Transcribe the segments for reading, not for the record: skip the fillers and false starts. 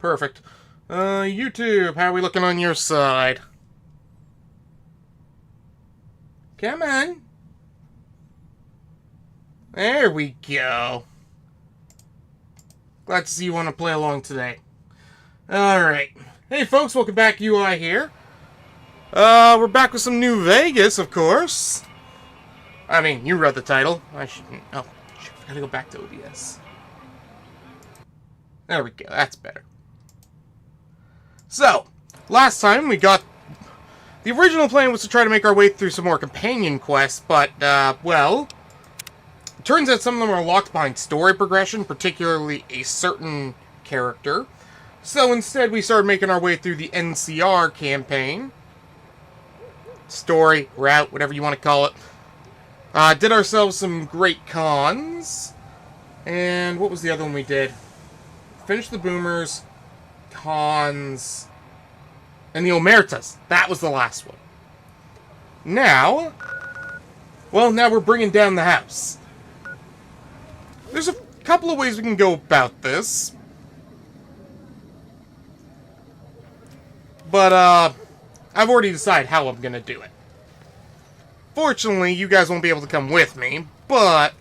Perfect. YouTube, how are we looking on your side? Come on. There we go. Glad to see you want to play along today. Alright. Hey folks, welcome back, UI here. We're back with some New Vegas, of course. I mean, you read the title. I shouldn't... Oh, shit, I gotta go back to OBS. There we go, that's better. So, last time we got... The original plan was to try to make our way through some more companion quests, but, well... It turns out some of them are locked behind story progression, particularly a certain character. So instead we started making our way through the NCR campaign. Story, route, whatever you want to call it. Did ourselves some great cons. And what was the other one we did? Finished the boomers, cons, and the Omertas. That was the last one. Now, well, now we're bringing down the house. There's a couple of ways we can go about this. But, I've already decided how I'm gonna do it. Fortunately, you guys won't be able to come with me, but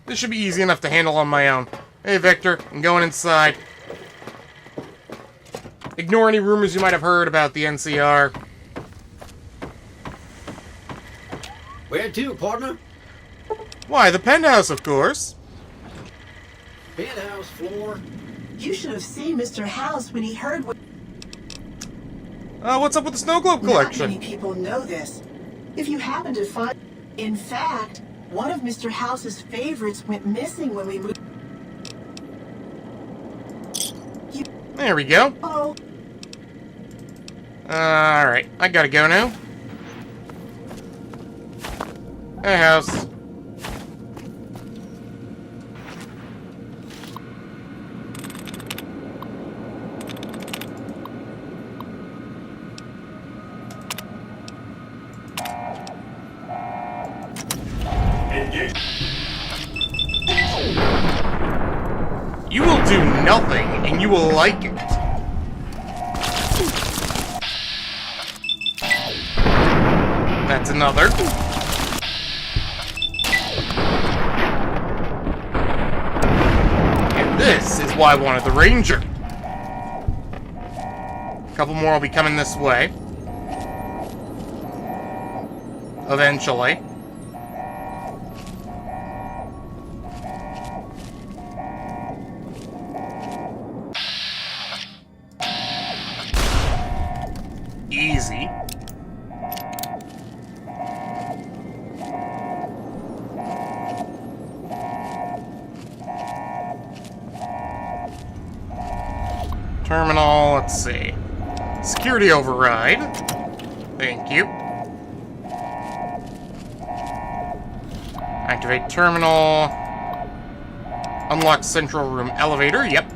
this should be easy enough to handle on my own. Hey, Victor, I'm going inside. Ignore any rumors you might have heard about the NCR. Where to, partner? Why, the penthouse, of course. Penthouse floor. You should have seen Mr.House when he heard what... What's up with the snow globe collection? Not many people know this. If you happen to find... In fact, one of Mr. House's favorites went missing when we moved... There we go. Oh. Alright, I gotta go now. Hey, house. You will do nothing, and you will like it. That's another. And this is why I wanted the Ranger. A couple more will be coming this way. Eventually. Easy. Terminal, let's see. Security override. Thank you. Activate terminal. Unlock central room elevator, yep.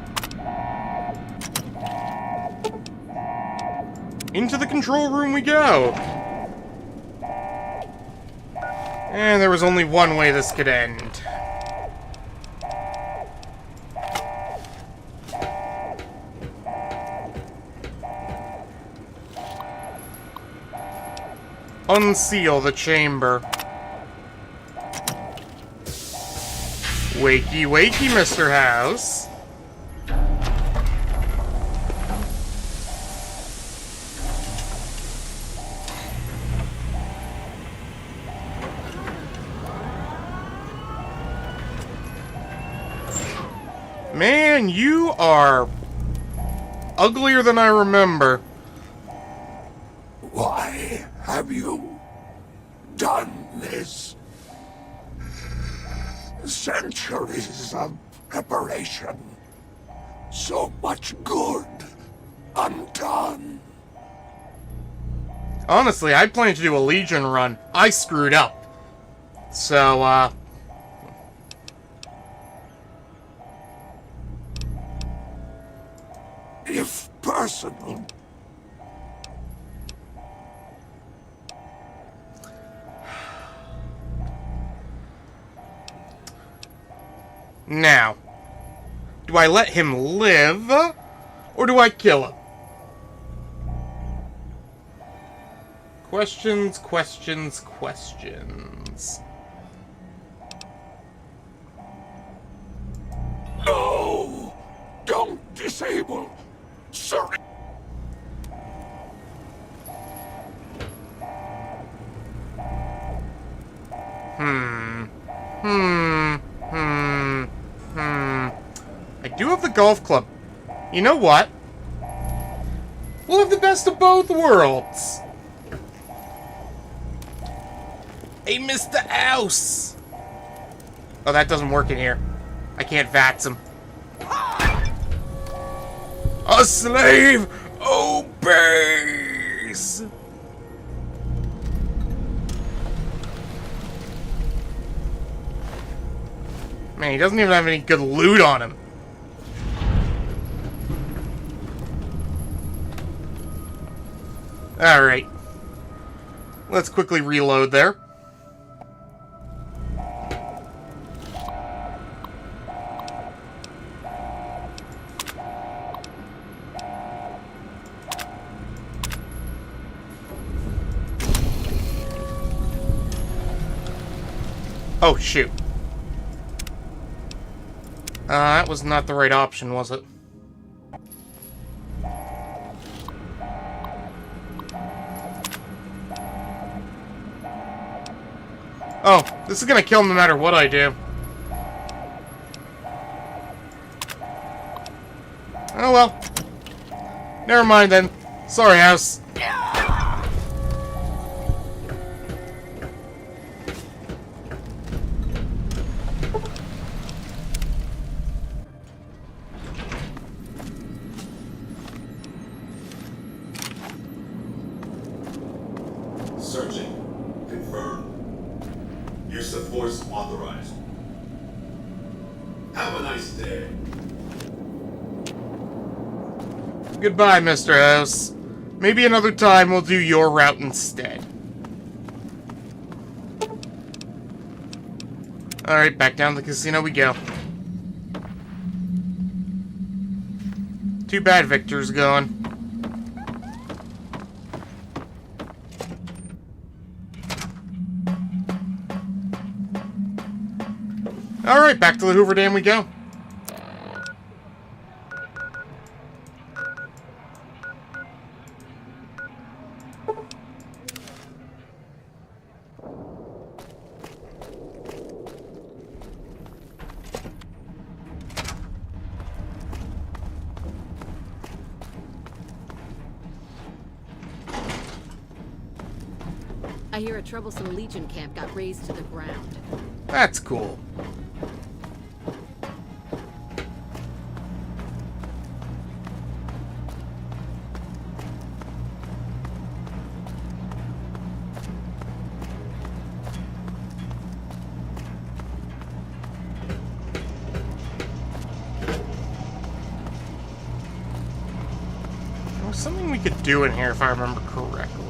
Into the control room we go! And there was only one way this could end. Unseal the chamber. Wakey, wakey, Mr. House. Man, you are uglier than I remember. Why have you done this? Centuries of preparation. So much good undone. Honestly, I planned to do a Legion run. I screwed up. So, If personal. Now, do I let him live, Or do I kill him? Questions, questions, questions. No! Don't disable! Sorry. I do have the golf club. You know what? We'll have the best of both worlds. Hey, Mr.House! Oh, that doesn't work in here. I can't VATS him. A slave obeys! Man, he doesn't even have any good loot on him. Alright. Let's quickly reload there. Oh, shoot. That was not the right option, was it? Oh, this is gonna kill him no matter what I do. Oh well. Never mind then. Sorry, House. Searching. Confirmed. Use of force authorized. Have a nice day. Goodbye, Mr. House. Maybe another time we'll do your route instead. Alright, back down to the casino we go. Too bad Victor's gone. Alright, back to the Hoover Dam we go. I hear a troublesome Legion camp got razed to the ground. That's cool. There was something we could do in here if I remember correctly.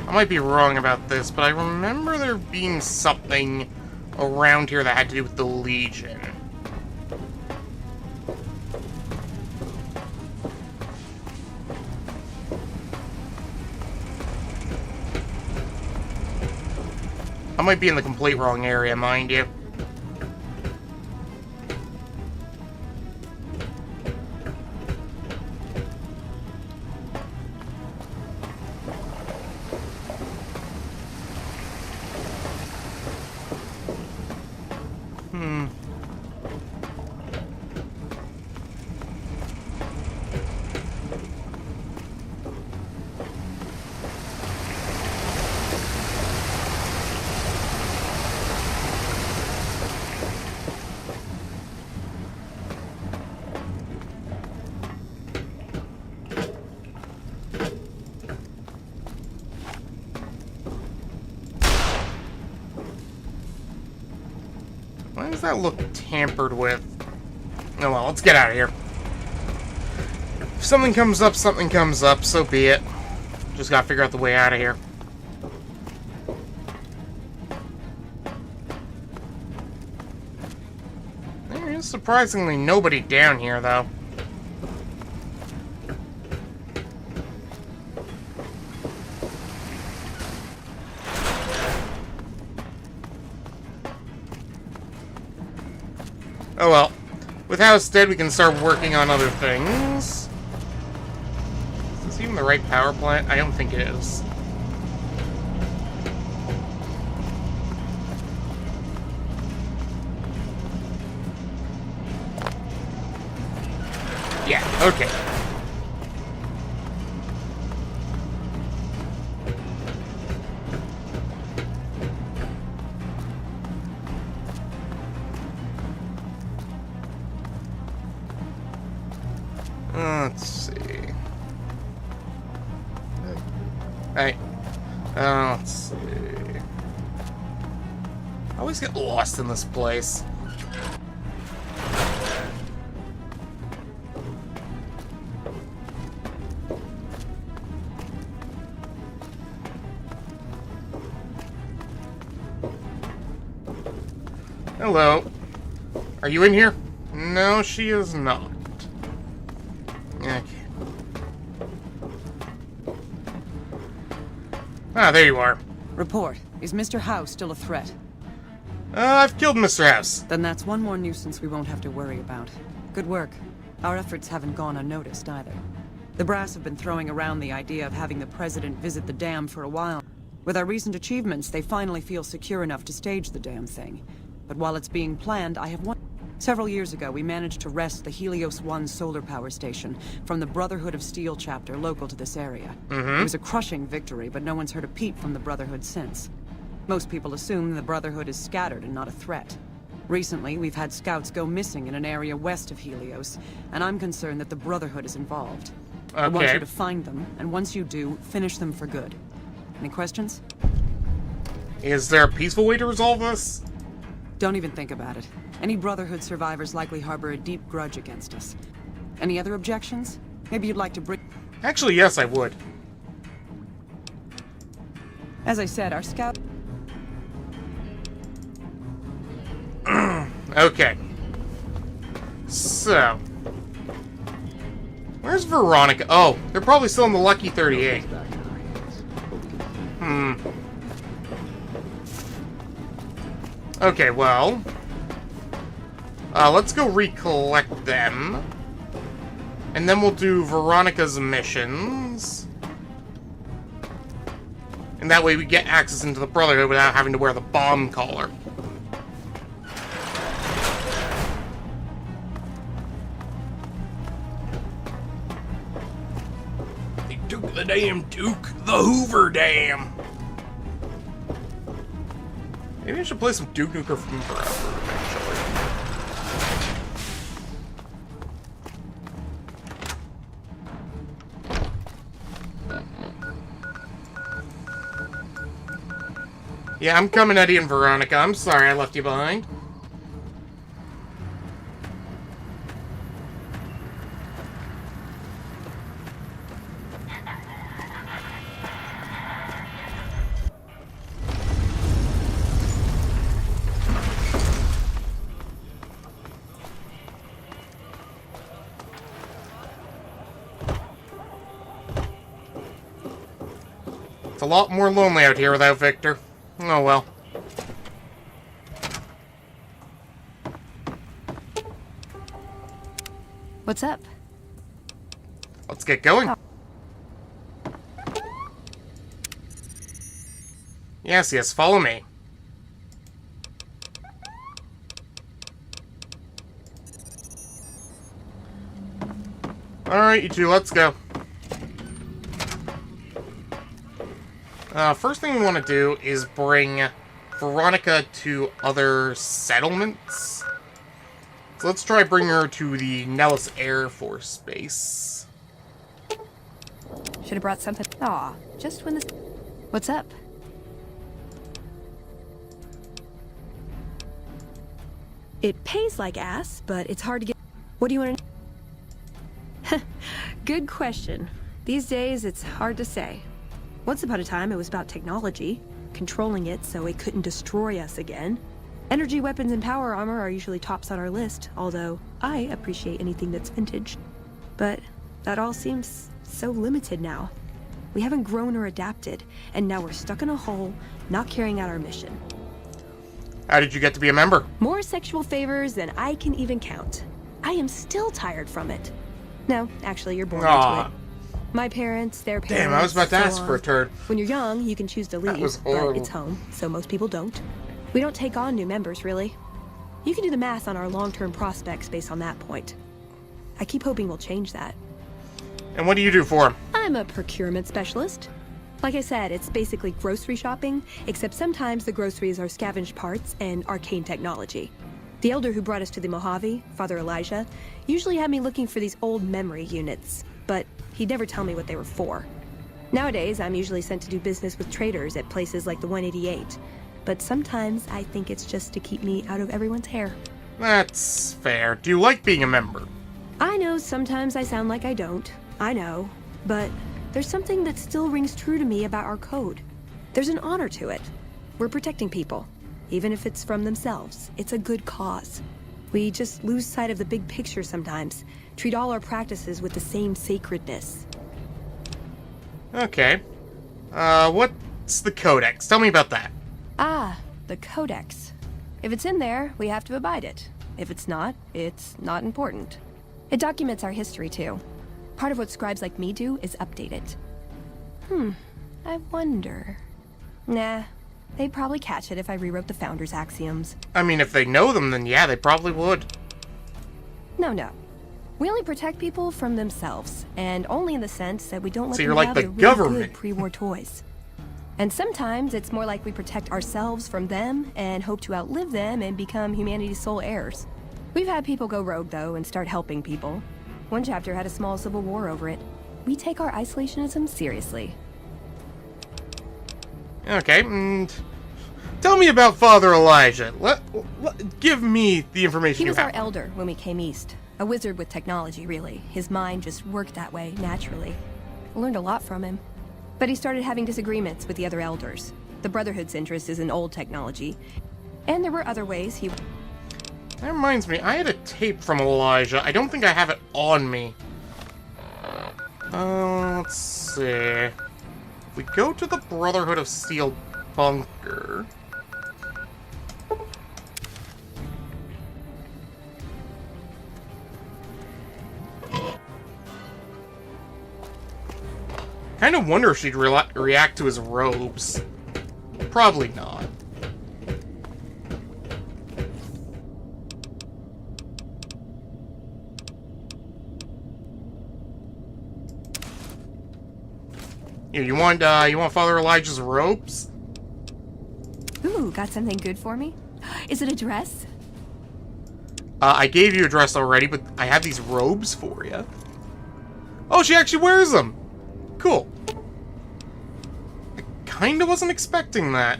I might be wrong about this, but I remember there being something around here that had to do with the Legion. I might be in the complete wrong area, mind you. does that look tampered with? Oh well, let's get out of here. If something comes up, so be it. Just gotta figure out the way out of here. There is surprisingly nobody down here, though. Oh well. With House dead, we can start working on other things. Is this even the right power plant? I don't think it is. Yeah, okay. Let's see. Hey. Let's see. I always get lost in this place. Hello. Are you in here? No, she is not. Okay. Ah, there you are. Report. Is Mr. House still a threat? I've killed Mr. House. Then that's one more nuisance we won't have to worry about. Good work. Our efforts haven't gone unnoticed either. The brass have been throwing around the idea of having the president visit the dam for a while. With our recent achievements, they finally feel secure enough to stage the damn thing. But while it's being planned, I have one... Several years ago, we managed to wrest the Helios 1 solar power station from the Brotherhood of Steel chapter local to this area. It was a crushing victory, but no one's heard a peep from the Brotherhood since. Most people assume the Brotherhood is scattered and not a threat. Recently, we've had scouts go missing in an area west of Helios, and I'm concerned that the Brotherhood is involved. Okay. I want you to find them, and once you do, finish them for good. Any questions? Is there a peaceful way to resolve this? Don't even think about it. Any Brotherhood survivors likely harbor a deep grudge against us. Any other objections? Maybe you'd like to bring... Actually, yes, I would. As I said, our scout... Okay. So. Where's Veronica? Oh, they're probably still in the Lucky 38. Okay, well... let's go recollect them. And then we'll do Veronica's missions. And that way we get access into the Brotherhood without having to wear the bomb collar. They took the damn Duke, the Hoover Dam. Maybe I should play some Duke Nukem Forever eventually. Yeah, I'm coming, Eddie and Veronica. I'm sorry I left you behind. It's a lot more lonely out here without Victor. Oh well. What's up? Let's get going. Yes, yes, follow me. Alright, you two, let's go. First thing we want to do is bring Veronica to other settlements. So let's try bringing her to the Nellis Air Force Base. Should have brought something. Aw, just when this. What's up? It pays like ass, but it's hard to get... What do you want to... Good question. These days, it's hard to say. Once upon a time, it was about technology, controlling it so it couldn't destroy us again. Energy weapons and power armor are usually tops on our list, although I appreciate anything that's vintage. But that all seems so limited now. We haven't grown or adapted, and now we're stuck in a hole, not carrying out our mission. How did you get to be a member? More sexual favors than I can even count. I am still tired from it. No, actually, you're born into it. My parents, their parents... Damn, I was about to ask for a turd. When you're young, you can choose to leave, was but horrible. it's home, so most people don't. We don't take on new members, really. You can do the math on our long-term prospects based on that point. I keep hoping we'll change that. And what do you do for him? I'm a procurement specialist. Like I said, it's basically grocery shopping, except sometimes the groceries are scavenged parts and arcane technology. The elder who brought us to the Mojave, Father Elijah, usually had me looking for these old memory units, but he'd never tell me what they were for. Nowadays, I'm usually sent to do business with traders at places like the 188, but sometimes I think it's just to keep me out of everyone's hair. That's fair. Do you like being a member? I know sometimes I sound like I don't. I know. But there's something that still rings true to me about our code. There's an honor to it. We're protecting people. Even if it's from themselves. It's a good cause. We just lose sight of the big picture sometimes. Treat all our practices with the same sacredness. Okay. What's the Codex? Tell me about that. Ah, the Codex. If it's in there, we have to abide it. If it's not not important. It documents our history, too. Part of what scribes like me do is update it. I wonder... Nah, they'd probably catch it if I rewrote the Founder's axioms. I mean, if they know them, then yeah, they probably would. No. We only protect people from themselves, and only in the sense that we don't let So them you're like have the their really government. good pre-war toys. And sometimes it's more like we protect ourselves from them and hope to outlive them and become humanity's sole heirs. We've had people go rogue, though, and start helping people. One chapter had a small civil war over it. We take our isolationism seriously. Okay, tell me about Father Elijah. Give me the information He you was have. our elder when we came east. A wizard with technology, really. His mind just worked that way, naturally. I learned a lot from him. But he started having disagreements with the other elders. The Brotherhood's interest is in old technology. And there were other ways he... That reminds me, I had a tape from Elijah. I don't think I have it on me. Let's see. If we go to the Brotherhood of Steel bunker... Kind of wonder if she'd react to his robes. Probably not. Here, you want Father Elijah's robes? Ooh, got something good for me? Is it a dress? I gave you a dress already, but I have these robes for you. Oh, she actually wears them! Cool. I kinda wasn't expecting that.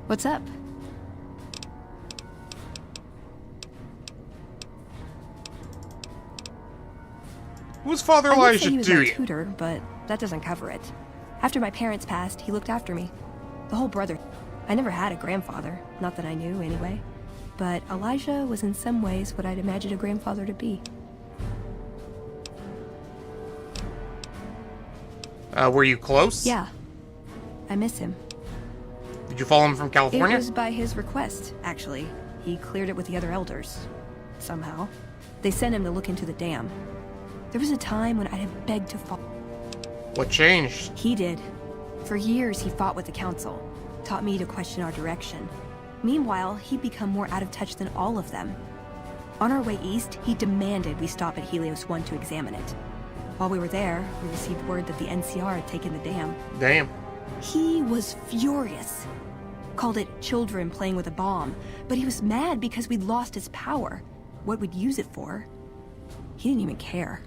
What's up? Who's Father I would say Elijah he was to my you? tutor, but that doesn't cover it. After my parents passed, he looked after me. The whole brother. I never had a grandfather, not that I knew anyway. But Elijah was in some ways what I'd imagined a grandfather to be. Were you close? Yeah. I miss him. Did you follow him from It California? was by his request, actually. He cleared it with the other elders. Somehow. They sent him to look into the dam. There was a time when I had begged to follow. What changed? He did. For years, he fought with the council. Taught me to question our direction. Meanwhile, he'd become more out of touch than all of them. On our way east, he demanded we stop at Helios 1 to examine it. While we were there, we received word that the NCR had taken the dam. Damn. He was furious. Called it children playing with a bomb, but he was mad because we'd lost his power. What we'd use it for. He didn't even care.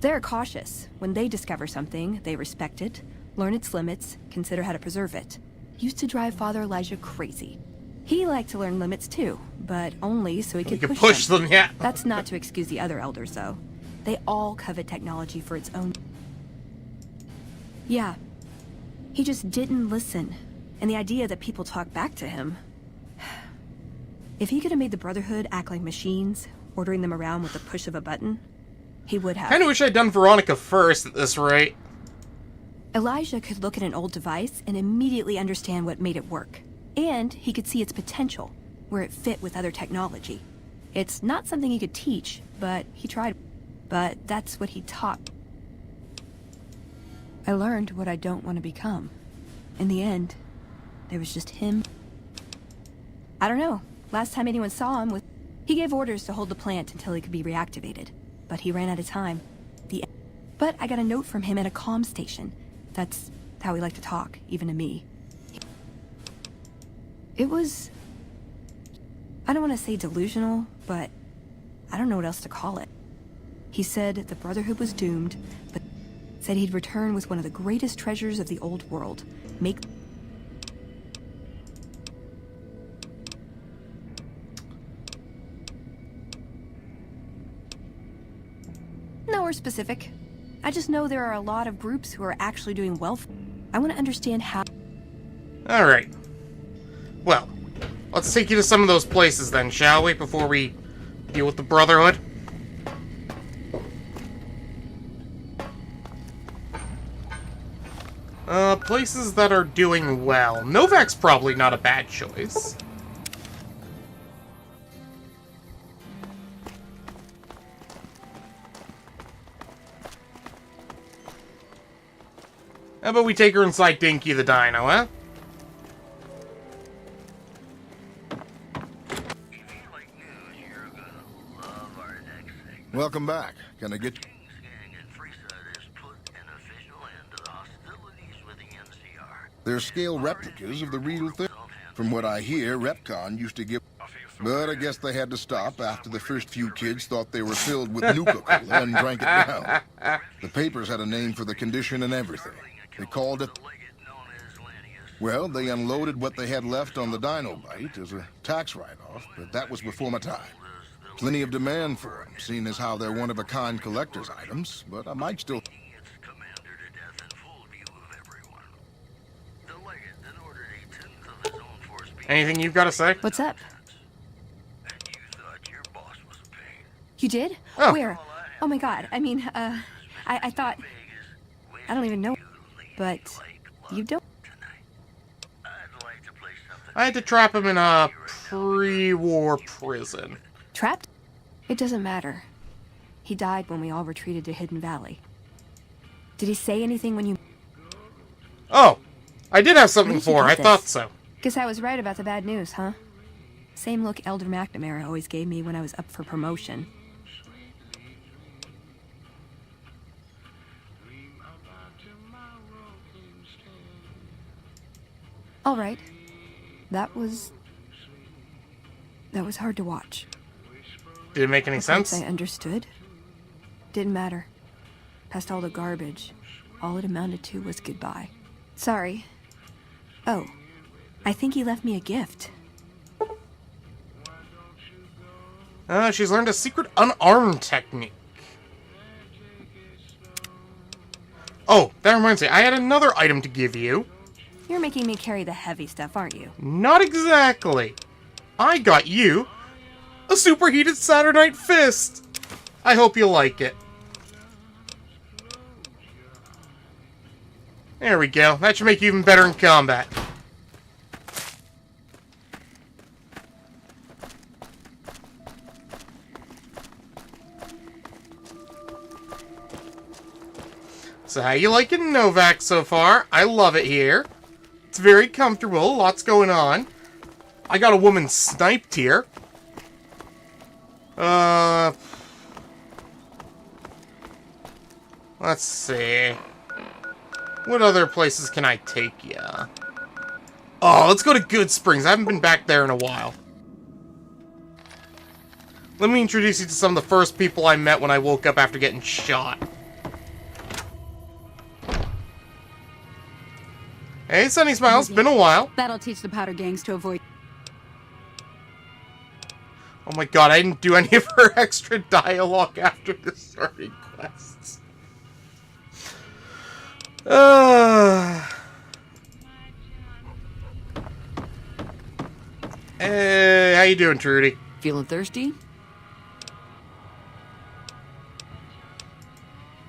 They're cautious. When they discover something, they respect it, learn its limits, consider how to preserve it. used to drive Father Elijah crazy. He liked to learn limits too, but only so he You could can push them, yeah. That's not to excuse the other elders, though. They all covet technology for its own. Yeah. He just didn't listen. And the idea that people talk back to him. If he could have made the Brotherhood act like machines, ordering them around with the push of a button, he would have. Kinda wish I'd done Veronica first at this rate. Elijah could look at an old device and immediately understand what made it work. And he could see its potential, where it fit with other technology. It's not something he could teach, but he tried. But that's what he taught. I learned what I don't want to become. In the end, there was just him. I don't know. Last time anyone saw him, he gave orders to hold the plant until it could be reactivated. But he ran out of time. But I got a note from him at a comm station. That's how he liked to talk, even to me. It was... I don't want to say delusional, but I don't know what else to call it. He said the Brotherhood was doomed, but said he'd return with one of the greatest treasures of the old world. Nowhere specific. I just know there are a lot of groups who are actually doing well. I want to understand how... Alright. Well, let's take you to some of those places then, shall we? Before we deal with the Brotherhood. Places that are doing well. Novak's probably not a bad choice. How about we take her inside Dinky the Dino, huh? Welcome back. Can I get... They're scale replicas of the real thing. From what I hear, Repcon used to give... But I guess they had to stop after the first few kids thought they were filled with Nuka-Cola and drank it down. The papers had a name for the condition and everything. They called it... Well, they unloaded what they had left on the Dino Bite as a tax write-off, but that was before my time. Plenty of demand for them, seeing as how they're one-of-a-kind collector's items, but I might still... Anything you've got to say? What's up? You did? Oh. Where? Oh my god. I mean, I thought... I don't even know. But you don't... I had to trap him in a pre-war prison. Trapped? It doesn't matter. He died when we all retreated to Hidden Valley. Did he say anything when you... Oh, I did have something When did you for her. get I thought this? so. Guess I was right about the bad news, huh? Same look Elder McNamara always gave me when I was up for promotion. All right. That was hard to watch. Did it make any The parts sense? I understood. Didn't matter. Past all the garbage, all it amounted to was goodbye. Sorry. Oh, I think he left me a gift. She's learned a secret unarmed technique. Oh, that reminds me. I had another item to give you. You're making me carry the heavy stuff, aren't you? Not exactly. I got you a superheated Saturnite fist. I hope you like it. There we go. That should make you even better in combat. So how you liking Novak so far? I love it here. It's very comfortable. Lots going on. I got a woman sniped here. Let's see. What other places can I take ya? Oh, let's go to Good Springs. I haven't been back there in a while. Let me introduce you to some of the first people I met when I woke up after getting shot. Hey, Sunny Smiles, been a while. That'll teach the powder gangs to avoid. Oh my god, I didn't do any of her extra dialogue after the starting quests. Hey, how you doing, Trudy? Feeling thirsty?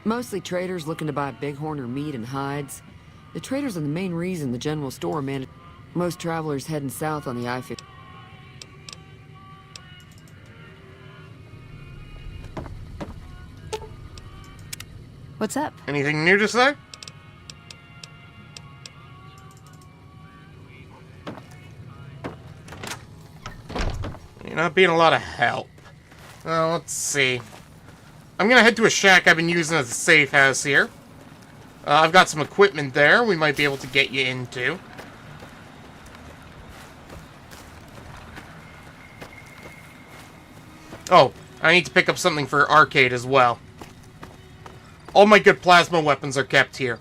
Mostly traders looking to buy bighorn or meat and hides. The traders are the main reason the general store managed. Most travelers heading south on the I-50. What's up? Anything new to say? You're not being a lot of help. Let's see. I'm gonna head to a shack I've been using as a safe house here. I've got some equipment there we might be able to get you into. Oh, I need to pick up something for arcade as well. All my good plasma weapons are kept here.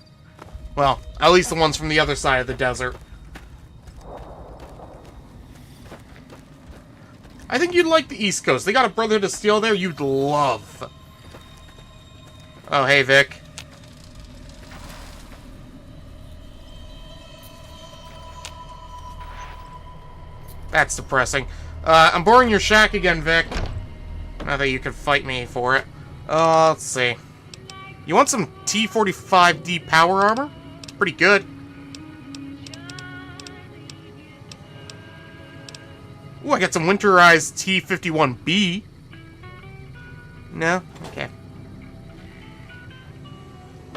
Well, at least the ones from the other side of the desert. I think you'd like the East Coast. They got a Brotherhood of Steel there you'd love. Oh, hey, Vic. That's depressing. I'm boring your shack again, Vic. Not that you can fight me for it. Let's see. You want some T-45D power armor? Pretty good. Ooh, I got some winterized T-51B. No? Okay.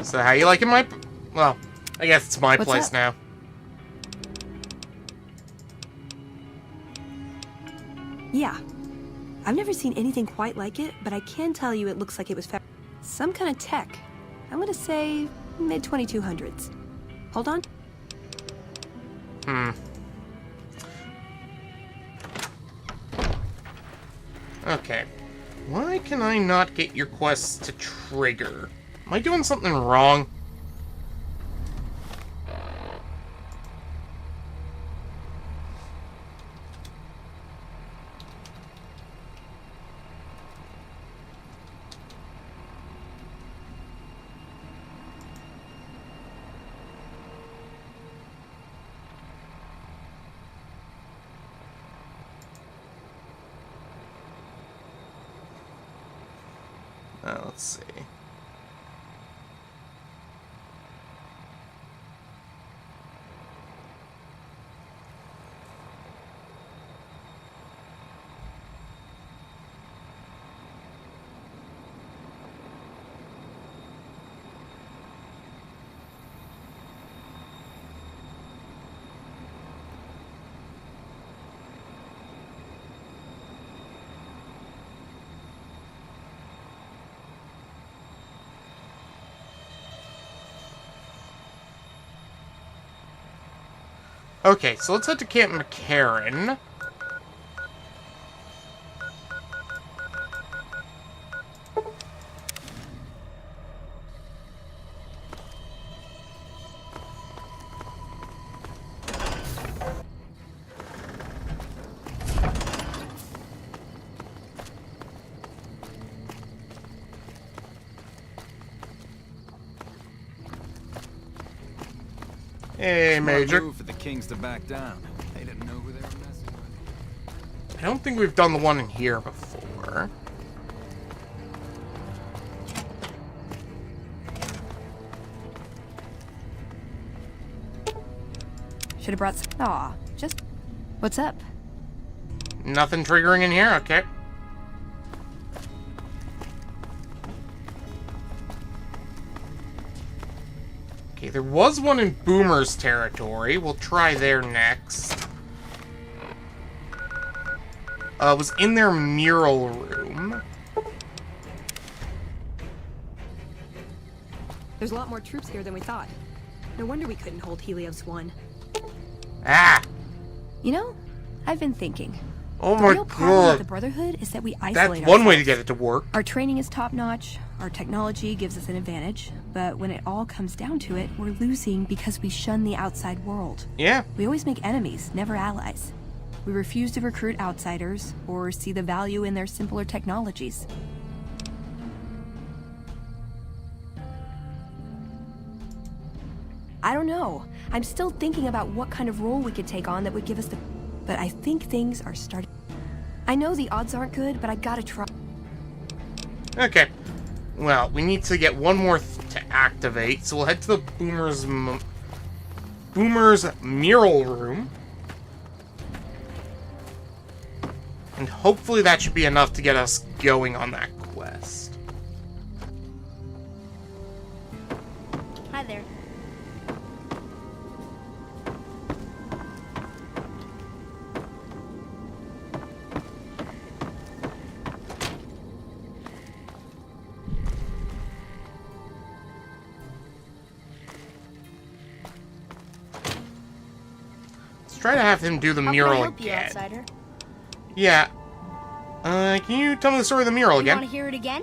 So how you liking my... Well, I guess it's my place up? now. Yeah. I've never seen anything quite like it, but I can tell you it looks like it was some kind of tech. I'm gonna say mid-2200s. Hold on. Okay. Why can I not get your quests to trigger? Am I doing something wrong? Let's see. Okay, so let's head to Camp McCarran. Hey, Major. Move for the Kings to back down. They didn't know who they were messing with. I don't think we've done the one in here before. Should have brought some. Aw, just. What's up? Nothing triggering in here? Okay. Okay, there was one in Boomer's territory. We'll try there next. It was in their mural room. There's a lot more troops here than we thought. No wonder we couldn't hold Helios 1. Ah! You know, I've been thinking. Oh The my real problem with the god. Brotherhood is that we isolate That's ourselves. one way to get it to work. Our training is top-notch, our technology gives us an advantage, but when it all comes down to it, we're losing because we shun the outside world. Yeah. We always make enemies, never allies. We refuse to recruit outsiders or see the value in their simpler technologies. I don't know. I'm still thinking about what kind of role we could take on that would give us the... But I think things are starting... I know the odds aren't good, but I gotta try. Okay. Well, we need to get one more to activate, so we'll head to the Boomer's mural room. And hopefully that should be enough to get us going on that quest. Hi there. Let's try to have him do the How mural can I help you, again. outsider? Yeah. Can you tell me the story of the mural You again? want to hear it again?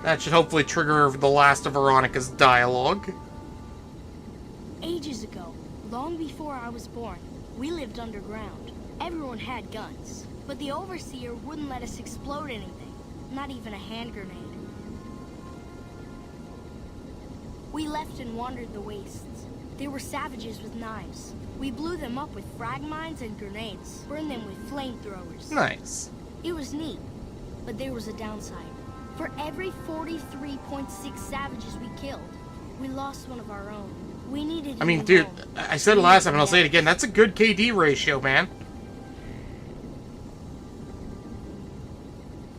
That should hopefully trigger the last of Veronica's dialogue. Ages ago, long before I was born, we lived underground. Everyone had guns, but the Overseer wouldn't let us explode anything, not even a hand grenade. We left and wandered the wastes. They were savages with knives. We blew them up with frag mines and grenades, burned them with flamethrowers. Nice. It was neat, but there was a downside. For every 43.6 savages we killed, we lost one of our own. We needed. I mean, dude, I said it last time and I'll say it again. That's a good KD ratio, man.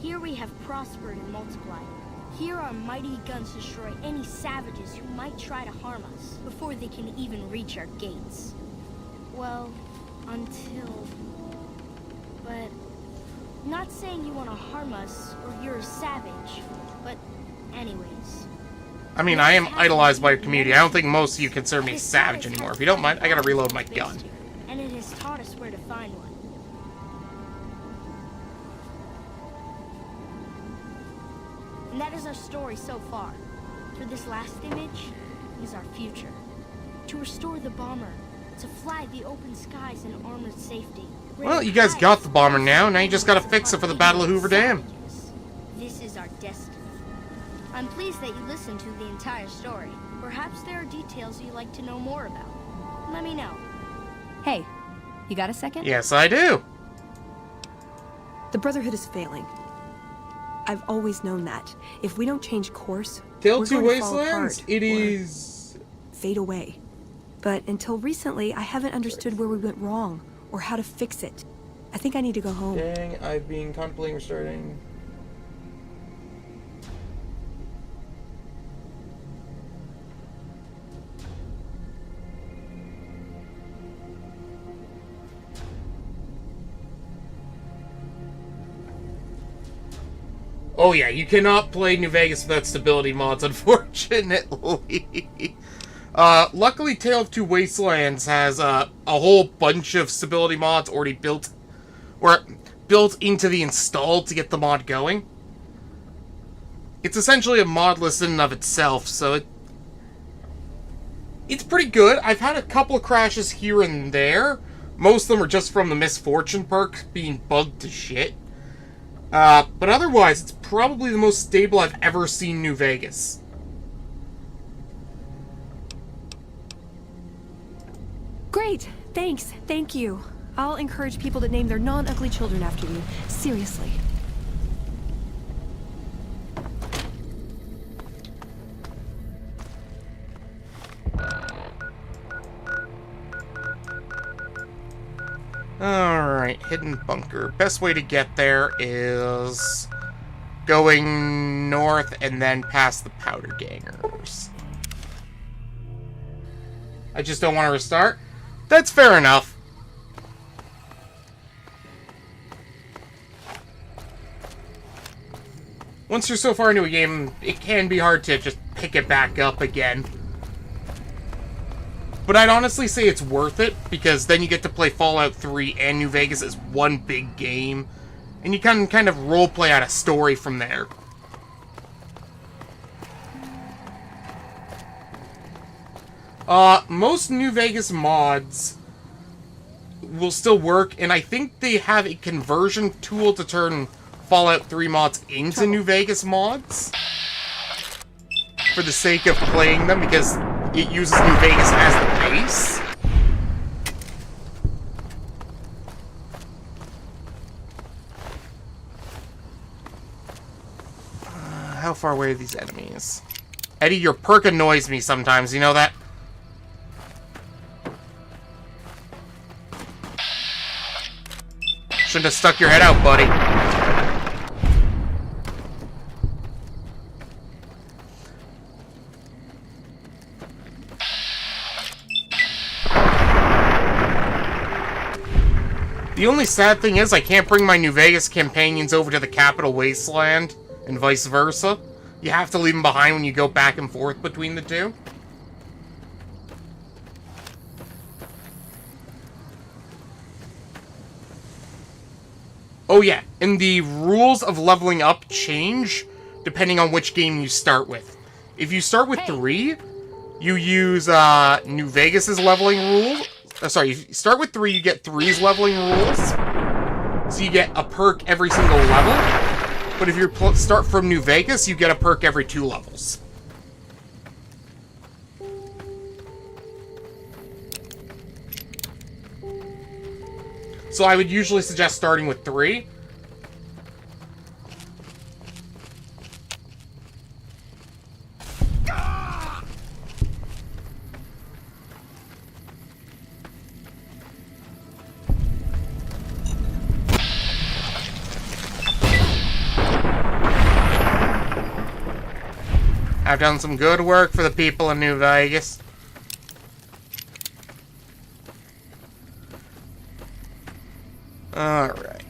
Here we have prospered and multiplied. Here our mighty guns destroy any savages who might try to harm us before they can even reach our gates. Well, until... But... Not saying you want to harm us or you're a savage, but anyways. I mean, I am idolized by your community. I don't think most of you consider me a savage anymore. If you don't mind, I gotta reload my gun. And it has taught us where to find one. And that is our story so far. For this last image is our future. To restore the bomber, to fly the open skies in armored safety. Well, you guys got the bomber now. Now you just gotta fix it for the Battle of Hoover Dam. This is our destiny. I'm pleased that you listened to the entire story. Perhaps there are details you'd like to know more about. Let me know. Hey, you got a second? Yes, I do. The Brotherhood is failing. I've always known that. If we don't change course, Tale we're to going to fall Wastelands? apart It or is... fade away. But until recently, I haven't understood where we went wrong or how to fix it. I think I need to go home. Dang, I've been contemplating restarting. Oh yeah, you cannot play New Vegas without stability mods, unfortunately. Luckily, Tale of Two Wastelands has a whole bunch of stability mods already built, or built into the install to get the mod going. It's essentially a mod list in and of itself, so it's pretty good. I've had a couple of crashes here and there. Most of them are just from the Misfortune perk being bugged to shit. But otherwise, it's probably the most stable I've ever seen New Vegas. Great! Thanks. Thank you. I'll encourage people to name their non-ugly children after you. Seriously. Alright, hidden bunker. Best way to get there is going north and then past the powder gangers. I just don't want to restart? That's fair enough. Once you're so far into a game, it can be hard to just pick it back up again. But I'd honestly say it's worth it, because then you get to play Fallout 3 and New Vegas as one big game, and you can kind of roleplay out a story from there. Most New Vegas mods will still work, and I think they have a conversion tool to turn Fallout 3 mods into New Vegas mods, for the sake of playing them, because it uses New Vegas as the base. How far away are these enemies? Eddie, your perk annoys me sometimes, you know that? Shouldn't have stuck your head out, buddy. The only sad thing is I can't bring my New Vegas companions over to the capital Wasteland, and vice versa. You have to leave them behind when you go back and forth between the two. Oh yeah, and the rules of leveling up change depending on which game you start with. If you start with 3, you use New Vegas's leveling rules. Sorry, if you start with 3, you get 3's leveling rules. So you get a perk every single level. But if you start from New Vegas, you get a perk every 2 levels. So I would usually suggest starting with 3. I've done some good work for the people in New Vegas. Alright.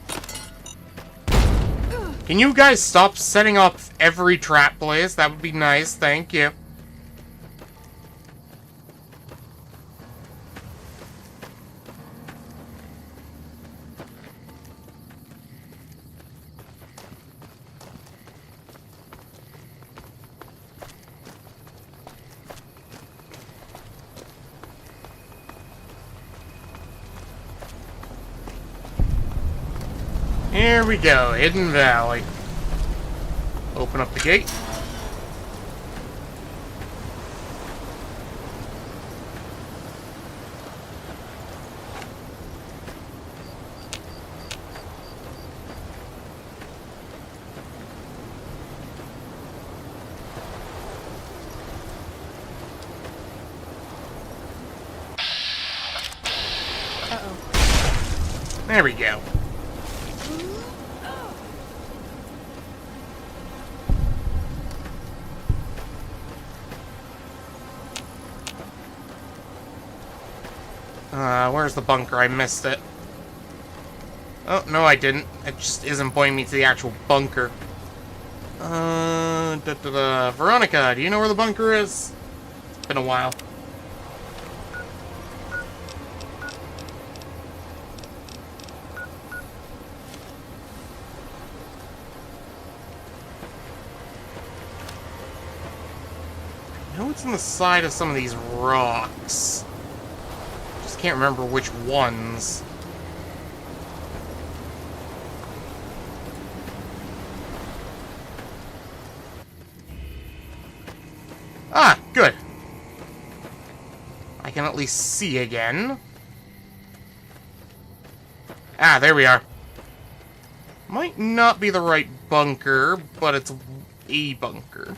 Can you guys stop setting up every trap, please? That would be nice, thank you. Here we go, Hidden Valley. Open up the gate. Uh-oh. There we go. Where's the bunker? I missed it. Oh, no I didn't. It just isn't pointing me to the actual bunker. Veronica, do you know where the bunker is? It's been a while. I know it's on the side of some of these rocks. Can't remember which ones. Ah, good. I can at least see again. Ah, there we are. Might not be the right bunker, but it's a bunker.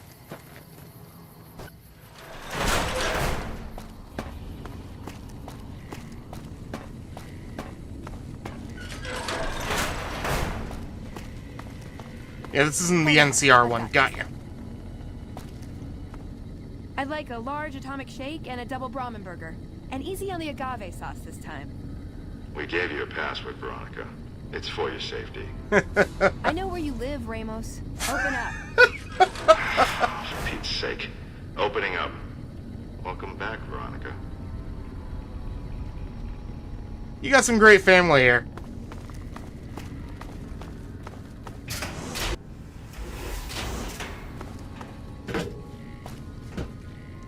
Yeah, this isn't the NCR one. Got ya. I'd like a large atomic shake and a double Brahmin burger. And easy on the agave sauce this time. We gave you a password, Veronica. It's for your safety. I know where you live, Ramos. Open up. For Pete's sake. Opening up. Welcome back, Veronica. You got some great family here.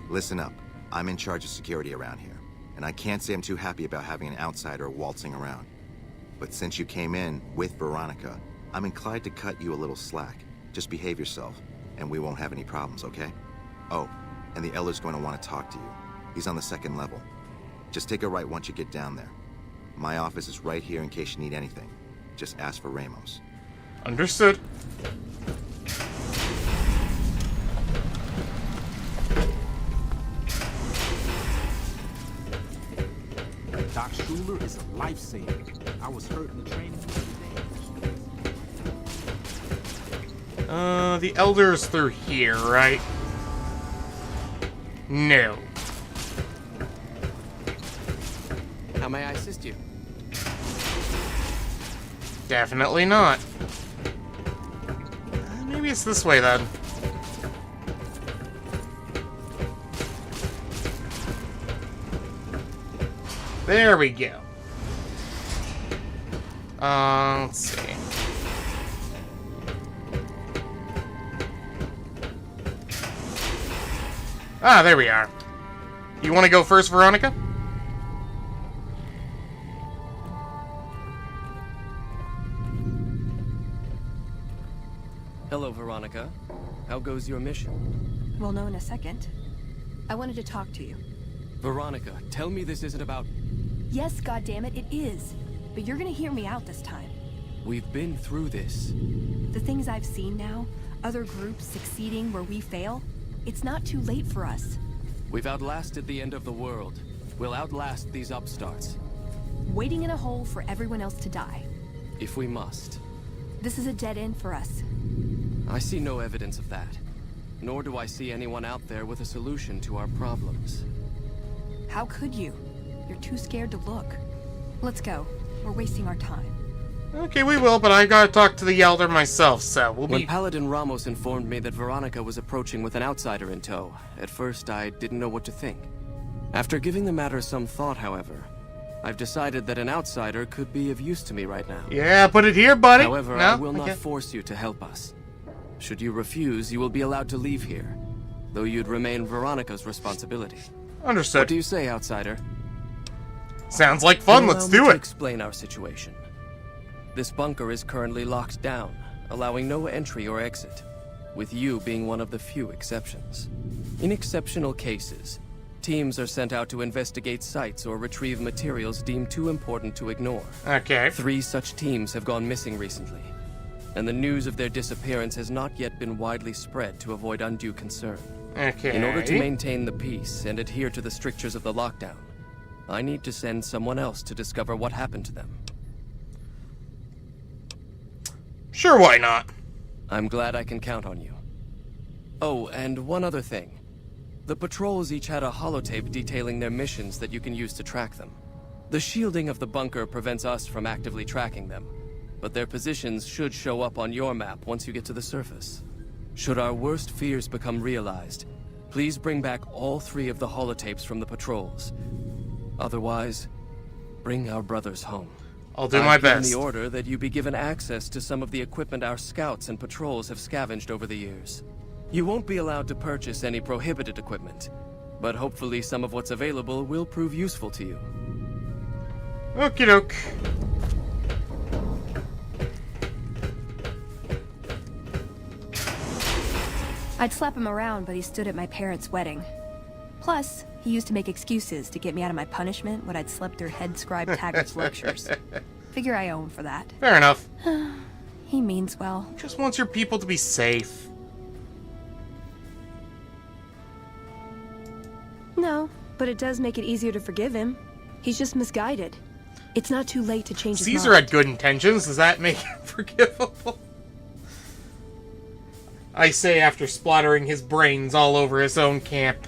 Listen up. I'm in charge of security around here, and I can't say I'm too happy about having an outsider waltzing around. But since you came in with Veronica, I'm inclined to cut you a little slack. Just behave yourself, and we won't have any problems, okay? Oh, and the Elder's going to want to talk to you. He's on the 2nd level. Just take a right once you get down there. My office is right here in case you need anything. Just ask for Ramos. Understood. Doc Schuler is a lifesaver. I was hurt in the training today. The Elder's through here, right? No. How may I assist you? Definitely not. Maybe it's this way then. There we go. Let's see. Ah, there we are. You want to go first, Veronica? Hello, Veronica. How goes your mission? We'll know in a second. I wanted to talk to you. Veronica, tell me this isn't about... Yes, goddammit, it is. But you're gonna hear me out this time. We've been through this. The things I've seen now, other groups succeeding where we fail, it's not too late for us. We've outlasted the end of the world. We'll outlast these upstarts. Waiting in a hole for everyone else to die. If we must. This is a dead end for us. I see no evidence of that. Nor do I see anyone out there with a solution to our problems. How could you? You're too scared to look. Let's go. We're wasting our time. Okay, we will, but I gotta talk to the Elder myself, so we'll When Paladin Ramos informed me that Veronica was approaching with an outsider in tow, at first I didn't know what to think. After giving the matter some thought, however, I've decided that an outsider could be of use to me right now. Yeah, put it here, buddy. However, no? I will not force you to help us. Should you refuse, you will be allowed to leave here, though you'd remain Veronica's responsibility. Understood. What do you say, outsider? Sounds like fun. Let's do it. Explain our situation. This bunker is currently locked down, allowing no entry or exit, with you being one of the few exceptions. In exceptional cases, teams are sent out to investigate sites or retrieve materials deemed too important to ignore. Okay. 3 such teams have gone missing recently, and the news of their disappearance has not yet been widely spread to avoid undue concern. Okay. In order to maintain the peace and adhere to the strictures of the lockdown, I need to send someone else to discover what happened to them. Sure, why not? I'm glad I can count on you. Oh, and one other thing. The patrols each had a holotape detailing their missions that you can use to track them. The shielding of the bunker prevents us from actively tracking them, but their positions should show up on your map once you get to the surface. Should our worst fears become realized, please bring back all 3 of the holotapes from the patrols. Otherwise, bring our brothers home. I'll do my best. I've given the order that you be given access to some of the equipment our scouts and patrols have scavenged over the years. You won't be allowed to purchase any prohibited equipment, but hopefully some of what's available will prove useful to you. Okie doke. I'd slap him around, but he stood at my parents' wedding. Plus, he used to make excuses to get me out of my punishment when I'd slept through head scribe Taggart's lectures. Figure I owe him for that. Fair enough. He means well. Just wants your people to be safe. No, but it does make it easier to forgive him. He's just misguided. It's not too late to change his Caesar mind. had good intentions. Does that make him forgivable? I say after splattering his brains all over his own camp.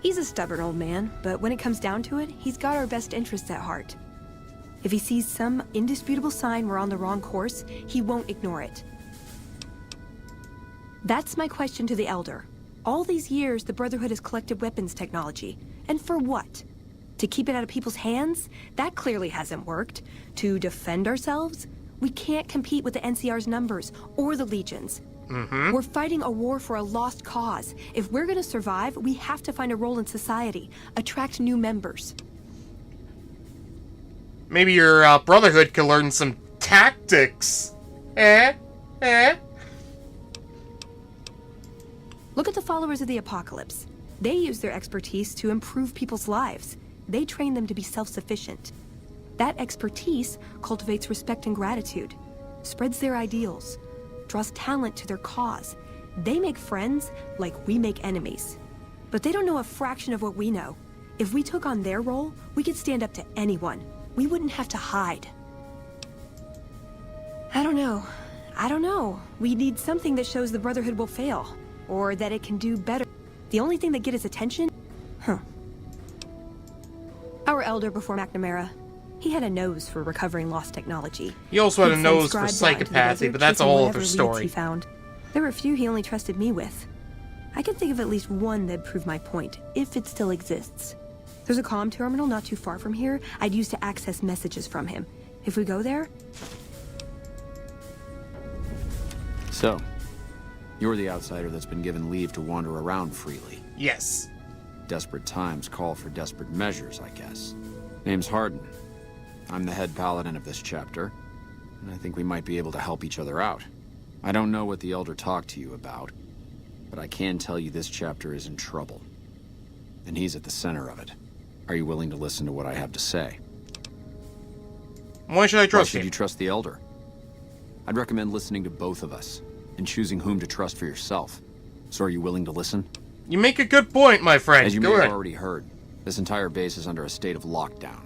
He's a stubborn old man, but when it comes down to it, he's got our best interests at heart. If he sees some indisputable sign we're on the wrong course, he won't ignore it. That's my question to the Elder. All these years, the Brotherhood has collected weapons technology. And for what? To keep it out of people's hands? That clearly hasn't worked. To defend ourselves? We can't compete with the NCR's numbers, or the Legion's. We're fighting a war for a lost cause. If we're gonna survive, we have to find a role in society, attract new members. Maybe your Brotherhood could learn some tactics. Look at the followers of the Apocalypse. They use their expertise to improve people's lives. They train them to be self-sufficient. That expertise cultivates respect and gratitude, spreads their ideals, draws talent to their cause. They make friends like we make enemies. But they don't know a fraction of what we know. If we took on their role, we could stand up to anyone. We wouldn't have to hide. I don't know. We need something that shows the Brotherhood will fail, or that it can do better. The only thing that get his attention? Our elder before McNamara. He had a nose for recovering lost technology. He also had a He'd nose send for scribes out into the psychopathy, desert, but that's a chasing whole whatever other leads story. He found. There were a few he only trusted me with. I can think of at least one that'd prove my point, if it still exists. There's a comm terminal not too far from here I'd use to access messages from him. If we go there... So, you're the outsider that's been given leave to wander around freely. Yes. Desperate times call for desperate measures, I guess. Name's Hardin. I'm the head paladin of this chapter, and I think we might be able to help each other out. I don't know what the Elder talked to you about, but I can tell you this chapter is in trouble. And he's at the center of it. Are you willing to listen to what I have to say? Why should I trust Why should you trust the Elder? I'd recommend listening to both of us, and choosing whom to trust for yourself. So are you willing to listen? You make a good point, my friend. As you Go may ahead. have already heard, this entire base is under a state of lockdown.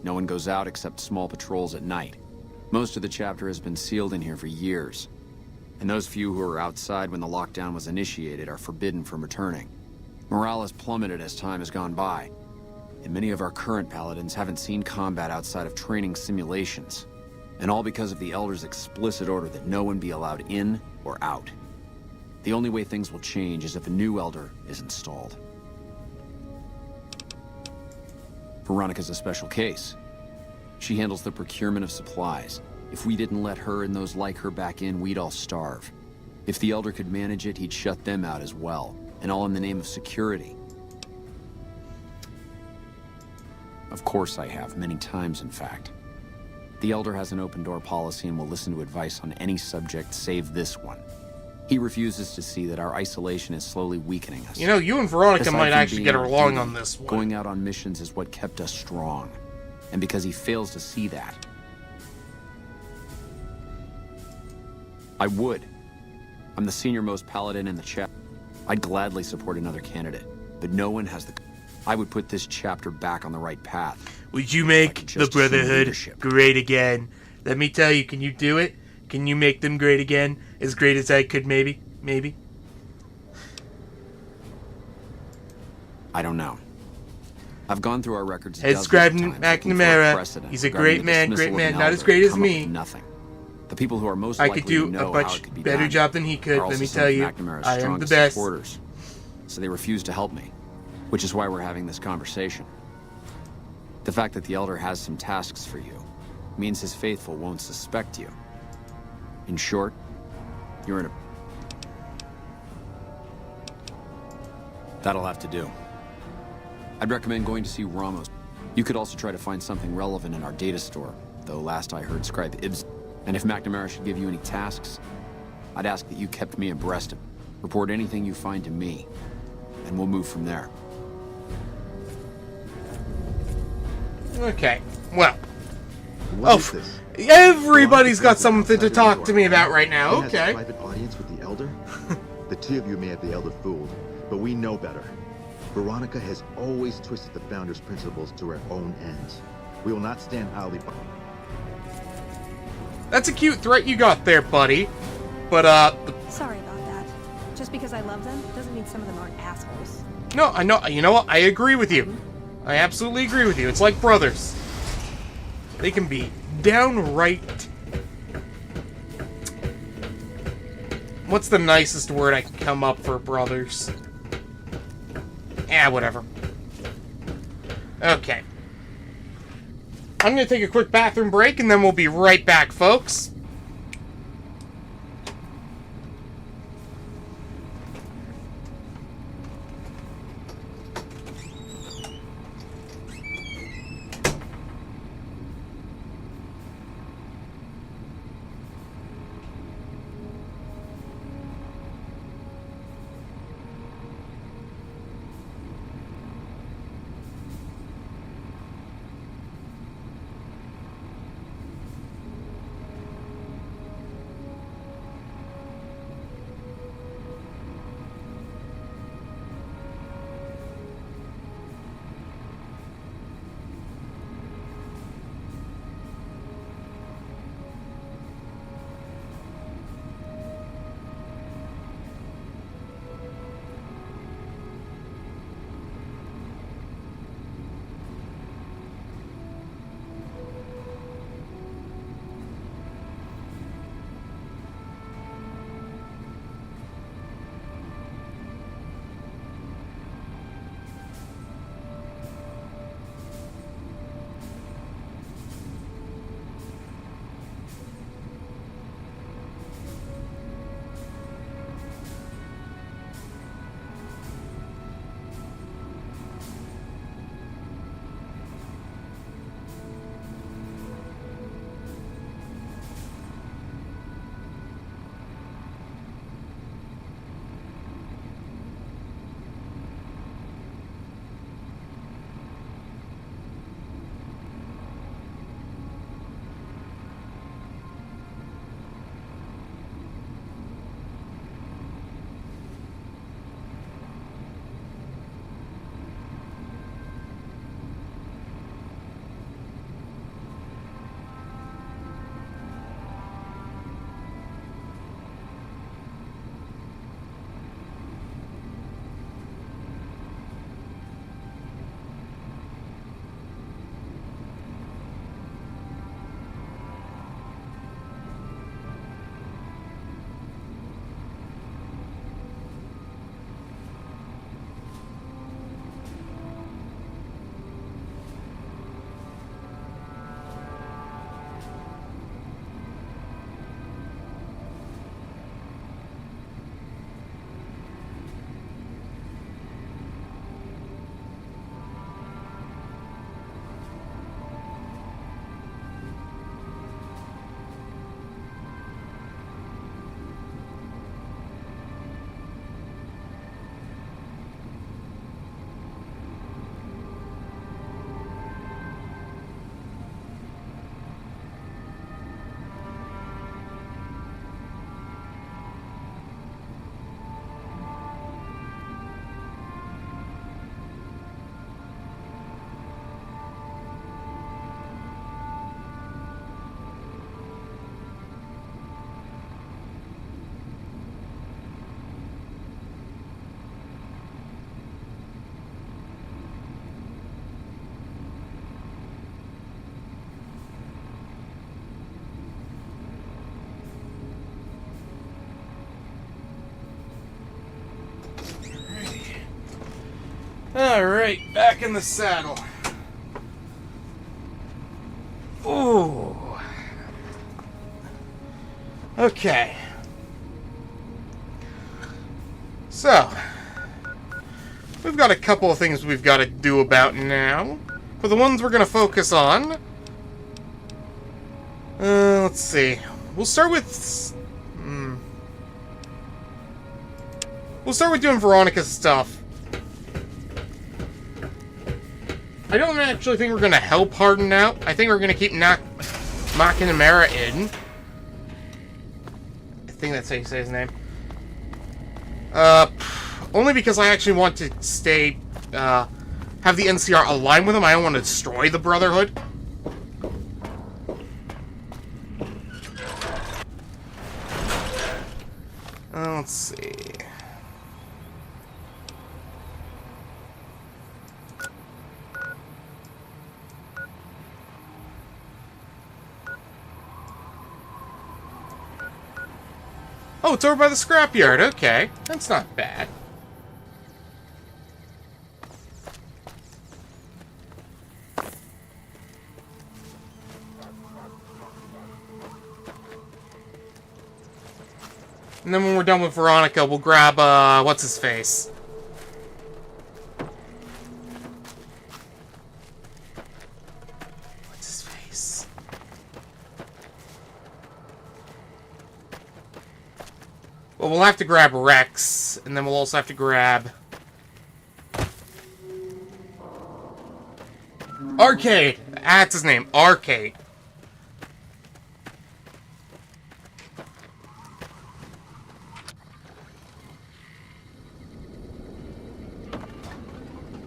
No one goes out except small patrols at night. Most of the chapter has been sealed in here for years. And those few who were outside when the lockdown was initiated are forbidden from returning. Morale has plummeted as time has gone by. And many of our current paladins haven't seen combat outside of training simulations. And all because of the Elder's explicit order that no one be allowed in or out. The only way things will change is if a new Elder is installed. Veronica's a special case. She handles the procurement of supplies. If we didn't let her and those like her back in, we'd all starve. If the Elder could manage it, he'd shut them out as well. And all in the name of security. Of course I have, many times in fact. The Elder has an open-door policy and will listen to advice on any subject save this one. He refuses to see that our isolation is slowly weakening us. You know, you and Veronica Aside might from actually being get our along duty, on this one. Going out on missions is what kept us strong. And because he fails to see that, I would. I'm the senior-most paladin in the chapter. I'd gladly support another candidate, but no one has the... I would put this chapter back on the right path. Would you make the Brotherhood great again? Let me tell you, can you do it? Can you make them great again? As great as I could, maybe? Maybe? I don't know. I've gone through our records Head scribe McNamara. He's a great man, not as great as me. Nothing. The people who are most I likely could do to know a how much it could be better done job than he could, are also let me some tell of you. McNamara's I am the strongest best. supporters. So they refuse to help me, which is why we're having this conversation. The fact that the Elder has some tasks for you means his faithful won't suspect you. In short, you're in a... That'll have to do. I'd recommend going to see Ramos. You could also try to find something relevant in our data store, though last I heard Scribe Ibs. And if McNamara should give you any tasks, I'd ask that you kept me abreast of. Report anything you find to me, and we'll move from there. Okay, well. Everybody's got something to talk to me about right now, okay. Private audience with the Elder? The two of you may have the Elder fooled, but we know better. Veronica has always twisted the Founder's principles to her own ends. We will not stand idly by. That's a cute threat you got there, buddy. But, Sorry about that. Just because I love them doesn't mean some of them aren't assholes. No, I know. You know what? I agree with you. I absolutely agree with you. It's like brothers. They can be downright... What's the nicest word I can come up for brothers? Whatever. Okay. I'm going to take a quick bathroom break, and then we'll be right back, folks. Alright, back in the saddle. Ooh. Okay. So, we've got a couple of things we've got to do about now. For the ones we're going to focus on, let's see. We'll start with... We'll start with doing Veronica's stuff. I don't actually think we're going to help Harden out. I think we're going to keep McNamara in. I think that's how you say his name. Only because I actually want to stay, have the NCR align with him. I don't want to destroy the Brotherhood. Let's see. Oh, it's over by the scrapyard. Okay, that's not bad. And then when we're done with Veronica, we'll grab, what's his face? What's his face? Well, we'll have to grab Rex, and then we'll also have to grab... Arcade! That's his name, Arcade.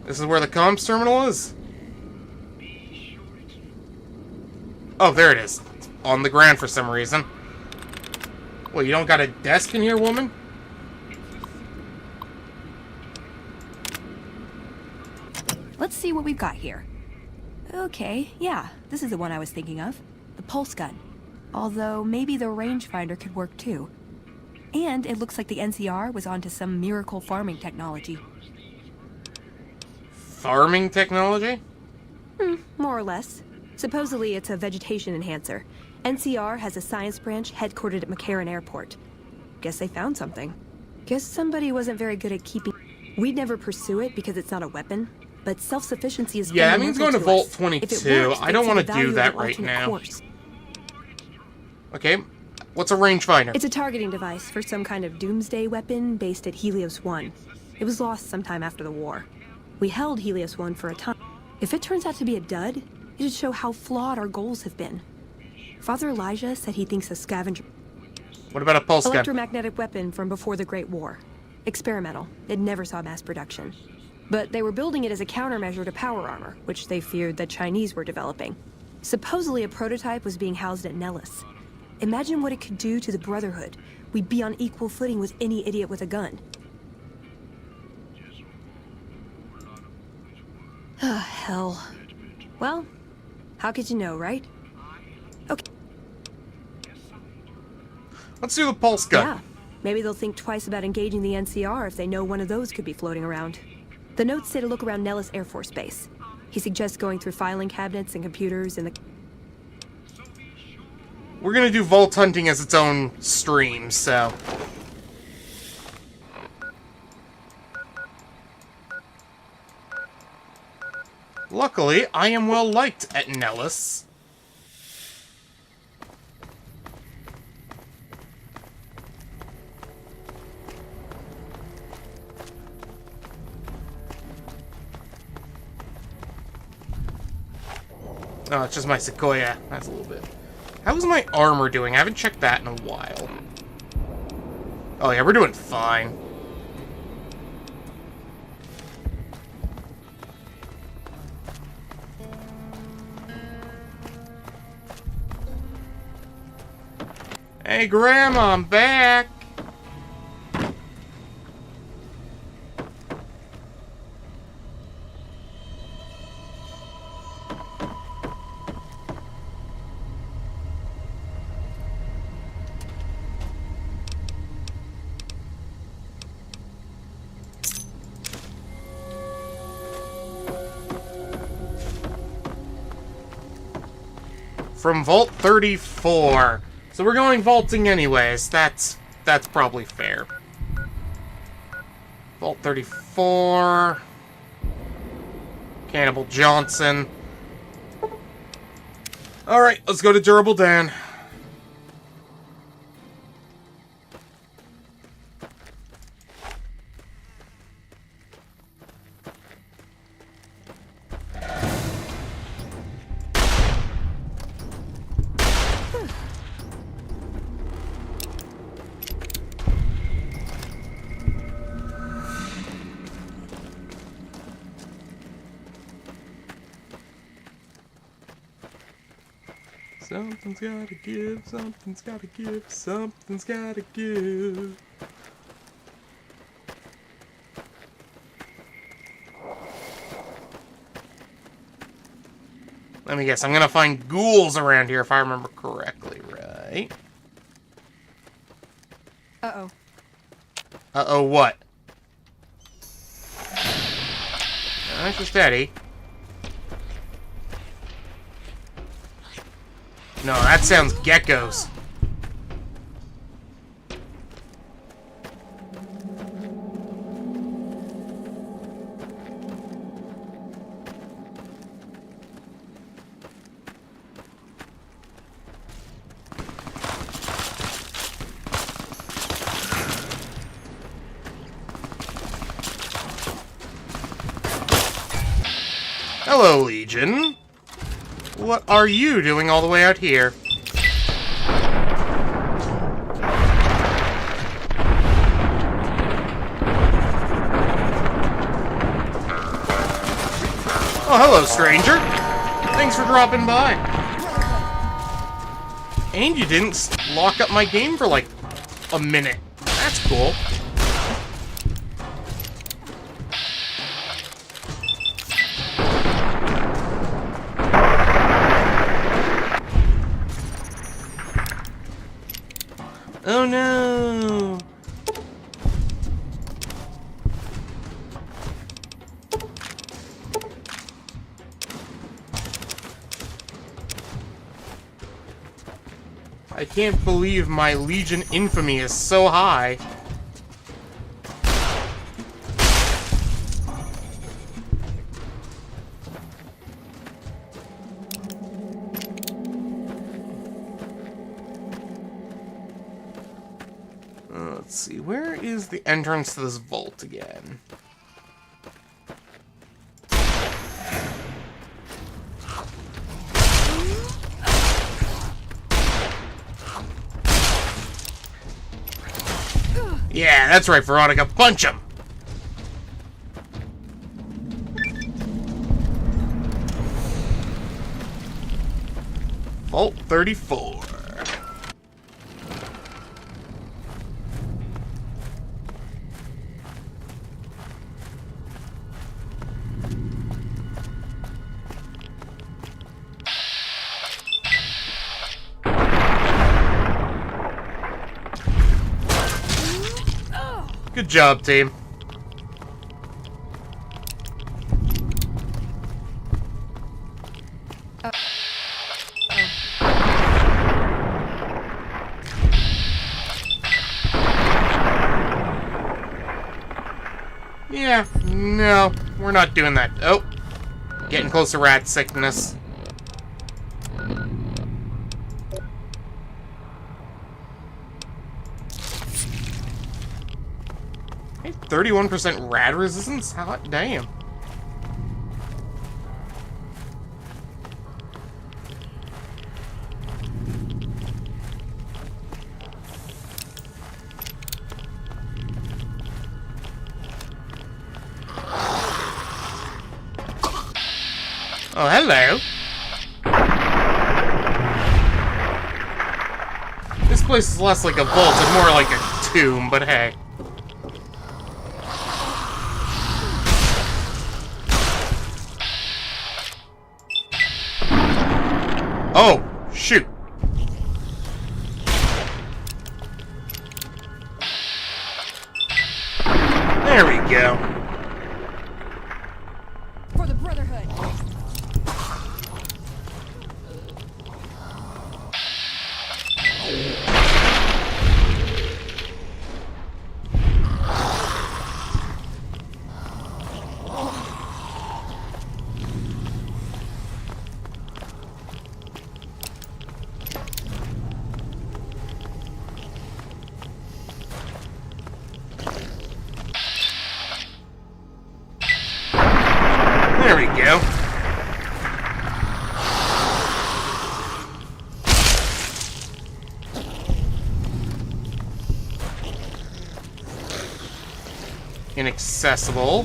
This is where the comms terminal is? Oh, there it is. It's on the ground for some reason. Well, you don't got a desk in here, woman? Let's see what we've got here. Okay, yeah, this is the one I was thinking of. The pulse gun. Although, maybe the rangefinder could work too. And it looks like the NCR was onto some miracle farming technology. Farming technology? More or less. Supposedly it's a vegetation enhancer. NCR has a science branch headquartered at McCarran Airport. Guess they found something. Guess somebody wasn't very good at keeping... We'd never pursue it because it's not a weapon, but self-sufficiency is... Yeah, that means going to Vault us. 22. I don't want to do that right now. Course. Okay, what's a rangefinder? It's a targeting device for some kind of doomsday weapon based at Helios 1. It was lost sometime after the war. We held Helios 1 for a time. If it turns out to be a dud, it'd show how flawed our goals have been. Father Elijah said he thinks a scavenger... What about a pulse gun? Electromagnetic weapon from before the Great War. Experimental. It never saw mass production. But they were building it as a countermeasure to power armor, which they feared the Chinese were developing. Supposedly a prototype was being housed at Nellis. Imagine what it could do to the Brotherhood. We'd be on equal footing with any idiot with a gun. Ah, hell. Well, how could you know, right? Okay. Let's do the pulse gun. Yeah. Maybe they'll think twice about engaging the NCR if they know one of those could be floating around. The notes say to look around Nellis Air Force Base. He suggests going through filing cabinets and computers in the... We're gonna do vault hunting as its own stream, so... Luckily, I am well liked at Nellis. Oh, it's just my Sequoia. That's a little bit. How's my armor doing? I haven't checked that in a while. Oh yeah, we're doing fine. Hey, Grandma, I'm back! From Vault 34. So we're going vaulting anyways. That's probably fair. Vault 34. Cannibal Johnson. Alright, let's go to Durable Dan. Something's gotta give, something's gotta give, something's gotta give. Let me guess, I'm gonna find ghouls around here if I remember correctly, right? Uh-oh. Uh-oh what? Nice and steady. No, that sounds geckos. Hello, Legion. What are you doing all the way out here? Oh, hello, stranger. Thanks for dropping by. And you didn't lock up my game for like a minute. That's cool. Oh no! I can't believe my Legion infamy is so high. Let's see, where is the entrance to this vault again? Yeah, that's right, Veronica. Punch him! Vault 34. Good job, team. Yeah, no, we're not doing that. Oh, getting close to rat sickness. Hey, 31% rad resistance? Hot damn. Oh, hello. This place is less like a vault and more like a tomb, but hey. Oh, shoot. There we go. For the Brotherhood. There we go. Inaccessible.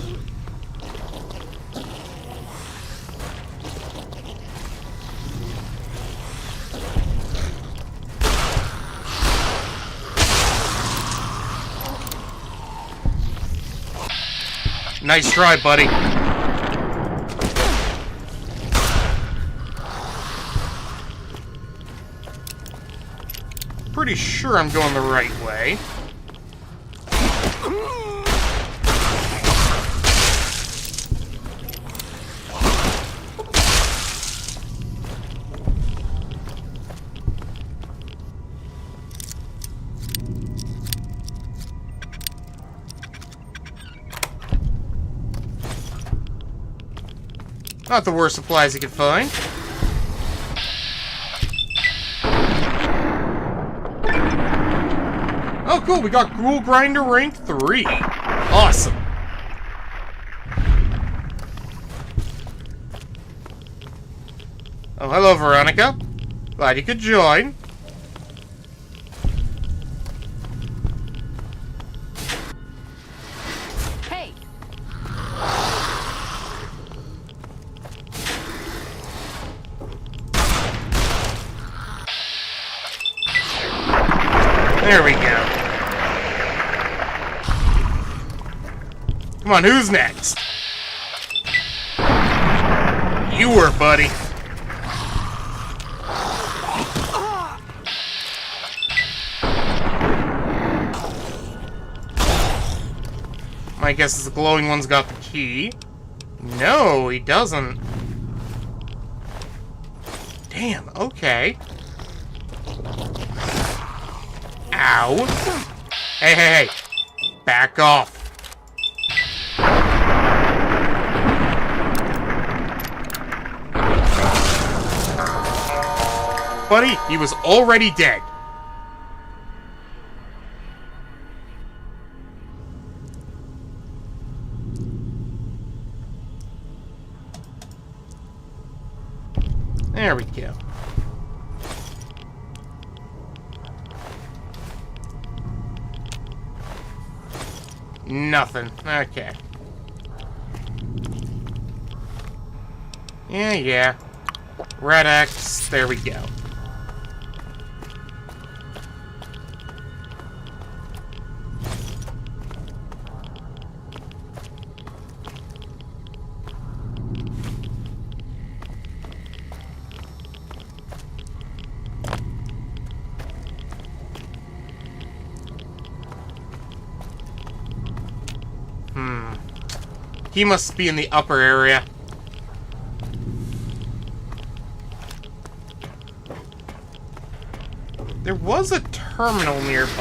Nice try, buddy. Pretty sure I'm going the right way. Not the worst supplies you could find. Oh, cool. We got Ghoul Grinder rank 3. Awesome. Oh, hello, Veronica. Glad you could join. Hey! There we go. Come on, who's next? You were, buddy. My guess is the glowing one's got the key. No, he doesn't. Damn, okay. Ow. Hey, hey, hey. Back off. Buddy, he was already dead. There we go. Nothing. Okay. Yeah. Red X. There we go. He must be in the upper area. There was a terminal nearby.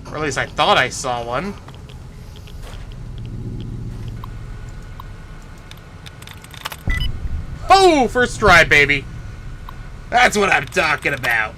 Or at least I thought I saw one. Oh, first try, baby. That's what I'm talking about.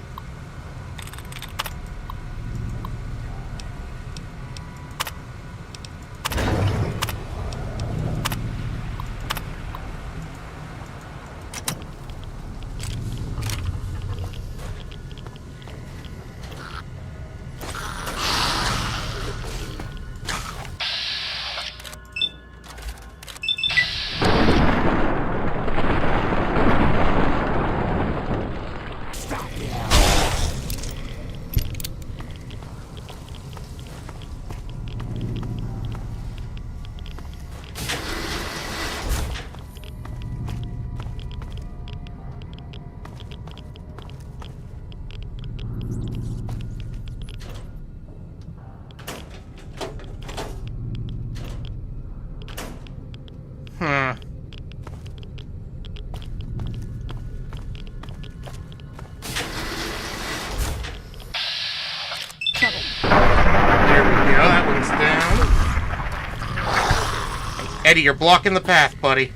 Eddie, you're blocking the path, buddy.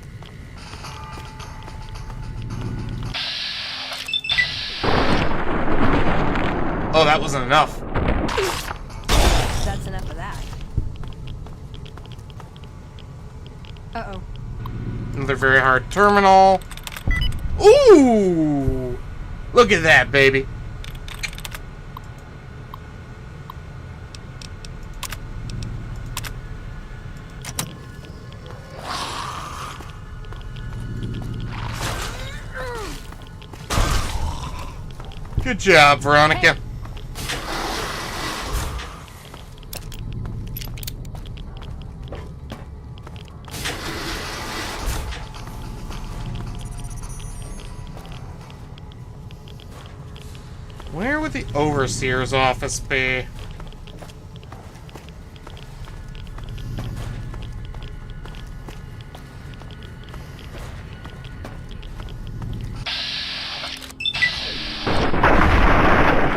Oh, that wasn't enough. That's enough of that. Uh-oh. Another very hard terminal. Ooh! Look at that, baby. Good job, Veronica. Hey. Where would the Overseer's office be?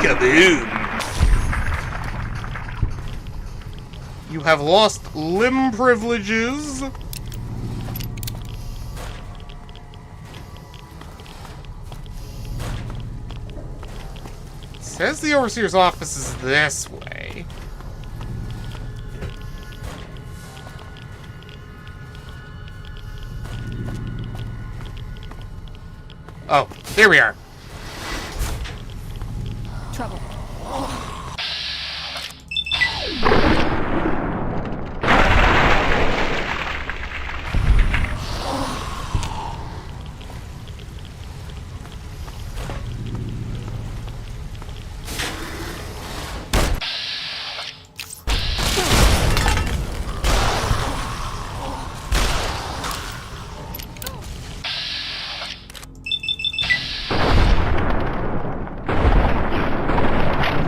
Kaboom! You have lost limb privileges. Says the Overseer's office is this way. Oh, there we are. Trouble.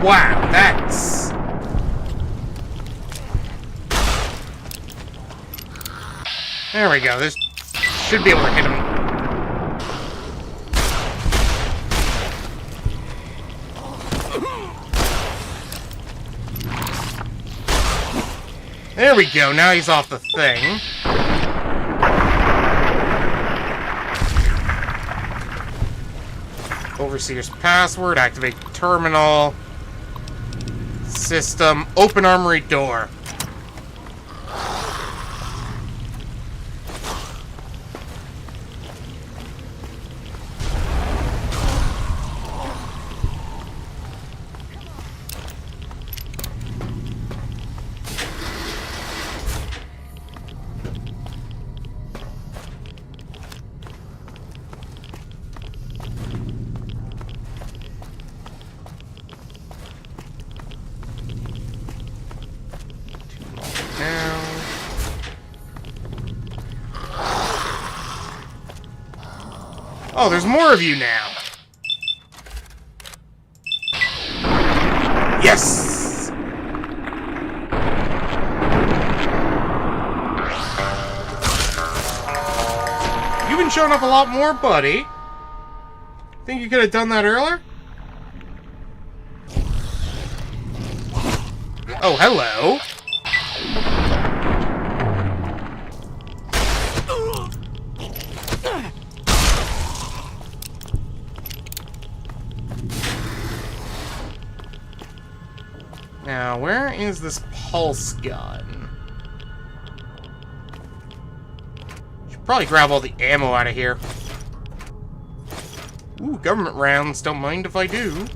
Wow, that's... There we go. This should be able to hit him. There we go. Now he's off the thing. Overseer's password. Activate terminal. System. Open armory door. Oh, there's more of you now. Yes! You've been showing up a lot more, buddy. Think you could have done that earlier? Oh, hello. Now, where is this pulse gun? Should probably grab all the ammo out of here. Ooh, government rounds. Don't mind if I do.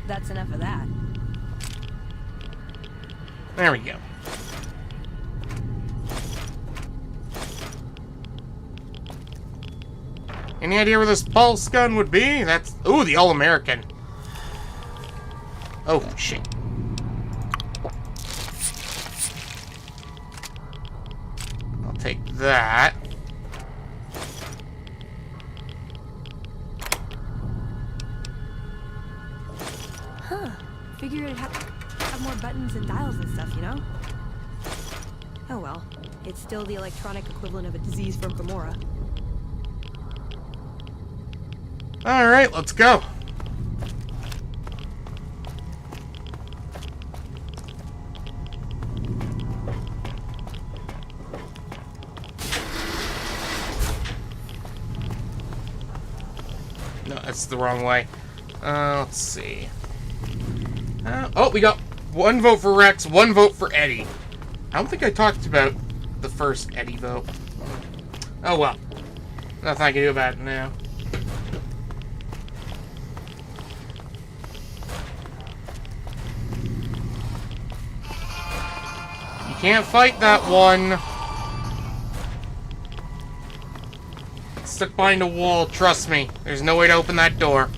That's enough of that. There we go. Any idea where this pulse gun would be? That's... Ooh, the All-American. Oh, shit. I'll take that. Huh. Figure it'd have more buttons and dials and stuff, you know? Oh well. It's still the electronic equivalent of a disease from Gamora. Alright, let's go. No, that's the wrong way. Let's see. Oh, we got one vote for Rex, one vote for Eddie. I don't think I talked about the first Eddie vote. Oh well. Nothing I can do about it now. You can't fight that one. It's stuck behind a wall, trust me. There's no way to open that door.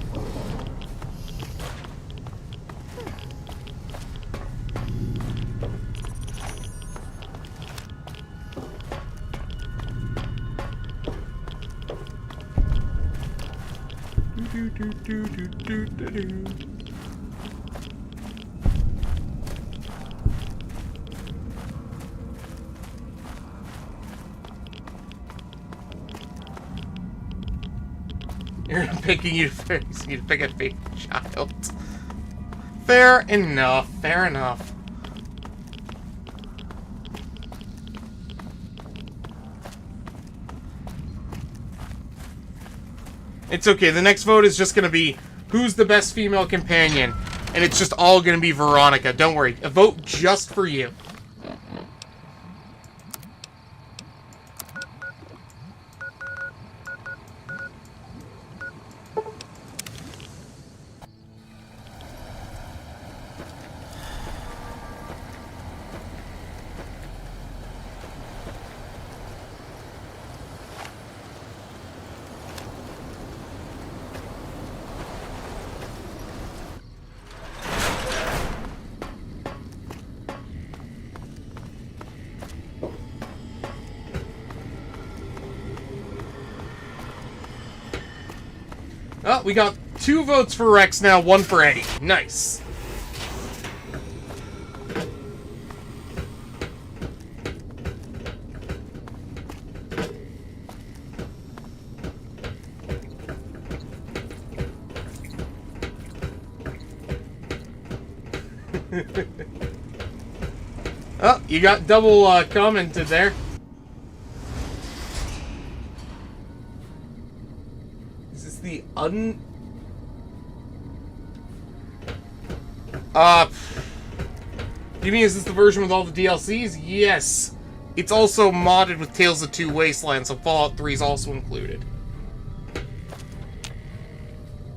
You're picking you need to pick a fake child. Fair enough, fair enough. It's okay. The next vote is just going to be who's the best female companion. And it's just all going to be Veronica. Don't worry. A vote just for you. Oh, we got 2 votes for Rex now, 1 for Eddie. Nice. Oh, you got double commented there. The you mean is this the version with all the DLCs? Yes. It's also modded with Tales of Two Wastelands, so Fallout 3 is also included.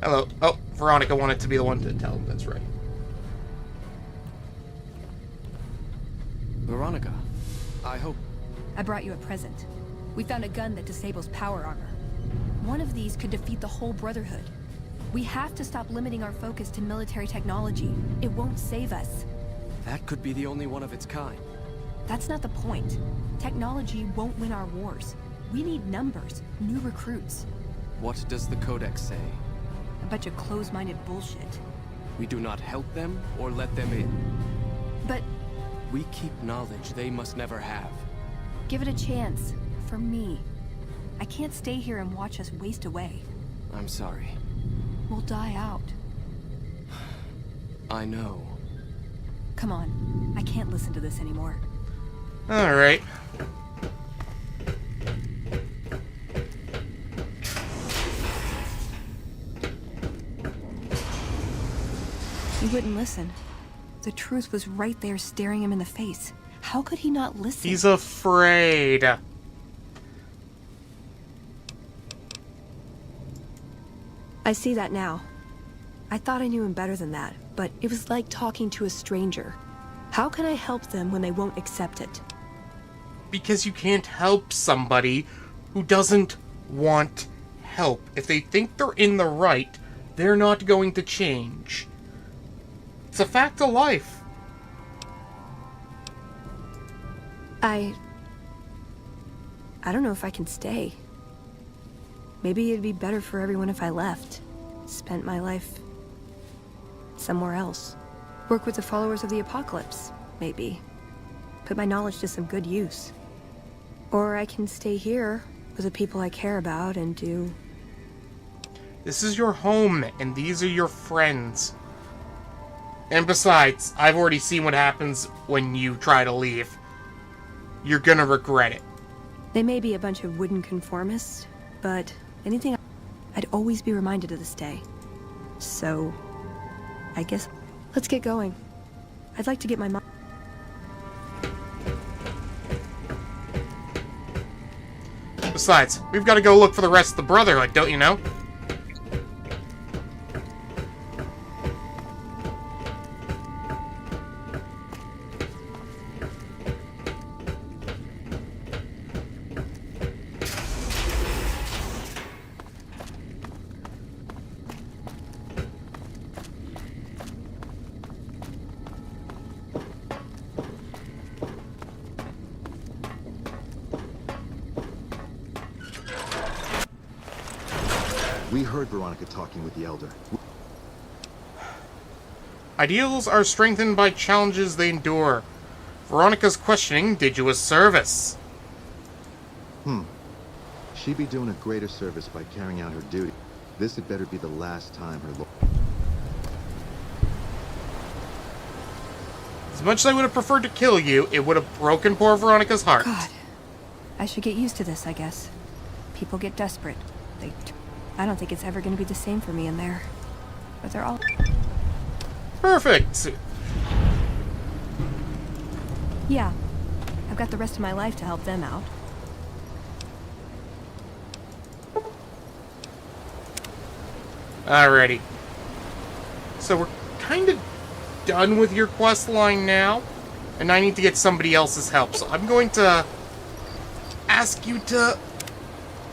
Hello. Oh, Veronica wanted to be the one to tell him, that's right. Veronica, I hope... I brought you a present. We found a gun that disables power armor. One of these could defeat the whole Brotherhood. We have to stop limiting our focus to military technology. It won't save us. That could be the only one of its kind. That's not the point. Technology won't win our wars. We need numbers, new recruits. What does the Codex say? A bunch of closed-minded bullshit. We do not help them or let them in. But... we keep knowledge they must never have. give it a chance. For me. I can't stay here and watch us waste away. I'm sorry. We'll die out. I know. Come on. I can't listen to this anymore. Alright. He wouldn't listen. The truth was right there staring him in the face. How could he not listen? He's afraid. I see that now. I thought I knew him better than that, but it was like talking to a stranger. How can I help them when they won't accept it? Because you can't help somebody who doesn't want help. If they think they're in the right, they're not going to change. It's a fact of life. I don't know if I can stay. Maybe it'd be better for everyone if I left. Spent my life somewhere else. Work with the followers of the apocalypse, maybe. Put my knowledge to some good use. Or I can stay here with the people I care about and do... This is your home, and these are your friends. And besides, I've already seen what happens when you try to leave. You're gonna regret it. They may be a bunch of wooden conformists, but anything I'd always be reminded of this day. So, I guess let's get going. I'd like to get my mom. Besides, we've got to go look for the rest of the Brotherhood, don't you know? We heard Veronica talking with the Elder. Ideals are strengthened by challenges they endure. Veronica's questioning did you a service. She'd be doing a greater service by carrying out her duty. This had better be the last time her lord... As much as I would have preferred to kill you, it would have broken poor Veronica's heart. God. I should get used to this, I guess. People get desperate. They I don't think it's ever going to be the same for me in there. But they're all... Perfect! Yeah. I've got the rest of my life to help them out. Alrighty. So we're kind of done with your quest line now, and I need to get somebody else's help. So I'm going to ask you to...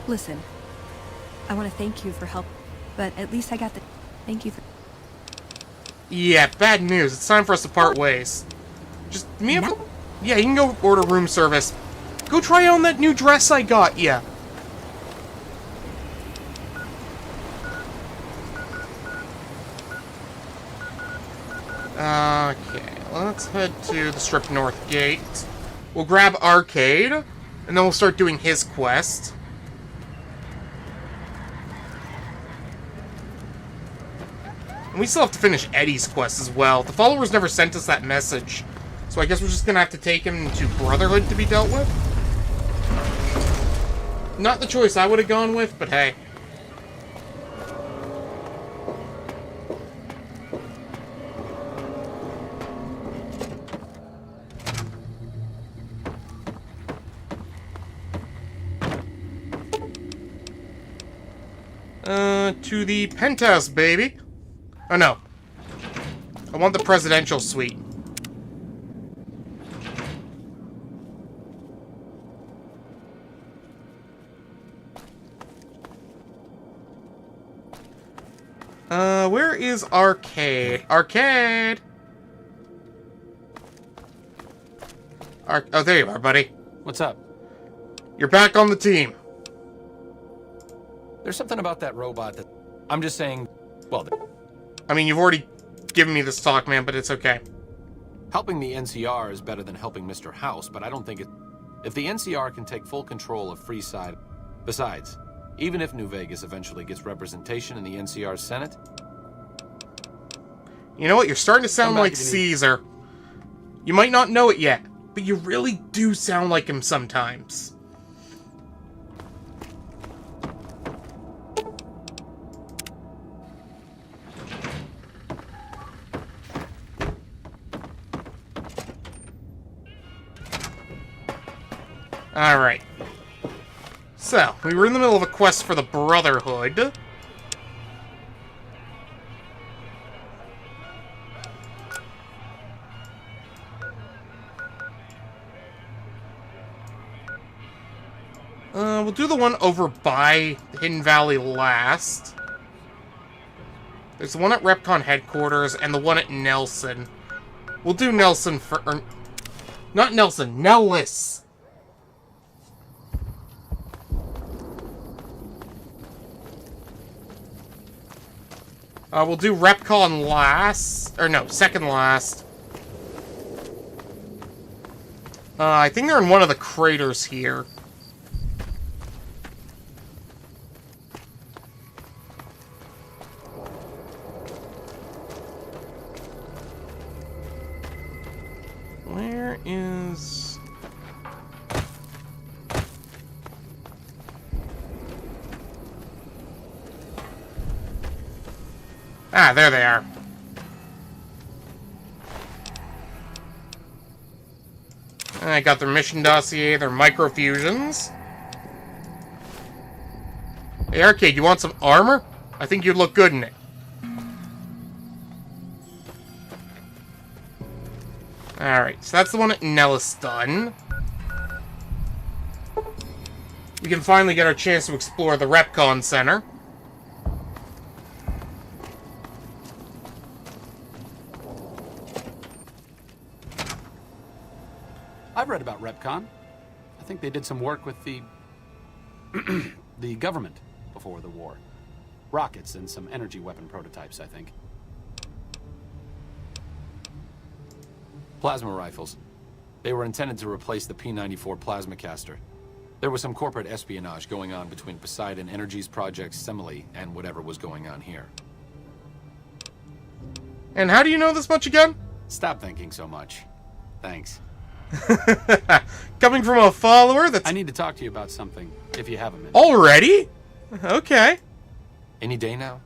Listen, I want to thank you for help, but at least I got the... Thank you for... Yeah, bad news. It's time for us to part ways. Just me and... Yeah, you can go order room service. Go try on that new dress I got ya. Okay, let's head to the Strip North Gate. We'll grab Arcade, and then we'll start doing his quest. And we still have to finish Eddie's quest as well. The followers never sent us that message, so I guess we're just gonna have to take him to Brotherhood to be dealt with. Not the choice I would have gone with, but hey. To the penthouse, baby. Oh, no. I want the presidential suite. Where is Arcade? Arcade! Oh, there you are, buddy. What's up? You're back on the team. There's something about that robot that... I'm just saying... Well... I mean, you've already given me this talk, man, but it's okay. Helping the NCR is better than helping Mr.House, but I don't think it... If the NCR can take full control of Freeside... Besides, even if New Vegas eventually gets representation in the NCR's Senate... You know what? You're starting to sound like Caesar. You might not know it yet, but you really do sound like him sometimes. Alright. So, we were in the middle of a quest for the Brotherhood. We'll do the one over by Hidden Valley last. There's the one at Repcon headquarters and the one at Nelson. We'll do Nelson for... not Nelson, Nellis! We'll do Repcon last. Or no, second last. I think they're in one of the craters here. Where is... Ah, there they are. I got their mission dossier, their microfusions. Hey, Arcade, you want some armor? I think you'd look good in it. Alright, so that's the one at Nellis done. We can finally get our chance to explore the Repcon Center. I've read about Repcon. I think they did some work with the... the government before the war. Rockets and some energy weapon prototypes, I think. Plasma rifles. They were intended to replace the P-94 plasma caster. There was some corporate espionage going on between Poseidon Energy's Project Semele and whatever was going on here. And how do you know this much again? Stop thinking so much. Thanks. Coming from a follower that's... I need to talk to you about something, if you have a minute. Already? Okay. Any day now?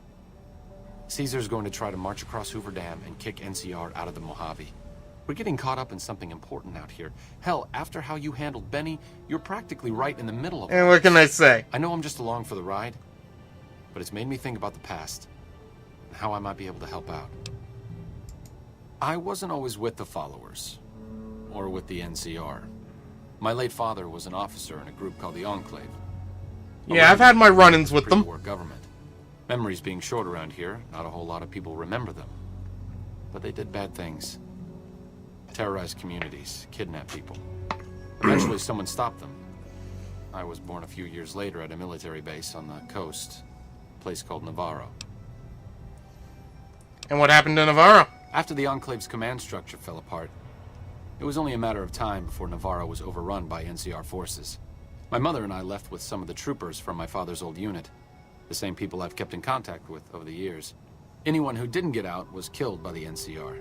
Caesar's going to try to march across Hoover Dam and kick NCR out of the Mojave. We're getting caught up in something important out here. Hell, after how you handled Benny, you're practically right in the middle of it. And what can I say? I know I'm just along for the ride, but it's made me think about the past and how I might be able to help out. I wasn't always with the followers, or with the NCR. My late father was an officer in a group called the Enclave. Yeah, I've had my run-ins with them. Pre-war government. Memories being short around here, not a whole lot of people remember them. But they did bad things. Terrorized communities, kidnapped people. Eventually someone stopped them. I was born a few years later at a military base on the coast, a place called Navarro. And what happened to Navarro? After the Enclave's command structure fell apart, it was only a matter of time before Navarro was overrun by NCR forces. My mother and I left with some of the troopers from my father's old unit, the same people I've kept in contact with over the years. Anyone who didn't get out was killed by the NCR.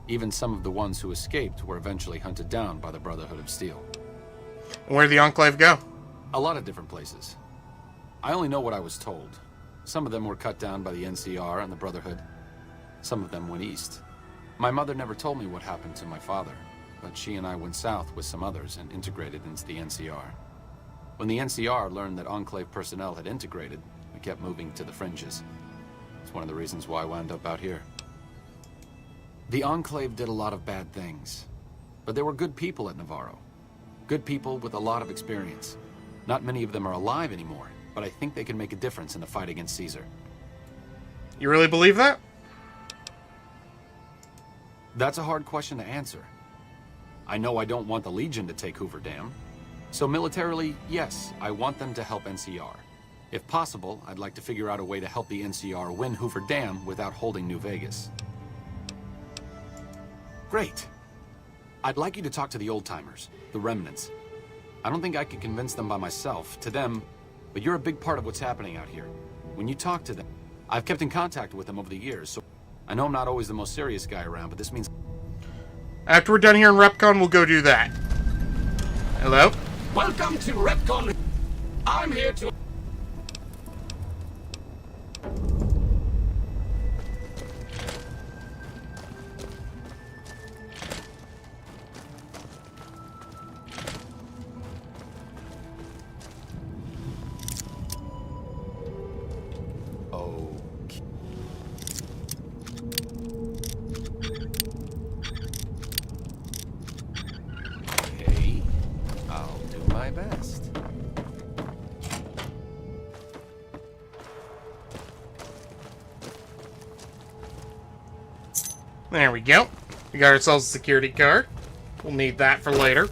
Even some of the ones who escaped were eventually hunted down by the Brotherhood of Steel. And where'd the Enclave go? A lot of different places. I only know what I was told. Some of them were cut down by the NCR and the Brotherhood. Some of them went east. My mother never told me what happened to my father, but she and I went south with some others and integrated into the NCR. When the NCR learned that Enclave personnel had integrated, we kept moving to the fringes. It's one of the reasons why I wound up out here. The Enclave did a lot of bad things, but there were good people at Navarro. Good people with a lot of experience. Not many of them are alive anymore, but I think they can make a difference in the fight against Caesar. You really believe that? That's a hard question to answer. I know I don't want the Legion to take Hoover Dam. So militarily, yes, I want them to help NCR. If possible, I'd like to figure out a way to help the NCR win Hoover Dam without holding New Vegas. Great. I'd like you to talk to the old-timers, the remnants. I don't think I could convince them by myself, to them, but you're a big part of what's happening out here. When you talk to them, I've kept in contact with them over the years, so I know I'm not always the most serious guy around, but this means... After we're done here in RepCon, we'll go do that. Hello? Welcome to RepCon. I'm here to... Okay, I'll do my best. There we go. We got ourselves a security card. We'll need that for later.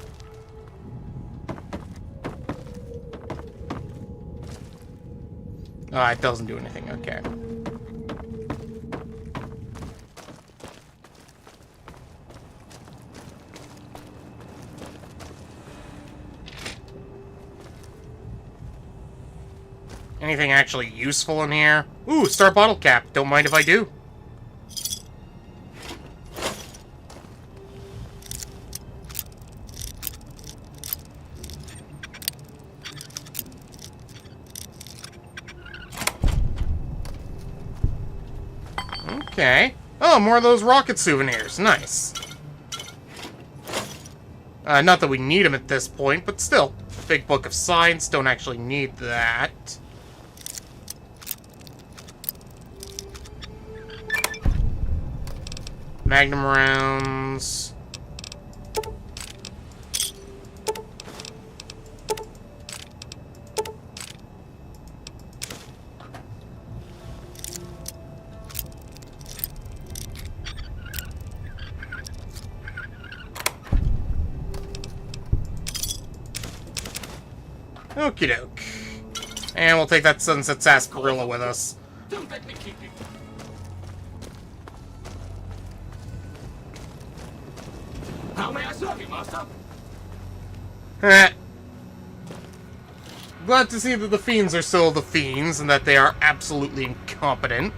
Ah, it doesn't do anything. Okay. Anything actually useful in here? Ooh, star bottle cap. Don't mind if I do. Okay. Oh, more of those rocket souvenirs. Nice. Not that we need them at this point, but still. Big book of science. Don't actually need that. Magnum rounds. Okie doke. And we'll take that Sunset Sarsaparilla with us. Don't let me keep you. How may I serve you, Master? Glad to see that the Fiends are still the Fiends and that they are absolutely incompetent.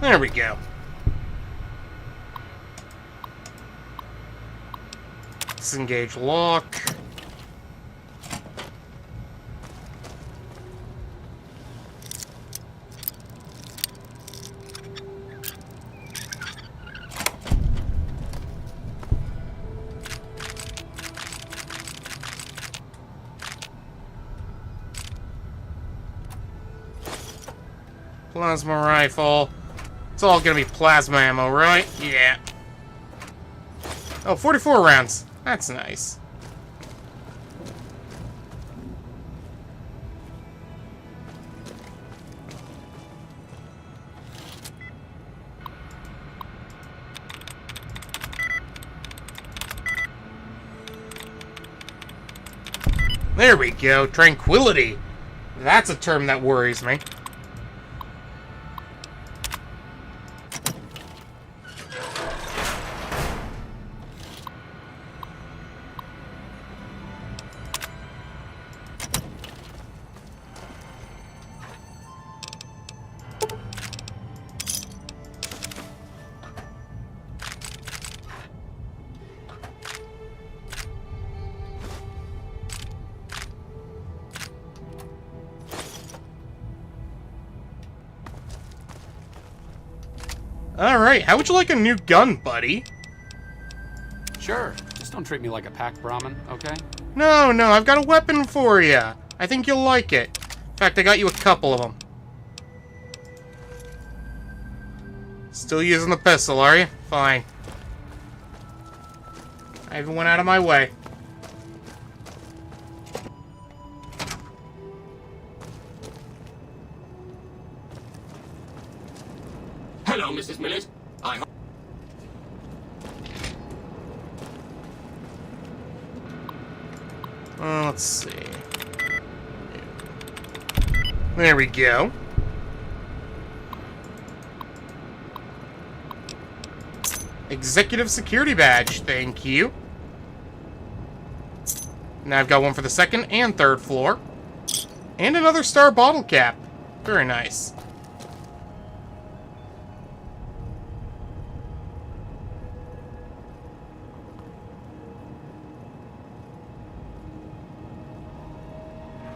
There we go. Disengage lock. Plasma rifle. It's all gonna be plasma ammo, right? Yeah. Oh, 44 rounds. That's nice. There we go. Tranquility. That's a term that worries me. Alright, how would you like a new gun, buddy? Sure. Just don't treat me like a pack Brahmin, okay? No, I've got a weapon for you. I think you'll like it. In fact, I got you a couple of them. Still using the pistol, are you? Fine. I even went out of my way. Hello, Mrs. Millet. Let's see. There we go. Executive security badge, thank you. Now I've got one for the second and third floor. And another star bottle cap. Very nice.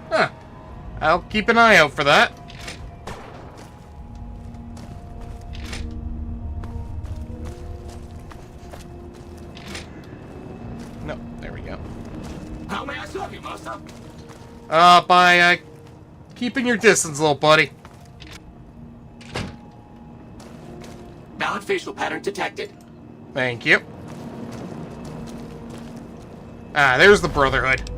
Huh. I'll keep an eye out for that. No, there we go. How may I serve you, Master? By, keeping your distance, little buddy. Valid facial pattern detected. Thank you. Ah, there's the Brotherhood.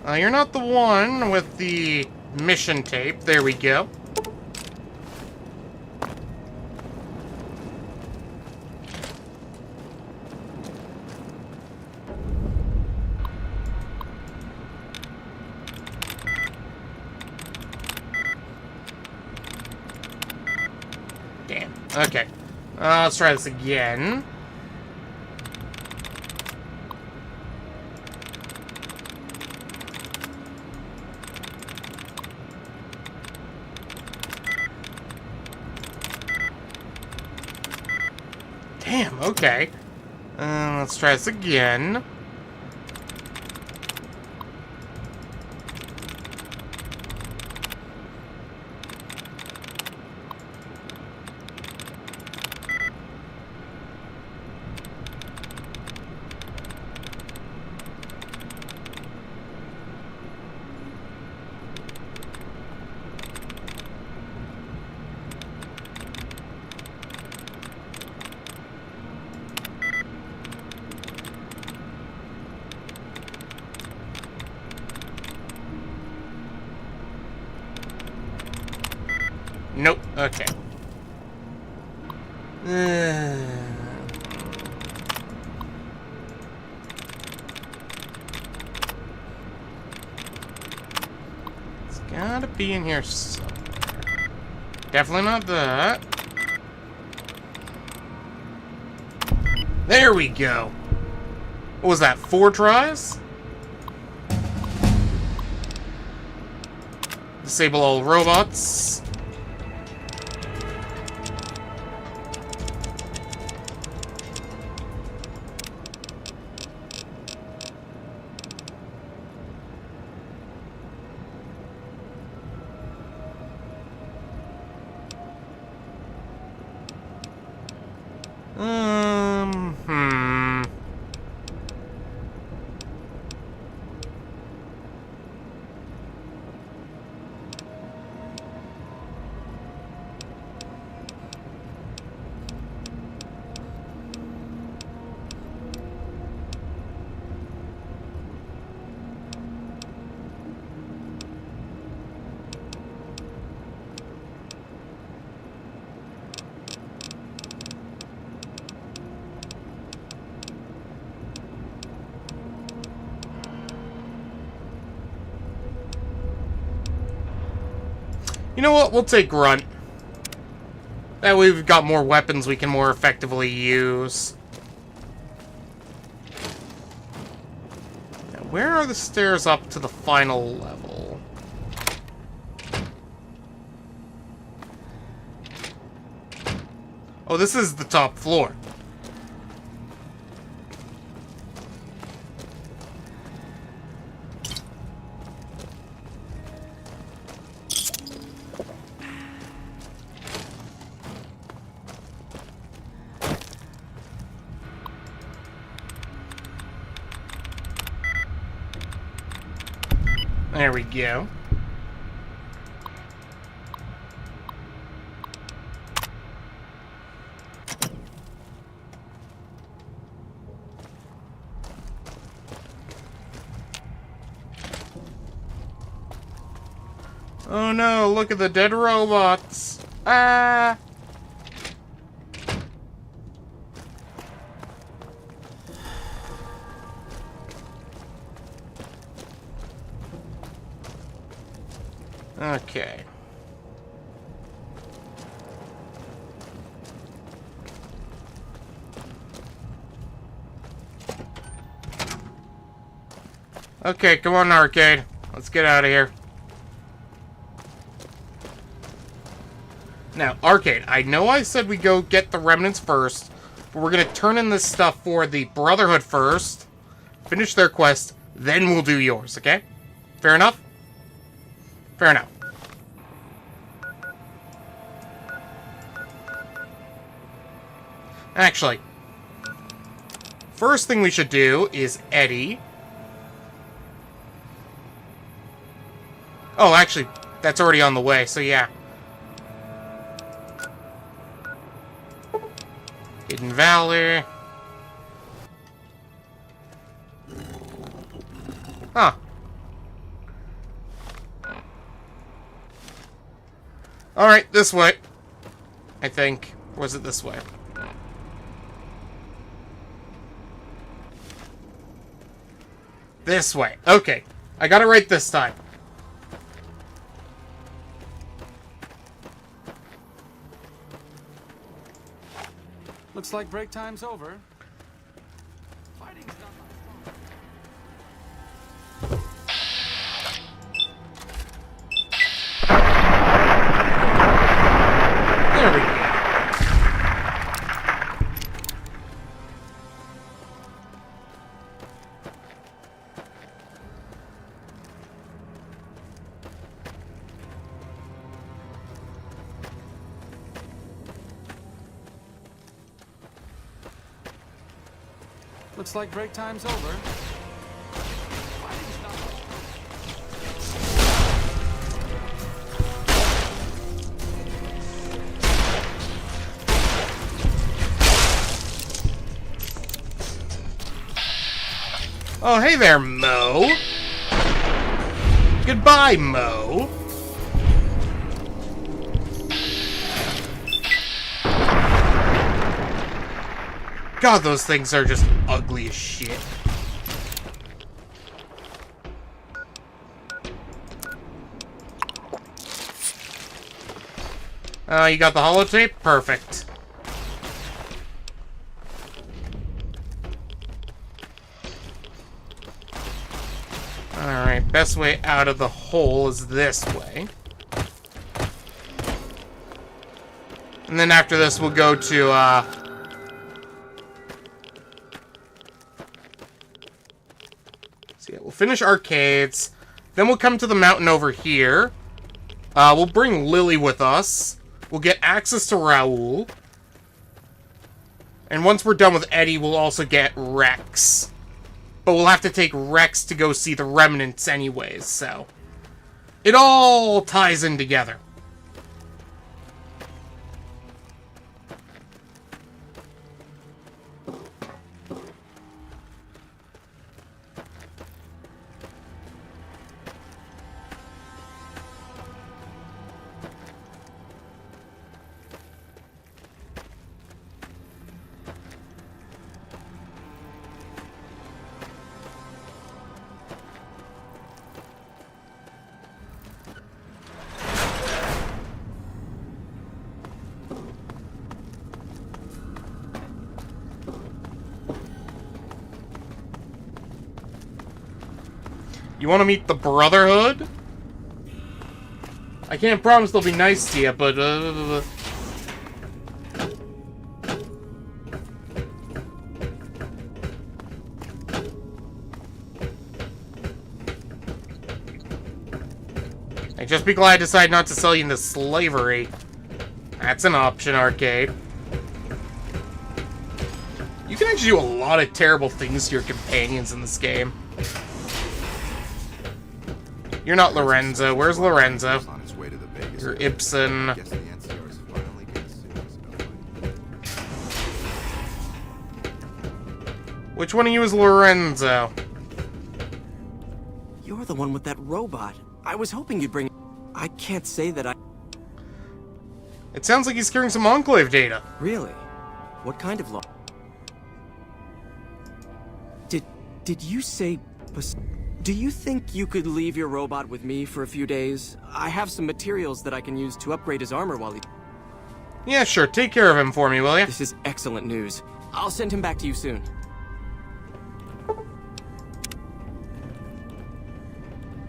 You're not the one with the mission tape. There we go. Damn. Okay. Let's try this again. Damn, okay. Let's try this again. Nope. Okay. It's gotta be in here somewhere. Definitely not that. There we go. What was that, 4 tries? Disable all robots. You know what? We'll take Grunt. That way we've got more weapons we can more effectively use. Now, where are the stairs up to the final level? Oh, this is the top floor. There we go. Oh no, look at the dead robots. Ah! Okay. Okay, come on, Arcade. Let's get out of here. Now, Arcade, I know I said we go get the remnants first, but we're gonna turn in this stuff for the Brotherhood first, finish their quest, then we'll do yours, okay? Fair enough? Fair enough. Actually, first thing we should do is Eddie. Oh, actually, that's already on the way, so yeah. Hidden Valley. Huh. Alright, this way. I think. Was it this way? This way. Okay. I got it right this time. Looks like break time's over. Fighting's not There we go. Looks like break time's over. Oh, hey there, Mo. Goodbye, Mo. God, those things are just ugly as shit. You got the holotape? Perfect. Alright, best way out of the hole is this way. And then after this, we'll go to, so yeah, we'll finish arcades. Then we'll come to the mountain over here. We'll bring Lily with us. We'll get access to Raoul. And once we're done with Eddie, we'll also get Rex. But we'll have to take Rex to go see the remnants anyways, so it all ties in together. You want to meet the Brotherhood? I can't promise they'll be nice to you, but I'd just be glad I decide not to sell you into slavery. That's an option, arcade. You can actually do a lot of terrible things to your companions in this game. You're not Lorenzo. Where's Lorenzo? You're Ibsen. Which one of you is Lorenzo? You're the one with that robot. I was hoping you'd bring... I can't say that I... It sounds like he's carrying some Enclave data. Really? What kind of law? Did you say... Do you think you could leave your robot with me for a few days? I have some materials that I can use to upgrade his armor while he... Yeah, sure. Take care of him for me, will you? This is excellent news. I'll send him back to you soon.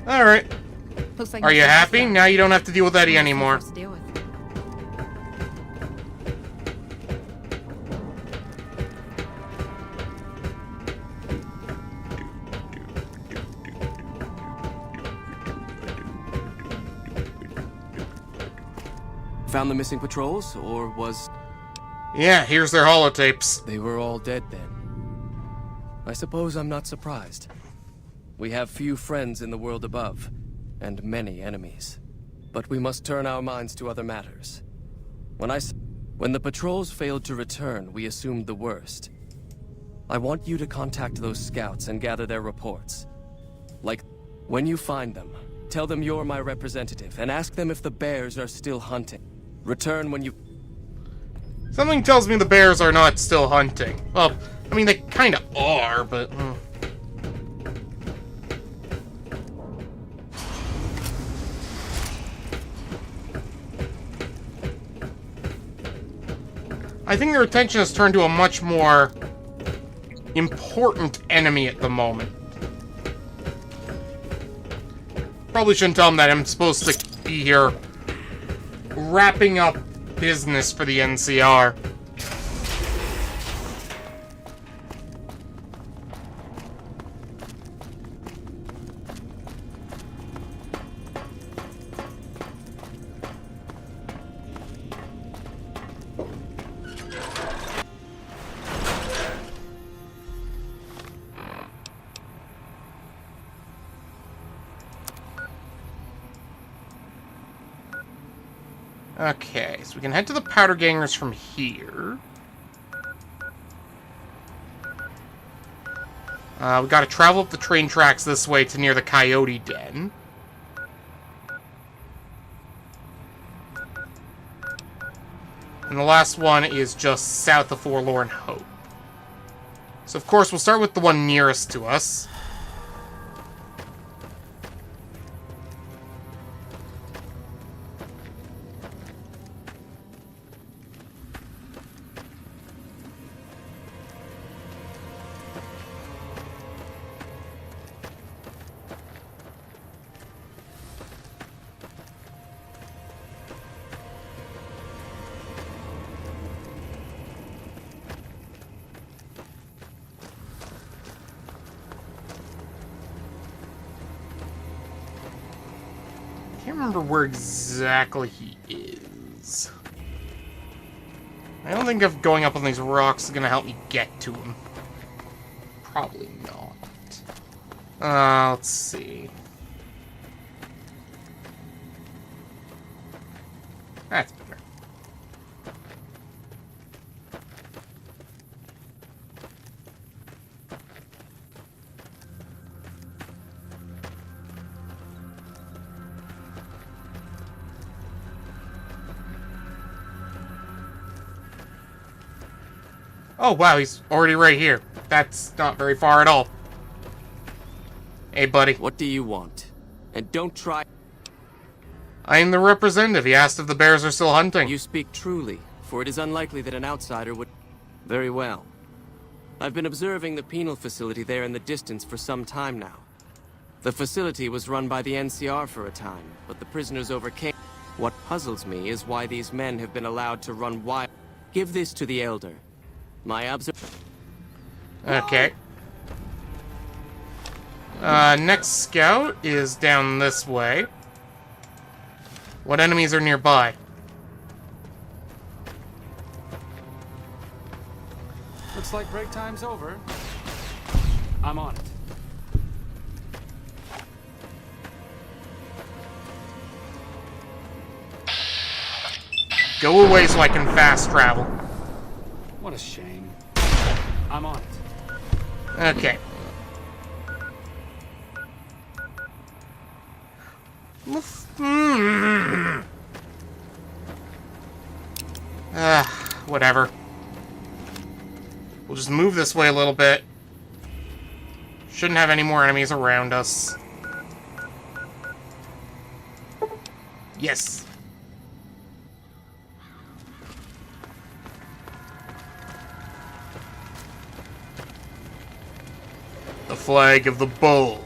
Alright. Like Are you happy? Now you don't have to deal with Eddie anymore. Found the missing patrols, or was... Yeah, here's their holotapes. They were all dead then. I suppose I'm not surprised. We have few friends in the world above, and many enemies. But we must turn our minds to other matters. When the patrols failed to return, we assumed the worst. I want you to contact those scouts and gather their reports. When you find them, tell them you're my representative, and ask them if the bears are still hunting. Return when you... Something tells me the bears are not still hunting. Well, I mean, they kind of are, but... I think their attention has turned to a much more important enemy at the moment. Probably shouldn't tell them that I'm supposed to be here wrapping up business for the NCR. Okay, so we can head to the Powder Gangers from here. We gotta travel up the train tracks this way to near the Coyote Den. And the last one is just south of Forlorn Hope. So of course we'll start with the one nearest to us. I can't remember where exactly he is. I don't think if going up on these rocks is going to help me get to him. Probably not. Let's see. That's better. Oh, wow, he's already right here. That's not very far at all. Hey, buddy. What do you want? And don't try... I am the representative. He asked if the bears are still hunting. You speak truly, for it is unlikely that an outsider would... Very well. I've been observing the penal facility there in the distance for some time now. The facility was run by the NCR for a time, but the prisoners overcame. What puzzles me is why these men have been allowed to run wild. Give this to the Elder. My observation. Okay. Next scout is down this way. What enemies are nearby? Looks like break time's over. I'm on it. Go away so I can fast travel. What a shame. I'm on it. Okay. Whatever. We'll just move this way a little bit. Shouldn't have any more enemies around us. Yes. The flag of the bull.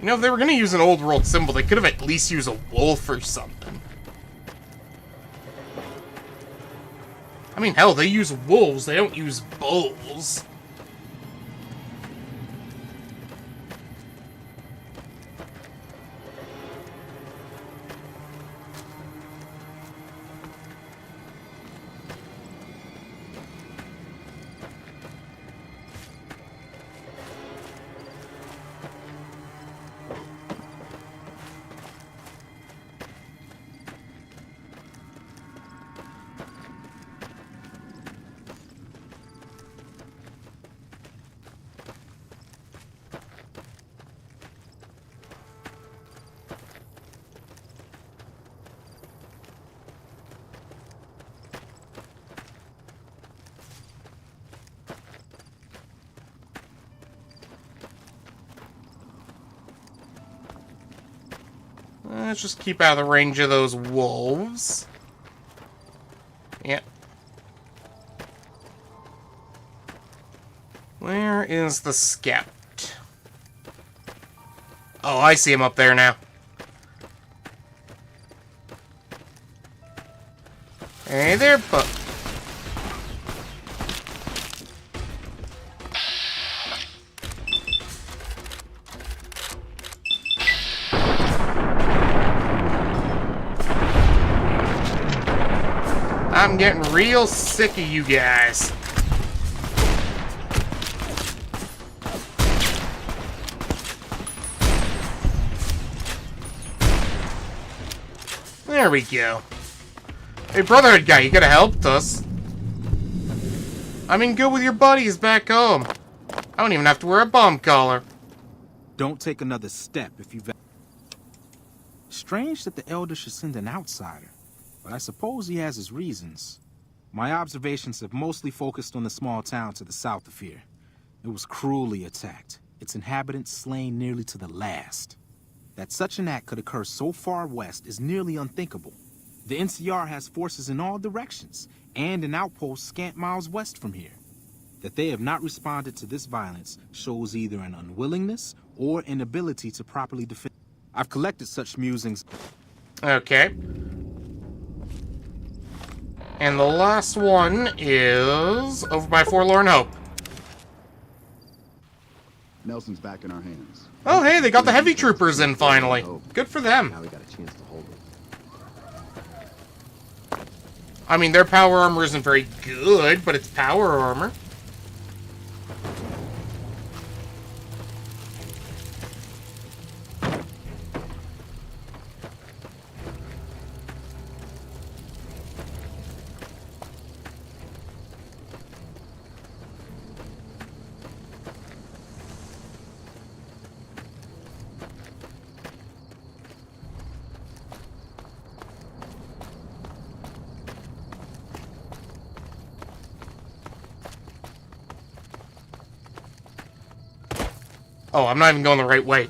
You know, if they were going to use an old world symbol, they could have at least used a wolf or something. I mean, hell, they use wolves, they don't use bulls. Let's just keep out of the range of those wolves. Yep. Where is the scout? Oh, I see him up there now. Hey there, bud. I'm getting real sick of you guys. There we go. Hey, Brotherhood guy, you could have helped us. I'm in good with your buddies back home. I don't even have to wear a bomb collar. Don't take another step if you've... Strange that the Elder should send an outsider, but I suppose he has his reasons. My observations have mostly focused on the small town to the south of here. It was cruelly attacked, its inhabitants slain nearly to the last. That such an act could occur so far west is nearly unthinkable. The NCR has forces in all directions, and an outpost scant miles west from here. That they have not responded to this violence shows either an unwillingness or inability to properly defend. I've collected such musings. Okay. And the last one is over by Forlorn Hope. Nelson's back in our hands. Oh, hey, they got the heavy troopers in finally. Good for them. Now we got a chance to hold it. I mean, their power armor isn't very good, but it's power armor. Oh, I'm not even going the right way.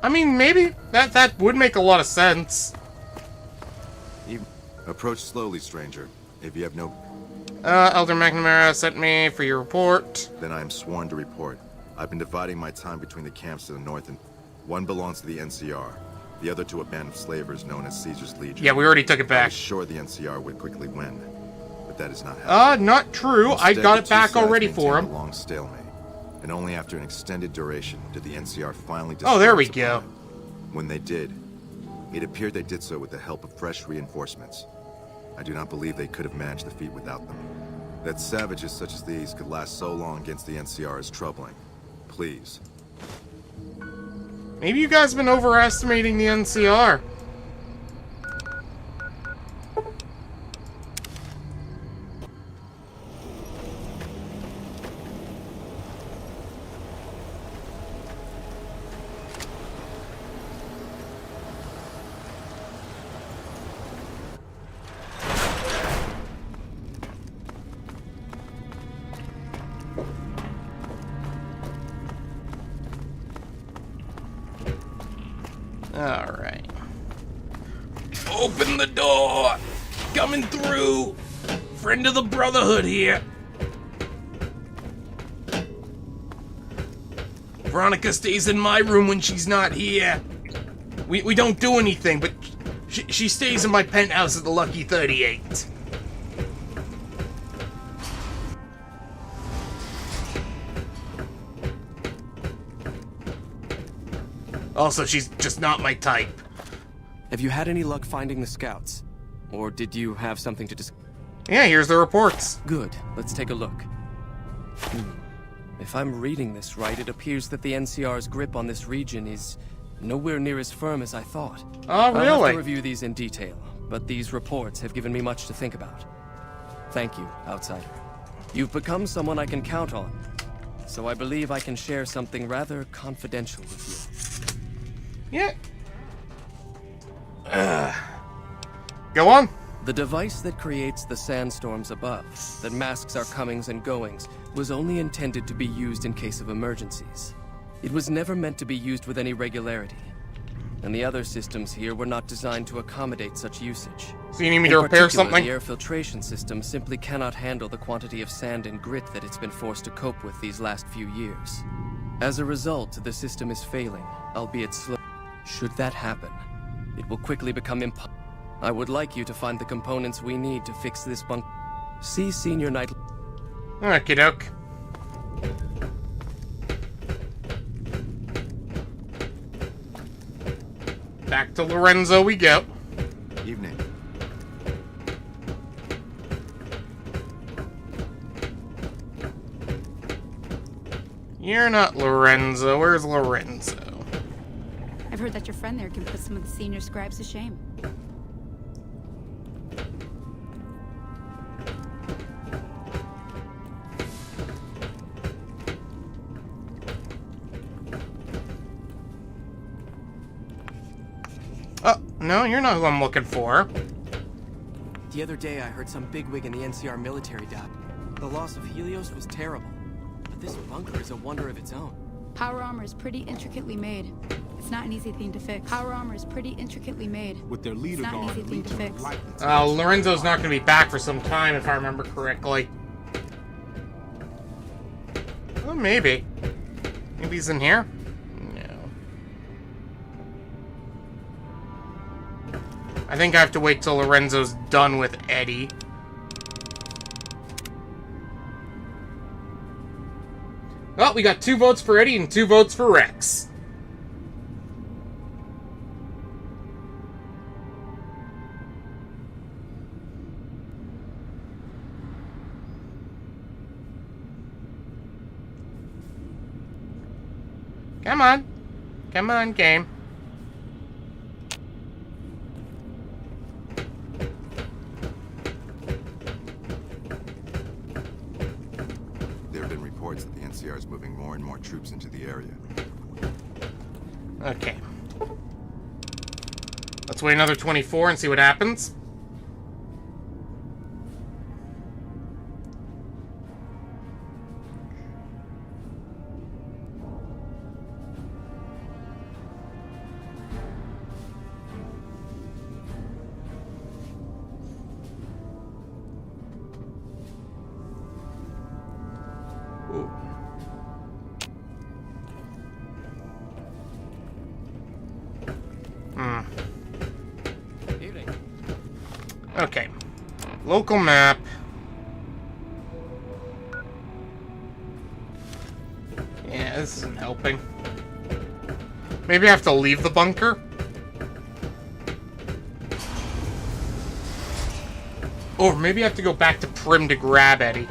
I mean, maybe. That would make a lot of sense. Approach slowly, stranger. If you have no... Elder McNamara sent me for your report. Then I am sworn to report. I've been dividing my time between the camps to the north, and one belongs to the NCR. The other to a band of slavers known as Caesar's Legion. Yeah, we already took it back. I was sure the NCR would quickly win, but that is not happening. Not true. Instead, I got it the two back sides already for maintained him. a long stalemate, and only after an extended duration did the NCR finally Oh, there we destroy its go. opponent. When they did, it appeared they did so with the help of fresh reinforcements. I do not believe they could have managed the feat without them. That savages such as these could last so long against the NCR is troubling. Please. Maybe you guys have been overestimating the NCR. Alright. Open the door! Coming through! Friend of the Brotherhood here! Veronica stays in my room when she's not here. We don't do anything, but she stays in my penthouse at the Lucky 38. Also, she's just not my type. Have you had any luck finding the scouts? Or did you have something to discuss? Yeah, here's the reports. Good. Let's take a look. If I'm reading this right, it appears that the NCR's grip on this region is nowhere near as firm as I thought. Oh, really? I'll have to review these in detail, but these reports have given me much to think about. Thank you, Outsider. You've become someone I can count on, so I believe I can share something rather confidential with you. Yeah. Go on. The device that creates the sandstorms above, that masks our comings and goings, was only intended to be used in case of emergencies. It was never meant to be used with any regularity, and the other systems here were not designed to accommodate such usage. So you need me to repair something? The air filtration system simply cannot handle the quantity of sand and grit that it's been forced to cope with these last few years. As a result, the system is failing, albeit slow. Should that happen, it will quickly become impossible. I would like you to find the components we need to fix this bunk. See Senior Knight. Okie doke. Back to Lorenzo we go. Evening. You're not Lorenzo. Where's Lorenzo? I've heard that your friend there can put some of the senior scribes to shame. Oh, no, you're not who I'm looking for. The other day I heard some bigwig in the NCR military died. The loss of Helios was terrible, but this bunker is a wonder of its own. Power armor is pretty intricately made. It's not an easy thing to fix. Power armor is pretty intricately made. With their leader it's not gone, an easy thing to fix. Lorenzo's not going to be back for some time, if I remember correctly. Well, maybe. Maybe he's in here? No. I think I have to wait till Lorenzo's done with Eddie. Well, we got 2 votes for Eddie and 2 votes for Rex. Come on. Come on, game. There have been reports that the NCR is moving more and more troops into the area. Okay. Let's wait another 24 and see what happens. Okay. Local map. Yeah, this isn't helping. Maybe I have to leave the bunker? Or maybe I have to go back to Prim to grab Eddie.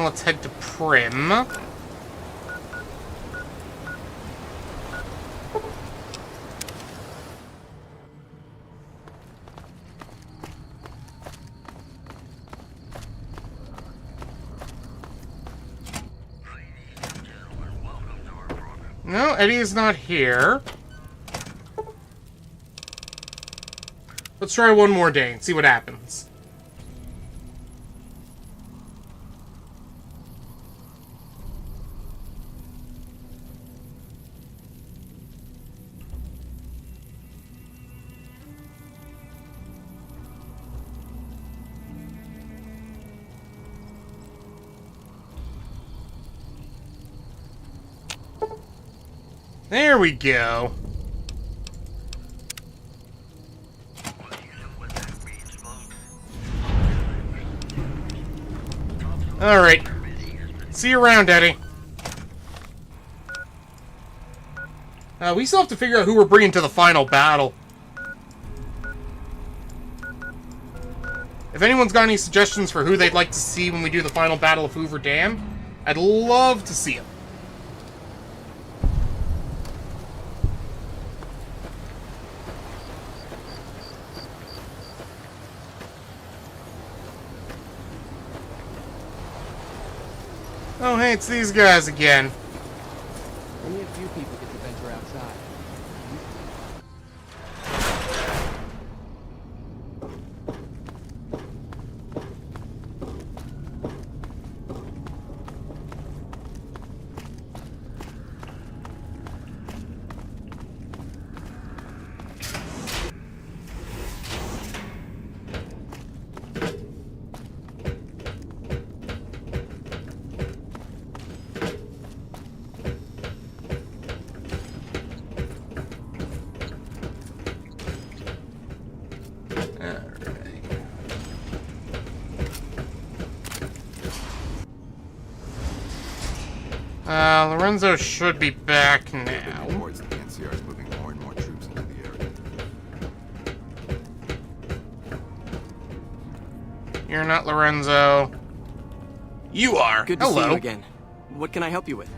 Let's head to Prim. No, Eddie is not here. Let's try one more day and see what happens. There we go. Alright. See you around, Eddie. We still have to figure out who we're bringing to the final battle. If anyone's got any suggestions for who they'd like to see when we do the final battle of Hoover Dam, I'd love to see them. Oh, hey, it's these guys again. Only a few people get to venture outside. Lorenzo should be back now. Reports that the NCR is moving more and more troops into the area. You're not Lorenzo. You are. Good to Hello. see you again. What can I help you with?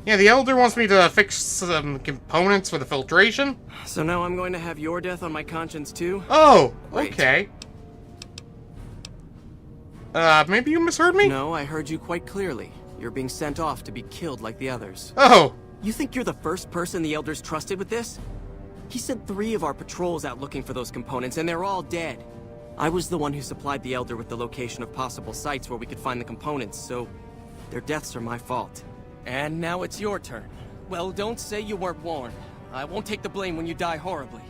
Yeah, the Elder wants me to fix some components for the filtration. So now I'm going to have your death on my conscience too? Oh, Wait. okay. Maybe you misheard me? No, I heard you quite clearly. You're being sent off to be killed like the others. Oh. You think you're the first person the Elders trusted with this? He sent 3 of our patrols out looking for those components, and they're all dead. I was the one who supplied the Elder with the location of possible sites where we could find the components, so their deaths are my fault. And now it's your turn. Well, don't say you weren't warned. I won't take the blame when you die horribly.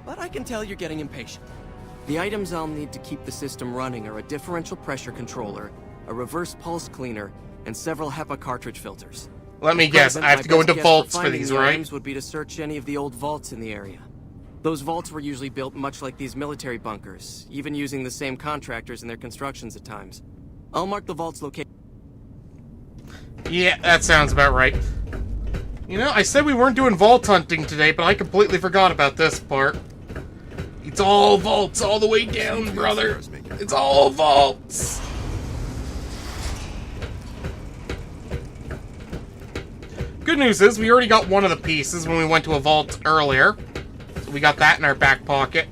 But I can tell you're getting impatient. The items I'll need to keep the system running are a differential pressure controller, a reverse pulse cleaner, and several HEPA cartridge filters. Let me guess, I have to go into vaults for these, right? Items would be to search any of the old vaults in the area. Those vaults were usually built much like these military bunkers, even using the same contractors in their constructions at times. I'll mark the vault's location. Yeah, that sounds about right. You know, I said we weren't doing vault hunting today, but I completely forgot about this part. It's all vaults all the way down, brother. It's all vaults. Good news is, we already got one of the pieces when we went to a vault earlier. So we got that in our back pocket.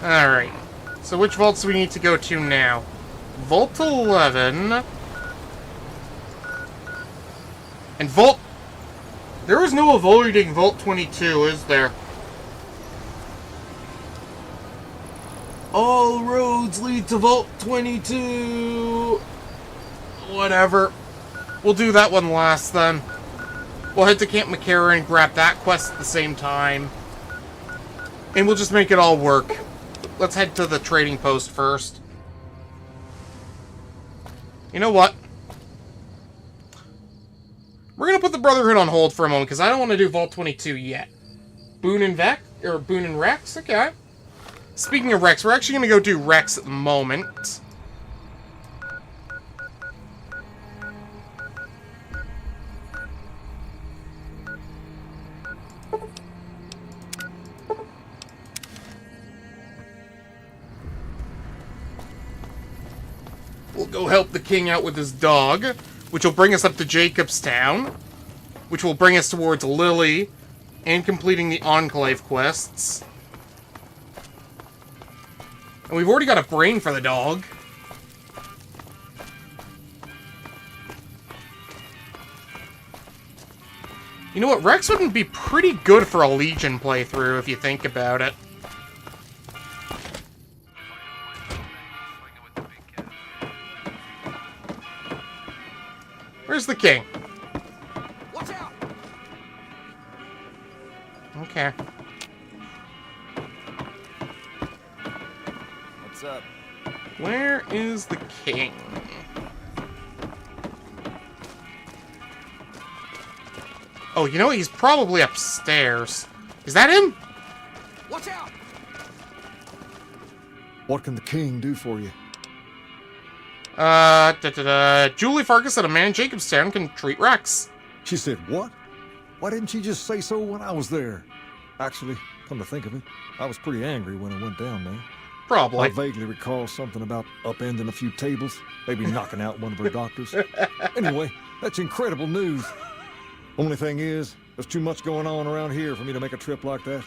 Alright. So which vaults do we need to go to now? Vault 11. And Vault... There is no avoiding Vault 22, is there? All roads lead to Vault 22. Whatever. We'll do that one last then. We'll head to Camp McCarran and grab that quest at the same time. And we'll just make it all work. Let's head to the trading post first. You know what? We're gonna put the Brotherhood on hold for a moment because I don't want to do Vault 22 yet. Boone and Rex? Okay. Speaking of Rex, we're actually gonna go do Rex at the moment. We'll go help the king out with his dog, which will bring us up to Jacobstown, which will bring us towards Lily, and completing the Enclave quests. And we've already got a brain for the dog. You know what, Rex wouldn't be pretty good for a Legion playthrough if you think about it. Where's the king? Watch out! Okay. What's up? Where is the king? Oh, you know what? He's probably upstairs. Is that him? Watch out! What can the king do for you? Julie Farkas said a man in Jacobstown can treat Rex. She said what? Why didn't she just say so when I was there? Actually, come to think of it, I was pretty angry when I went down there. Probably. I vaguely recall something about upending a few tables, maybe knocking out one of her doctors. Anyway, that's incredible news. Only thing is, there's too much going on around here for me to make a trip like that.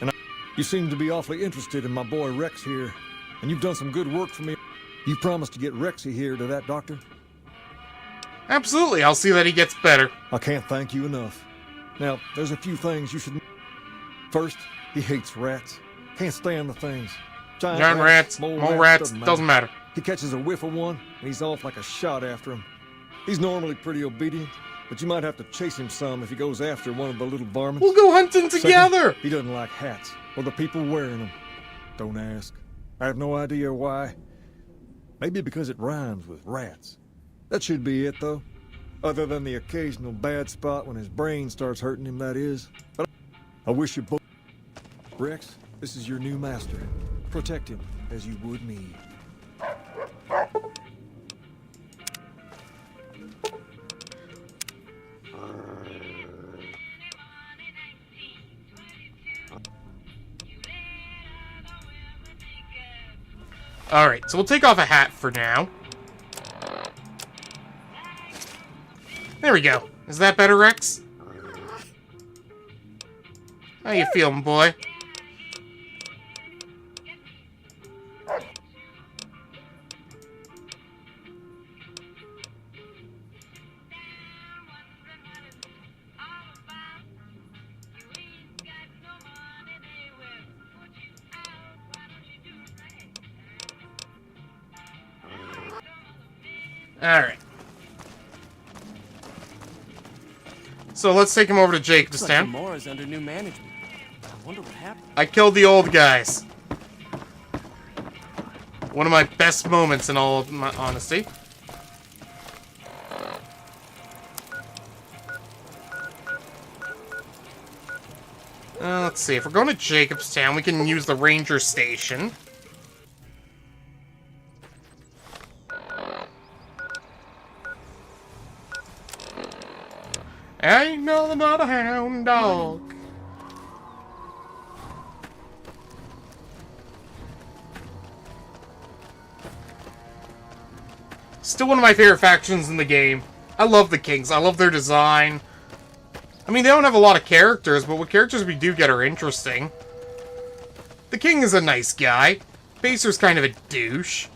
And you seem to be awfully interested in my boy Rex here, and you've done some good work for me. You promised to get Rexy here to that doctor? Absolutely, I'll see that he gets better. I can't thank you enough. Now, there's a few things you should know. First, he hates rats. Can't stand the things. Giant rats, mole rats, doesn't matter. He catches a whiff of one, and he's off like a shot after him. He's normally pretty obedient, but you might have to chase him some if he goes after one of the little varmints. We'll go hunting together! Second, he doesn't like hats, or the people wearing them. Don't ask. I have no idea why. Maybe because it rhymes with rats. That should be it, though. Other than the occasional bad spot when his brain starts hurting him, that is. But I wish you both... Rex, this is your new master. Protect him as you would me. Alright, so we'll take off a hat for now. There we go. Is that better, Rex? How you feeling, boy? Alright. So let's take him over to Jacobstown. Mora's under new management. I wonder what happened. I killed the old guys. One of my best moments in all of my honesty. Let's see. If we're going to Jacobstown, we can use the ranger station. Ain't nothing but a hound dog. Still one of my favorite factions in the game. I love the Kings. I love their design. I mean, they don't have a lot of characters, but what characters we do get are interesting. The king is a nice guy. Pacer's kind of a douche.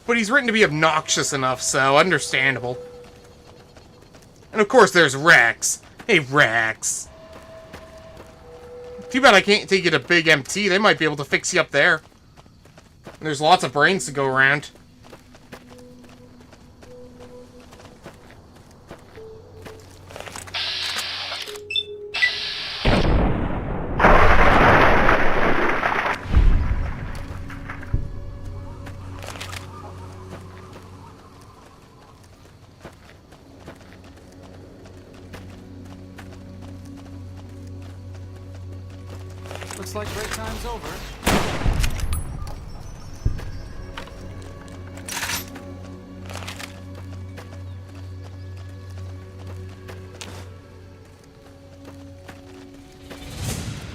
But he's written to be obnoxious enough, so understandable. And of course there's Rex. Hey, Rex. Too bad I can't take you to Big MT. They might be able to fix you up there. And there's lots of brains to go around. Looks like break time's over.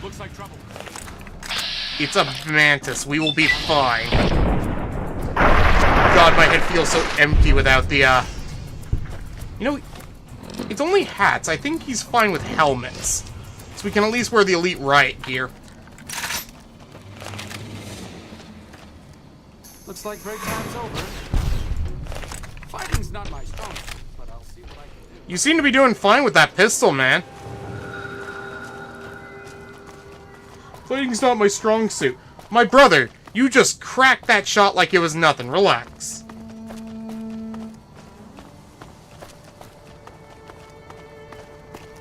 Looks like trouble. It's a mantis. We will be fine. God, my head feels so empty without the, You know, it's only hats. I think he's fine with helmets. So we can at least wear the elite riot gear. Looks like break time's over. Fighting's not my strong suit, but I'll see what I can do. You seem to be doing fine with that pistol, man. Fighting's not my strong suit. My brother, you just cracked that shot like it was nothing. Relax.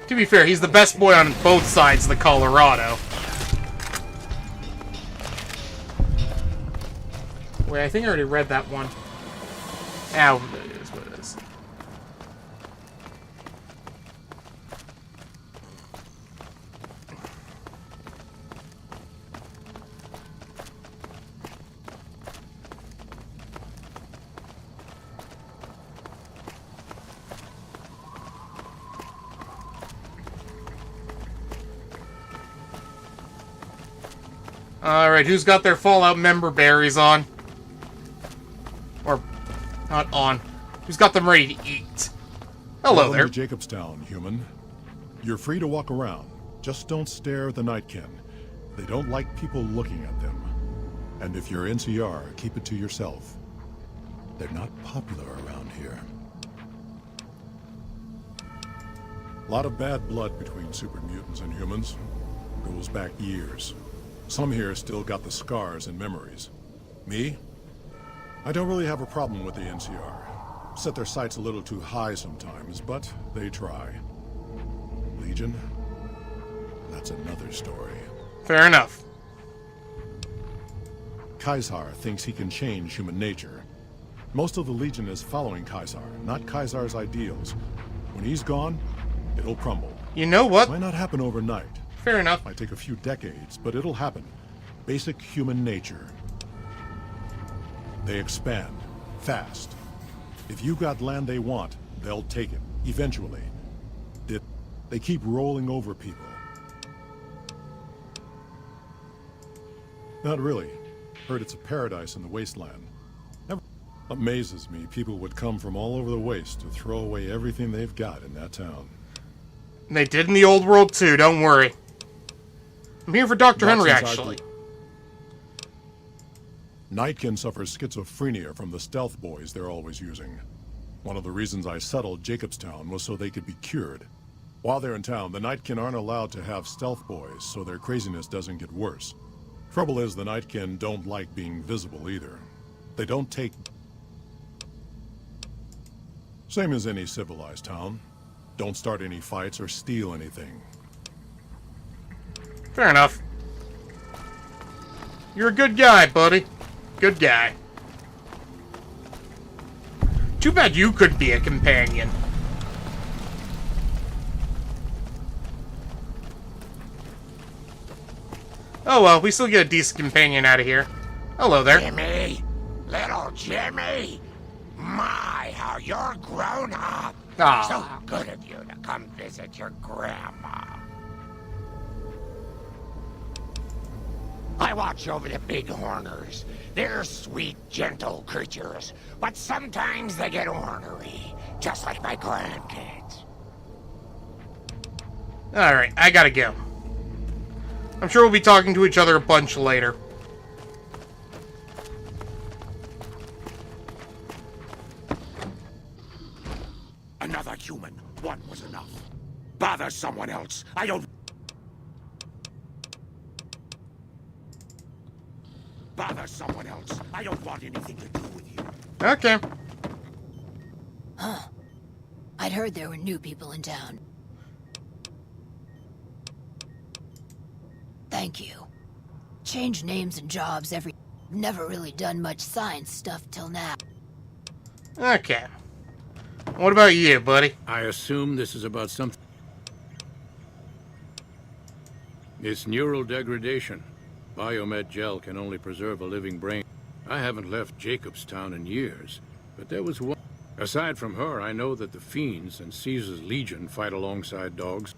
To be fair, he's the best boy on both sides of the Colorado. Wait, I think I already read that one. Ow, it is what it is. Alright, who's got their Fallout member berries on? Or, not on. Who's got them ready to eat? Hello there. Welcome to Jacobstown, human. You're free to walk around. Just don't stare at the Nightkin. They don't like people looking at them. And if you're NCR, keep it to yourself. They're not popular around here. A lot of bad blood between super mutants and humans. Goes back years. Some here still got the scars and memories. Me? I don't really have a problem with the NCR. Set their sights a little too high sometimes, but they try. Legion? That's another story. Fair enough. Caesar thinks he can change human nature. Most of the Legion is following Caesar, not Caesar's ideals. When he's gone, it'll crumble. You know what? Might not happen overnight. Fair enough. Might take a few decades, but it'll happen. Basic human nature. They expand. Fast. If you got land they want, they'll take it. Eventually. They keep rolling over people. Not really. Heard it's a paradise in the Wasteland. Never amazes me people would come from all over the waste to throw away everything they've got in that town. They did in the old world too, don't worry. I'm here for Dr. Henry, actually. Nightkin suffers schizophrenia from the stealth boys they're always using. One of the reasons I settled Jacobstown was so they could be cured. While they're in town, the Nightkin aren't allowed to have stealth boys, so their craziness doesn't get worse. Trouble is, the Nightkin don't like being visible either. They don't take... Same as any civilized town. Don't start any fights or steal anything. Fair enough. You're a good guy, buddy. Good guy. Too bad you could be a companion. Oh well, we still get a decent companion out of here. Hello there. Jimmy! Little Jimmy! My, how you're grown up! Ah. So good of you to come visit your grandma. I watch over the bighorners. They're sweet, gentle creatures, but sometimes they get ornery, just like my grandkids. Alright, I gotta go. I'm sure we'll be talking to each other a bunch later. Another human. One was enough. Bother someone else. I don't... Bother someone else. I don't want anything to do with you. Okay. Huh. I'd heard there were new people in town. Thank you. Change names and jobs every... Never really done much science stuff till now. Okay. What about you, buddy? I assume this is about something. It's neural degradation. Biomed gel can only preserve a living brain. I haven't left Jacobstown in years, but there was one. Aside from her, I know that the Fiends and Caesar's Legion fight alongside dogs.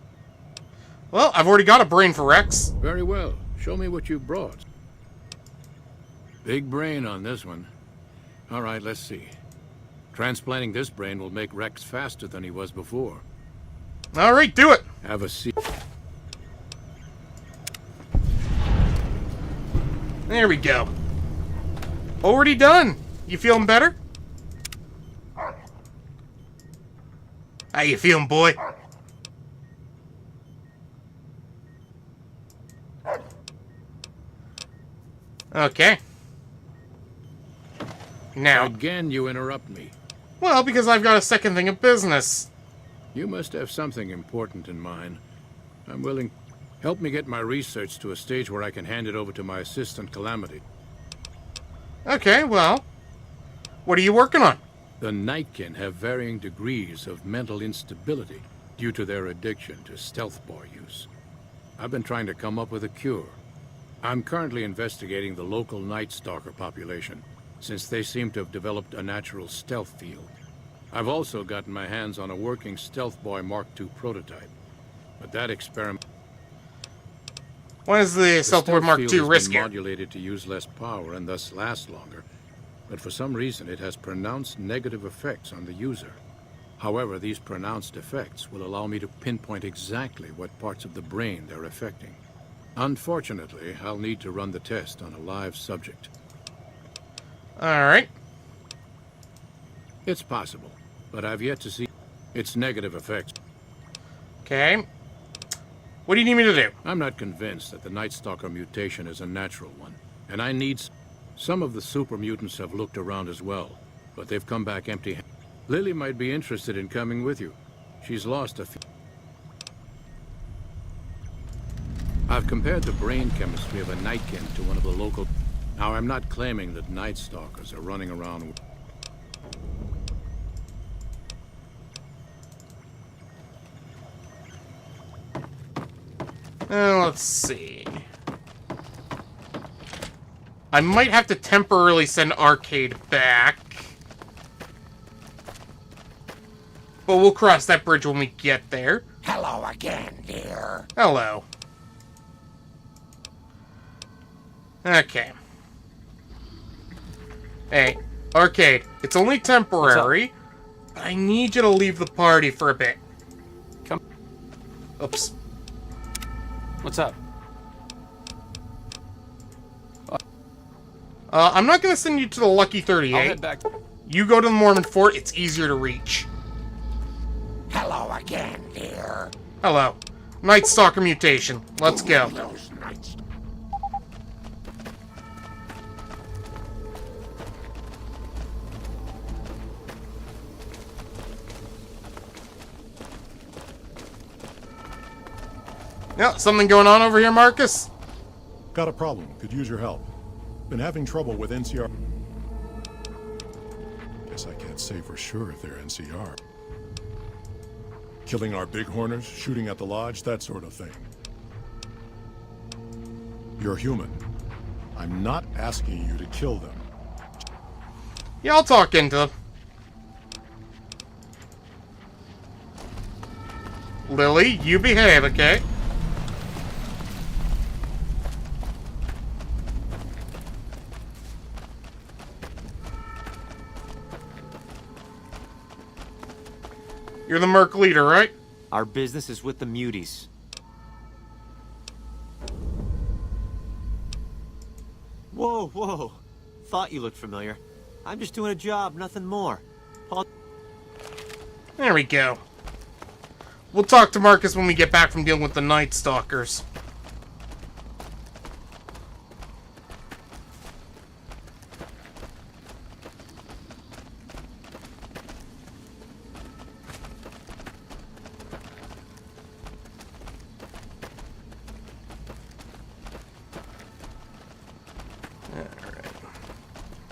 Well, I've already got a brain for Rex. Very well. Show me what you brought. Big brain on this one. All right, let's see. Transplanting this brain will make Rex faster than he was before. All right, do it. Have a seat. There we go. Already done. You feeling better? How you feeling, boy? Okay. Now. Again, you interrupt me. Well, because I've got a second thing of business. You must have something important in mind. I'm willing. Help me get my research to a stage where I can hand it over to my assistant, Calamity. Okay, well, what are you working on? The Nightkin have varying degrees of mental instability due to their addiction to stealth bar use. I've been trying to come up with a cure. I'm currently investigating the local Night Stalker population, since they seem to have developed a natural stealth field. I've also gotten my hands on a working Stealth Boy Mark II prototype, but that experiment... Why is the Stealth Boy Mark II riskier? Has been modulated to use less power and thus last longer, but for some reason it has pronounced negative effects on the user. However, these pronounced effects will allow me to pinpoint exactly what parts of the brain they're affecting. Unfortunately, I'll need to run the test on a live subject. Alright. It's possible, but I've yet to see its negative effects. Okay. What do you need me to do? I'm not convinced that the Night Stalker mutation is a natural one, and I need... Some of the super mutants have looked around as well, but they've come back empty-handed. Lily might be interested in coming with you. She's lost a few... I've compared the brain chemistry of a Nightkin to one of the local... Now, I'm not claiming that Night Stalkers are running around... Let's see. I might have to temporarily send Arcade back. But we'll cross that bridge when we get there. Hello again, dear. Hello. Okay. Hey, Arcade, it's only temporary. I need you to leave the party for a bit. Come. Oops. What's up? I'm not going to send you to the Lucky 38. I'll head back. You go to the Mormon Fort, it's easier to reach. Hello again, dear. Hello. Night Stalker mutation. Let's go. Those nights. Yeah, something going on over here, Marcus? Got a problem. Could use your help. Been having trouble with NCR. Guess I can't say for sure if they're NCR. Killing our bighorners, shooting at the lodge, that sort of thing. You're human. I'm not asking you to kill them. Yeah, I'll talk into them. Lily, you behave, okay? You're the Merc leader, right? Our business is with the muties. Whoa, whoa. Thought you looked familiar. I'm just doing a job, nothing more. Paul. There we go. We'll talk to Marcus when we get back from dealing with the Night Stalkers.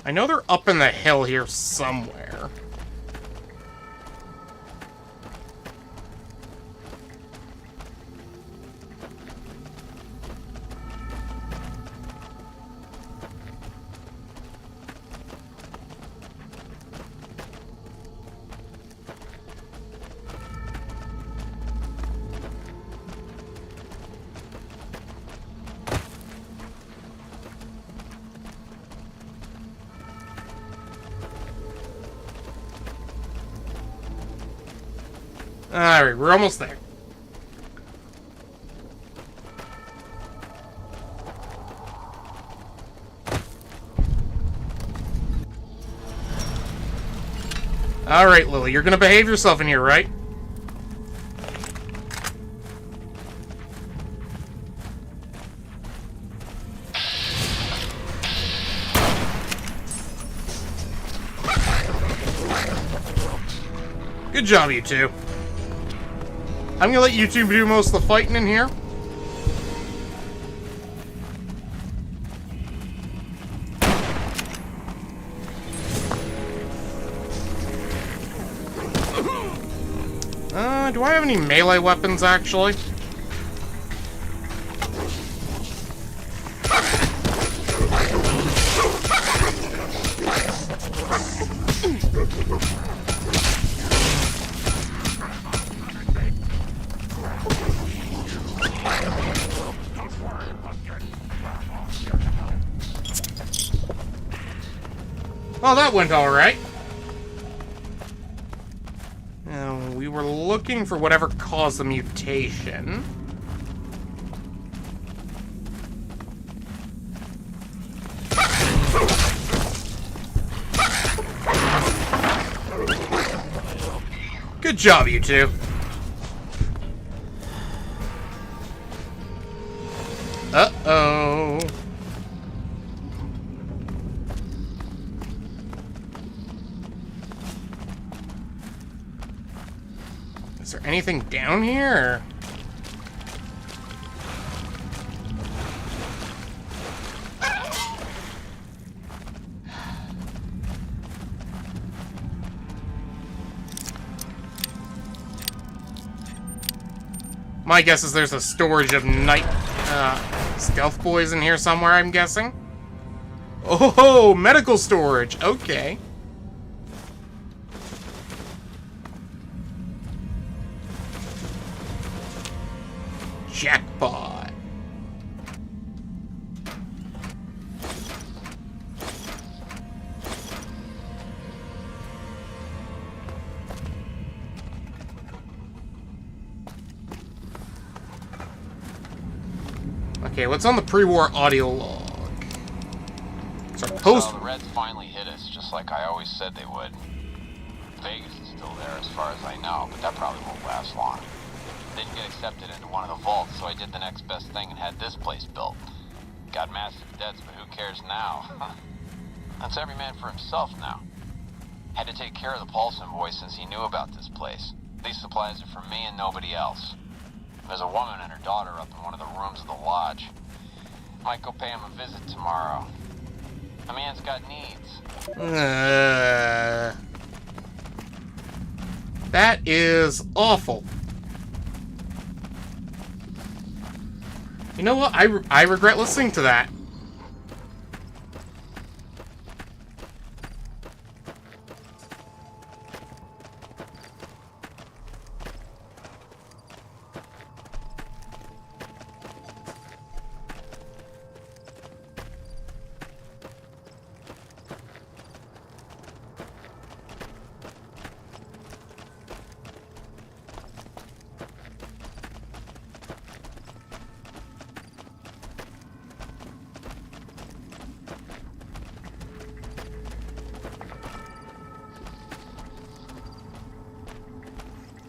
I know they're up in the hill here somewhere. Alright, we're almost there. Alright, Lily, you're gonna behave yourself in here, right? Good job, you two. I'm gonna let you two do most of the fighting in here. Do I have any melee weapons, actually? Oh, that went alright. Now, we were looking for whatever caused the mutation. Good job, you two. Uh-oh. Is there anything down here? My guess is there's a storage of night stealth boys in here somewhere, I'm guessing. Oh, medical storage. Okay. Jackpot. Okay, what's on the pre-war audio log? It's our post. So the Reds finally hit us, just like I always said they would. Vegas is still there as far as I know, but that probably won't last long. Didn't get accepted into one of the vaults, so I did the next best thing and had this place built. Got massive debts, but who cares now? That's every man for himself now. Had to take care of the Paulson boy since he knew about this place. These supplies are for me and nobody else. There's a woman and her daughter up in one of the rooms of the lodge. Might go pay him a visit tomorrow. The man's got needs. That is awful. You know what? I regret listening to that.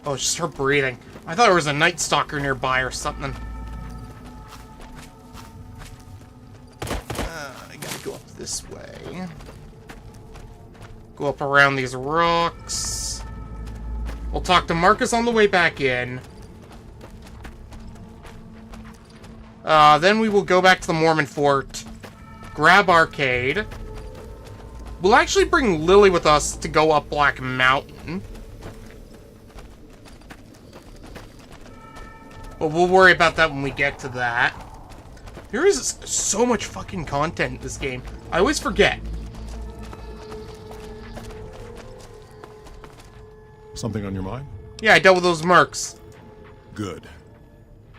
Oh, it's just her breathing. I thought there was a Night Stalker nearby or something. I gotta go up this way. Go up around these rocks. We'll talk to Marcus on the way back in. Then we will go back to the Mormon Fort. Grab Arcade. We'll actually bring Lily with us to go up Black Mountain. But we'll worry about that when we get to that. There is so much fucking content in this game. I always forget. Something on your mind? Yeah, I dealt with those mercs. Good.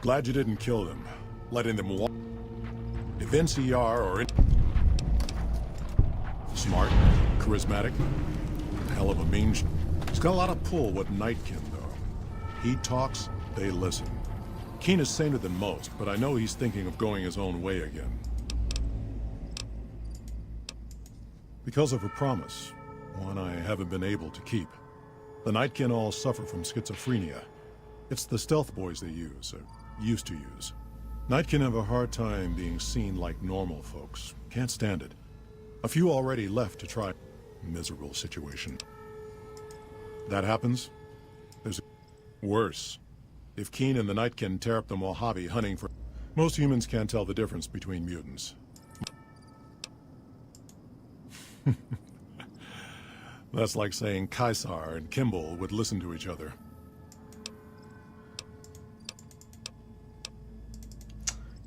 Glad you didn't kill them. Letting them walk. If NCR or... Smart, charismatic, hell of a mean... He's got a lot of pull with Nightkin, though. He talks, they listen. Keen is saner than most, but I know he's thinking of going his own way again. Because of a promise, one I haven't been able to keep. The Nightkin all suffer from schizophrenia. It's the stealth boys they use, or used to use. Nightkin have a hard time being seen like normal folks. Can't stand it. A few already left to try. Miserable situation. That happens, there's worse. If Keen and the Nightkin tear up the Mojave hunting for... Most humans can't tell the difference between mutants. That's like saying Caesar and Kimball would listen to each other.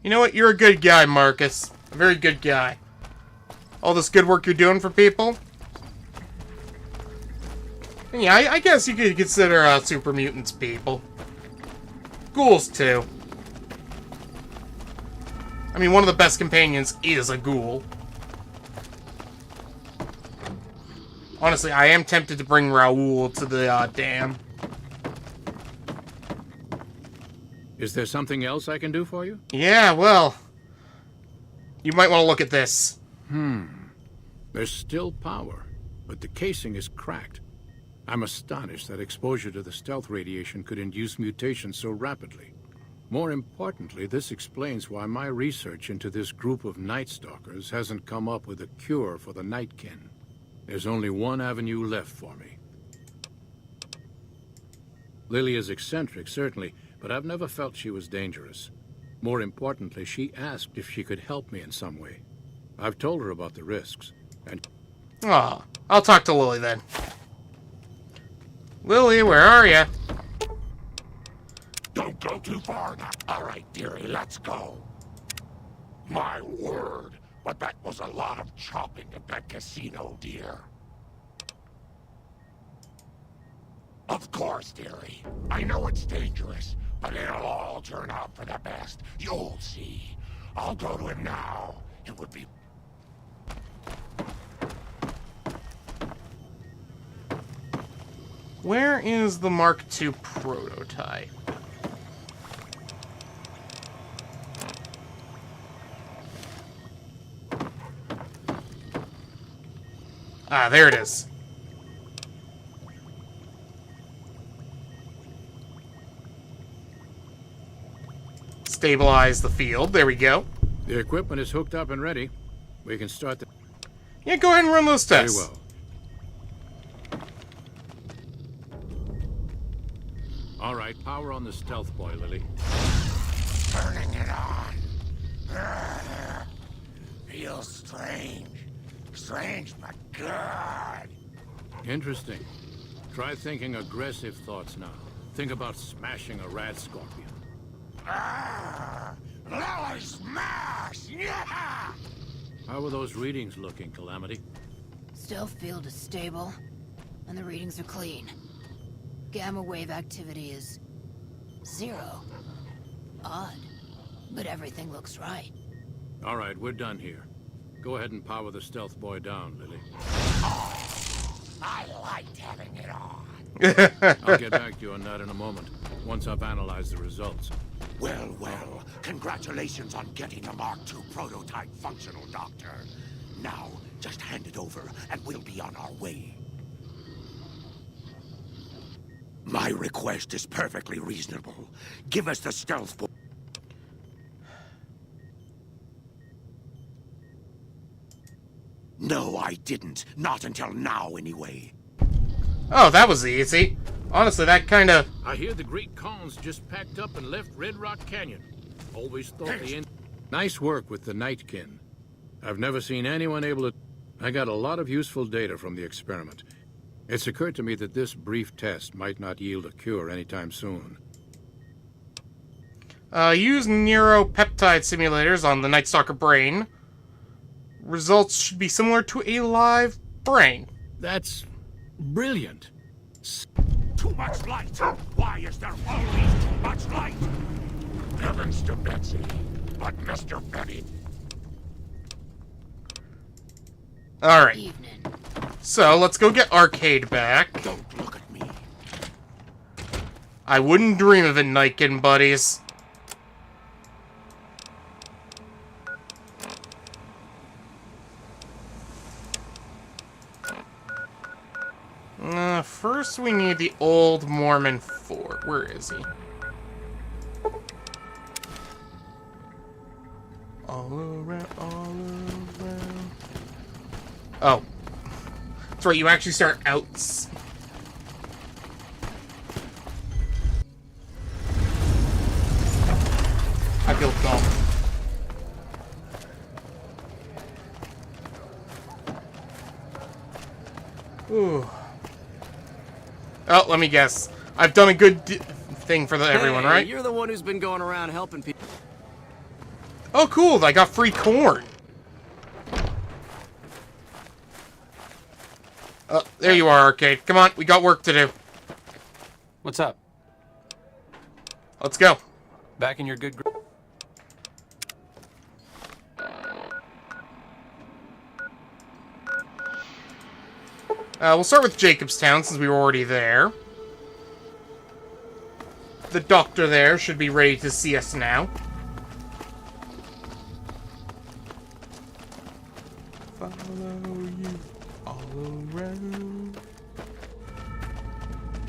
You know what? You're a good guy, Marcus. A very good guy. All this good work you're doing for people. And yeah, I guess you could consider super mutants people. Ghouls, too. I mean, one of the best companions is a ghoul. Honestly, I am tempted to bring Raoul to the dam. Is there something else I can do for you? Yeah, well... You might want to look at this. There's still power, but the casing is cracked. I'm astonished that exposure to the stealth radiation could induce mutations so rapidly. More importantly, this explains why my research into this group of Night Stalkers hasn't come up with a cure for the Nightkin. There's only one avenue left for me. Lily is eccentric, certainly, but I've never felt she was dangerous. More importantly, she asked if she could help me in some way. I've told her about the risks, and... Aw, I'll talk to Lily then. Lily, where are you? Don't go too far now. All right, dearie, let's go. My word, but that was a lot of chopping at that casino, dear. Of course, dearie. I know it's dangerous, but it'll all turn out for the best. You'll see. I'll go to him now. It would be... Where is the Mark II prototype? Ah, there it is. Stabilize the field. There we go. The equipment is hooked up and ready. We can start the... Yeah, go ahead and run those tests. Very well. All right, power on the stealth boy, Lily. Turning it on. Feels strange. Strange, but good. Interesting. Try thinking aggressive thoughts now. Think about smashing a rad scorpion. Lily smash! Yeah! How are those readings looking, Calamity? Stealth field is stable, and the readings are clean. Gamma wave activity is 0. Odd, but everything looks right. All right, we're done here. Go ahead and power the stealth boy down, Lily. I liked having it on. I'll get back to you on that in a moment, once I've analyzed the results. Well, well, congratulations on getting the Mark II prototype functional, Doctor. Now, just hand it over, and we'll be on our way. My request is perfectly reasonable. Give us the stealth board. No, I didn't. Not until now, anyway. Oh, that was easy. Honestly, that kind of... I hear the Great Khans just packed up and left Red Rock Canyon. Always thought the end... Nice work with the Nightkin. I've never seen anyone able to... I got a lot of useful data from the experiment. It's occurred to me that this brief test might not yield a cure anytime soon. Use neuropeptide simulators on the Night Stalker brain. Results should be similar to a live brain. That's brilliant. Too much light! Why is there always too much light? Heavens to Betsy, but Mr. Benny... Alright. So, let's go get Arcade back. Don't look at me. I wouldn't dream of it, Nightkin buddies. First we need the old Mormon fort. Where is he? All around, all around. Oh. That's right, you actually start outs. I feel dumb. Ooh. Oh, let me guess. I've done a good thing for everyone, right? You're the one who's been going around helping people. Oh, cool. I got free corn. There you are, Arcade. Come on, we got work to do. What's up? Let's go. Back in your good group. We'll start with Jacobstown, since we were already there. The doctor there should be ready to see us now. Follow you all around.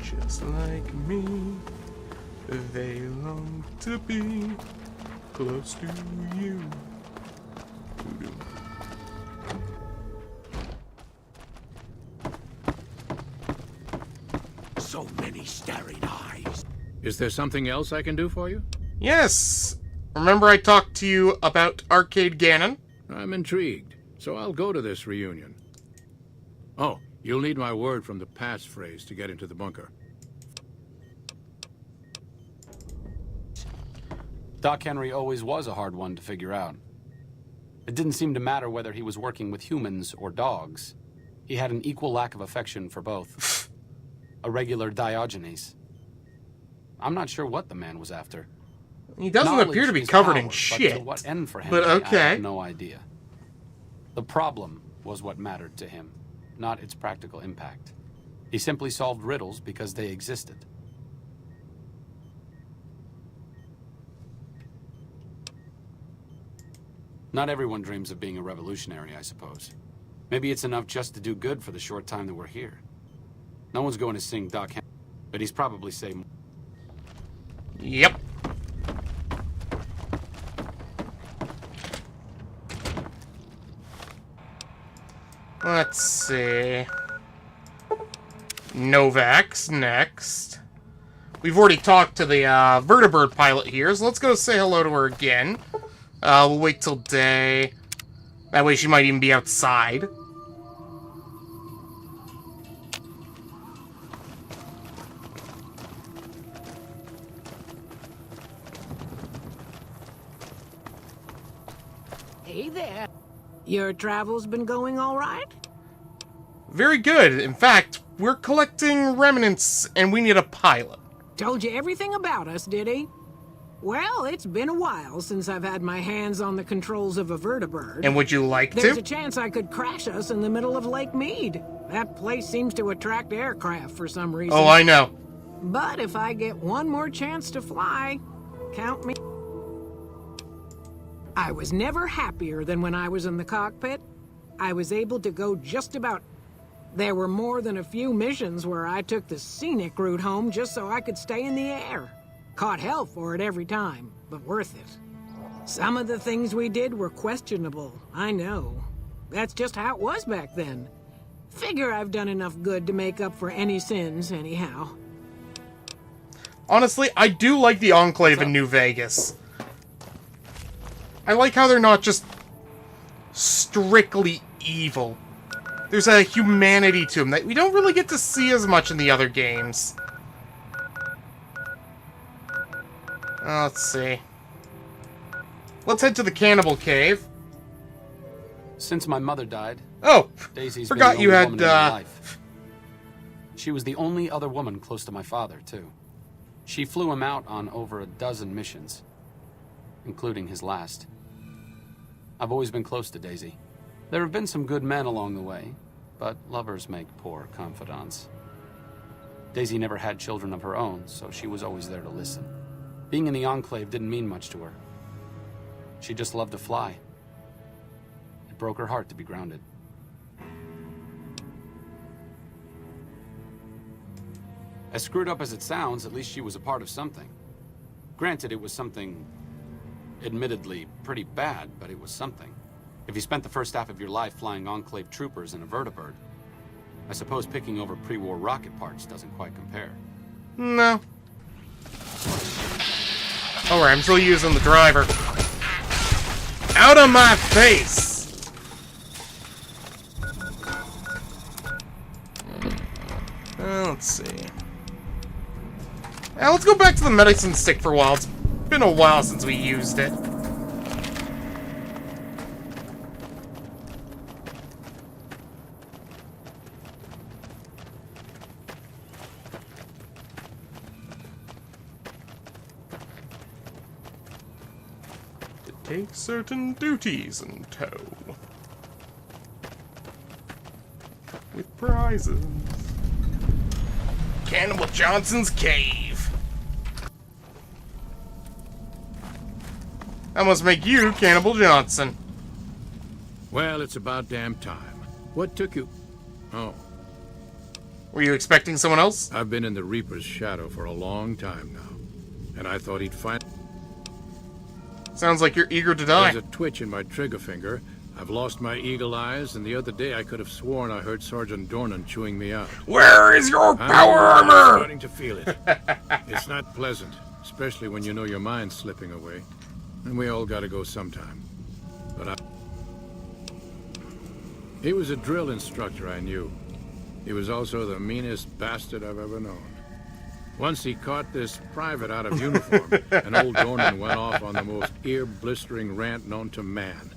Just like me, they long to be close to you. So many staring eyes. Is there something else I can do for you? Yes! Remember I talked to you about Arcade Gannon? I'm intrigued, so I'll go to this reunion. Oh, you'll need my word from the passphrase to get into the bunker. Doc Henry always was a hard one to figure out. It didn't seem to matter whether he was working with humans or dogs. He had an equal lack of affection for both. A regular Diogenes. I'm not sure what the man was after. He doesn't appear to be covered in shit. But to what end for him? But okay. I have no idea. The problem was what mattered to him, not its practical impact. He simply solved riddles because they existed. Not everyone dreams of being a revolutionary, I suppose. Maybe it's enough just to do good for the short time that we're here. No one's going to sing Doc Henry, but he's probably saying... Yep. Let's see. Novak's next. We've already talked to the vertibird pilot here, so let's go say hello to her again. We'll wait till day. That way she might even be outside. Hey there. Your travels been going all right? Very good. In fact, we're collecting remnants, and we need a pilot. Told you everything about us, did he? Well, it's been a while since I've had my hands on the controls of a vertibird. And would you like to? There's a chance I could crash us in the middle of Lake Mead. That place seems to attract aircraft for some reason. Oh, I know. But if I get one more chance to fly, count me. I was never happier than when I was in the cockpit. I was able to go just about... There were more than a few missions where I took the scenic route home just so I could stay in the air. Caught hell for it every time, but worth it. Some of the things we did were questionable, I know. That's just how it was back then. Figure I've done enough good to make up for any sins, anyhow. Honestly, I do like the Enclave in New Vegas. I like how they're not just strictly evil. There's a humanity to them that we don't really get to see as much in the other games. Let's see. Let's head to the Cannibal Cave. Since my mother died, oh, Daisy's forgot been the you only had, woman in my life. She was the only other woman close to my father, too. She flew him out on over a dozen missions, including his last. I've always been close to Daisy. There have been some good men along the way, but lovers make poor confidants. Daisy never had children of her own, so she was always there to listen. Being in the Enclave didn't mean much to her. She just loved to fly. It broke her heart to be grounded. As screwed up as it sounds, at least she was a part of something. Granted, it was something admittedly pretty bad, but it was something. If you spent the first half of your life flying Enclave troopers in a vertibird, I suppose picking over pre-war rocket parts doesn't quite compare. No. Alright, I'm still using the driver. Out of my face! Let's see. Now, let's go back to the medicine stick for a while. It's been a while since we used it. Take certain duties in tow. With prizes. Cannibal Johnson's Cave. That must make you Cannibal Johnson. Well, it's about damn time. What took you? Oh. Were you expecting someone else? I've been in the Reaper's shadow for a long time now, and I thought he'd find... Sounds like you're eager to die. There's a twitch in my trigger finger. I've lost my eagle eyes, and the other day I could have sworn I heard Sergeant Dornan chewing me out. Where is your power armor? I'm starting to feel it. It's not pleasant, especially when you know your mind's slipping away. And we all gotta go sometime. But he was a drill instructor I knew. He was also the meanest bastard I've ever known. Once he caught this private out of uniform, and old Dornan went off on the most ear-blistering rant known to man.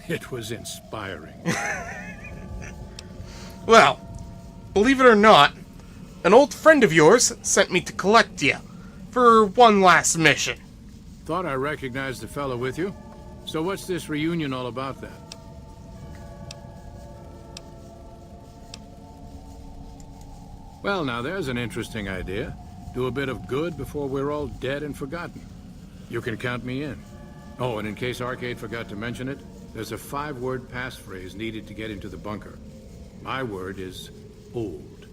It was inspiring. Well, believe it or not, an old friend of yours sent me to collect you for one last mission. Thought I recognized the fellow with you. So what's this reunion all about then? Well, now there's an interesting idea. Do a bit of good before we're all dead and forgotten. You can count me in. Oh, and in case Arcade forgot to mention it, there's a 5-word passphrase needed to get into the bunker. My word is old.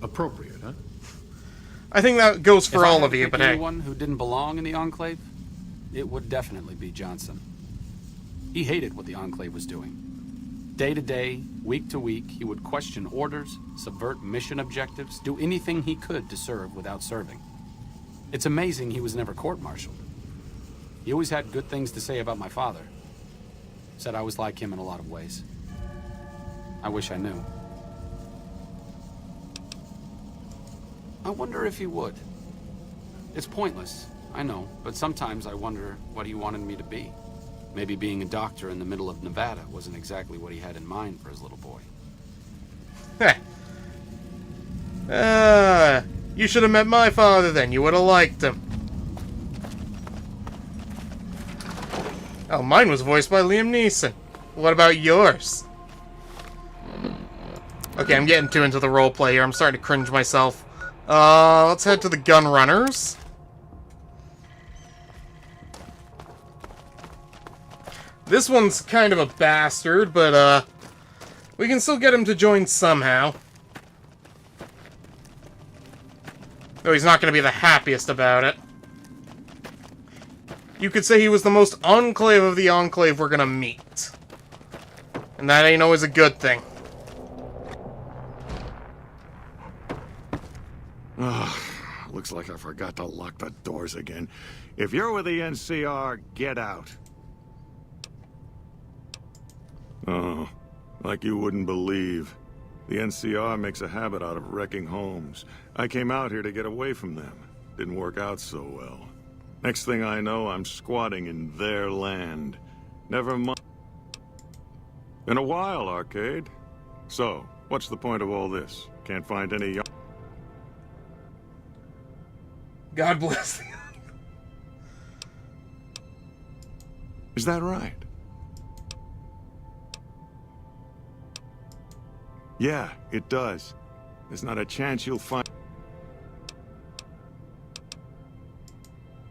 Appropriate, huh? I think that goes for all of you, but hey. Anyone who didn't belong in the Enclave, it would definitely be Johnson. He hated what the Enclave was doing. Day to day, week to week, he would question orders, subvert mission objectives, do anything he could to serve without serving. It's amazing he was never court-martialed. He always had good things to say about my father. Said I was like him in a lot of ways. I wish I knew. I wonder if he would. It's pointless, I know, but sometimes I wonder what he wanted me to be. Maybe being a doctor in the middle of Nevada wasn't exactly what he had in mind for his little boy. You should have met my father then. You would have liked him. Oh, mine was voiced by Liam Neeson. What about yours? Okay, I'm getting too into the roleplay here. I'm starting to cringe myself. Let's head to the gun runners. This one's kind of a bastard, but, we can still get him to join somehow. Though he's not going to be the happiest about it. You could say he was the most enclave of the enclave we're going to meet. And that ain't always a good thing. Ugh, looks like I forgot to lock the doors again. If you're with the NCR, get out. Oh, like you wouldn't believe. The NCR makes a habit out of wrecking homes. I came out here to get away from them. Didn't work out so well. Next thing I know, I'm squatting in their land. Never mind. Been a while, Arcade. So, what's the point of all this? Can't find any... God bless you. Is that right? Yeah, it does. There's not a chance you'll find...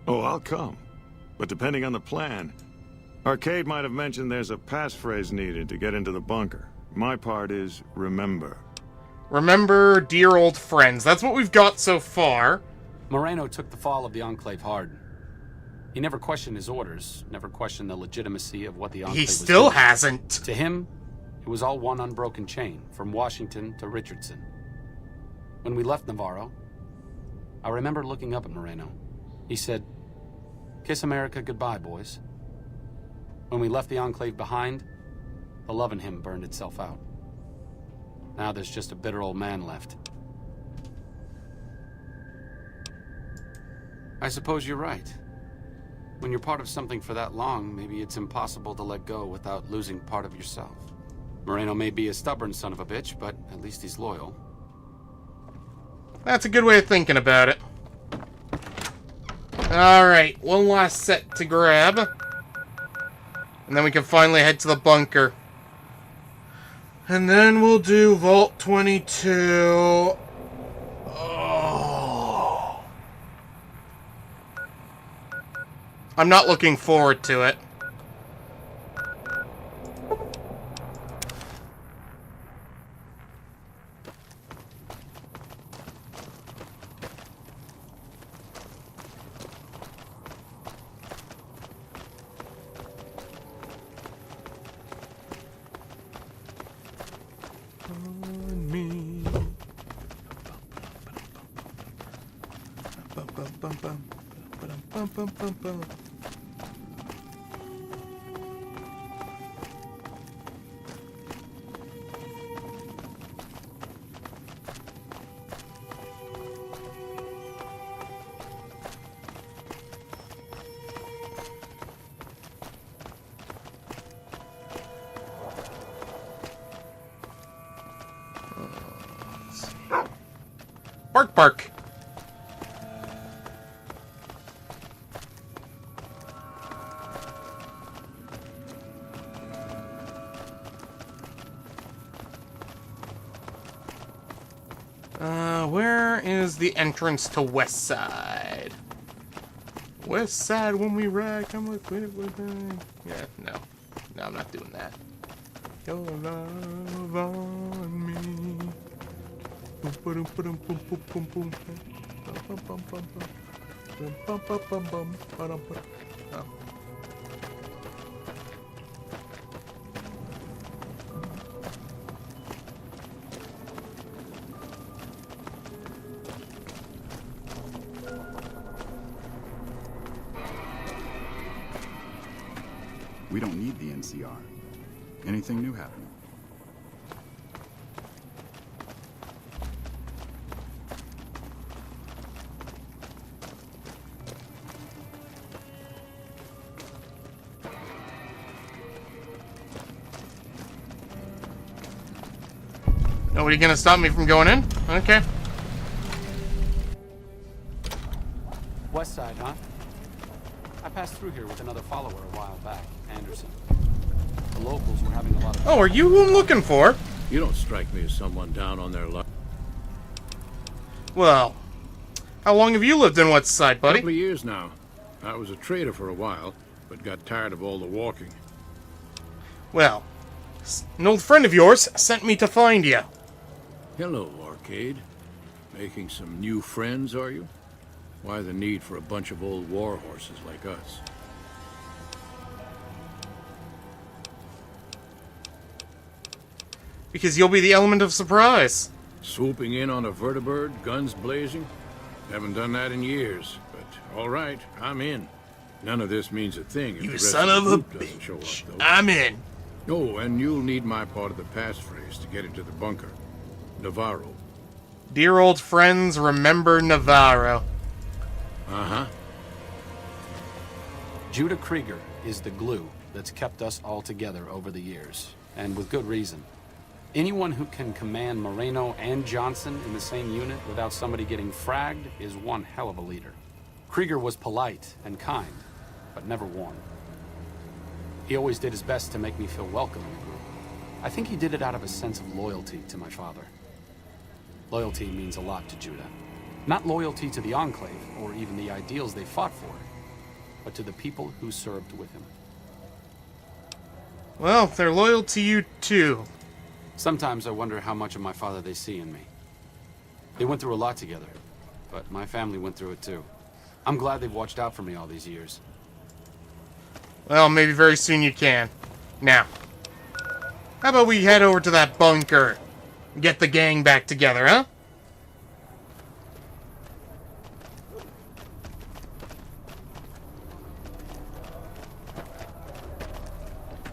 Oh, I'll come. But depending on the plan, Arcade might have mentioned there's a passphrase needed to get into the bunker. My part is remember. Remember, dear old friends. That's what we've got so far. Moreno took the fall of the Enclave hard. He never questioned his orders, never questioned the legitimacy of what the Enclave was doing. He still hasn't. To him, it was all one unbroken chain, from Washington to Richardson. When we left Navarro, I remember looking up at Moreno. He said, "Kiss America goodbye, boys." When we left the Enclave behind, the love in him burned itself out. Now there's just a bitter old man left. I suppose you're right. When you're part of something for that long, maybe it's impossible to let go without losing part of yourself. Moreno may be a stubborn son of a bitch, but at least he's loyal. That's a good way of thinking about it. Alright, one last set to grab. And then we can finally head to the bunker. And then we'll do Vault 22. Oh. I'm not looking forward to it. Bark, bark. Where is the entrance to West Side? West Side, when we ride, come with it. Yeah, no. No, I'm not doing that. Your love on me. We don't need the NCR. Anything new happening? Nobody gonna stop me from going in? Okay. West Side, huh? I passed through here with another follower a while back, Anderson. The locals were having a lot of... Oh, are you who I'm looking for? You don't strike me as someone down on their luck. Well, how long have you lived in West Side, buddy? A couple of years now. I was a trader for a while, but got tired of all the walking. Well, an old friend of yours sent me to find you. Hello, Arcade. Making some new friends, are you? Why the need for a bunch of old war horses like us? Because you'll be the element of surprise. Swooping in on a vertibird, guns blazing? Haven't done that in years, but all right, I'm in. None of this means a thing if You the rest son of of the a group doesn't show up, though. I'm in. Oh, and you'll need my part of the passphrase to get into the bunker. Navarro. Dear old friends, remember Navarro. Uh-huh. Judah Krieger is the glue that's kept us all together over the years, and with good reason. Anyone who can command Moreno and Johnson in the same unit without somebody getting fragged is one hell of a leader. Krieger was polite and kind, but never warm. He always did his best to make me feel welcome in the group. I think he did it out of a sense of loyalty to my father. Loyalty means a lot to Judah. Not loyalty to the Enclave, or even the ideals they fought for, but to the people who served with him. Well, they're loyal to you, too. Sometimes I wonder how much of my father they see in me. They went through a lot together, but my family went through it too. I'm glad they've watched out for me all these years. Well, maybe very soon you can. Now, how about we head over to that bunker and get the gang back together, huh?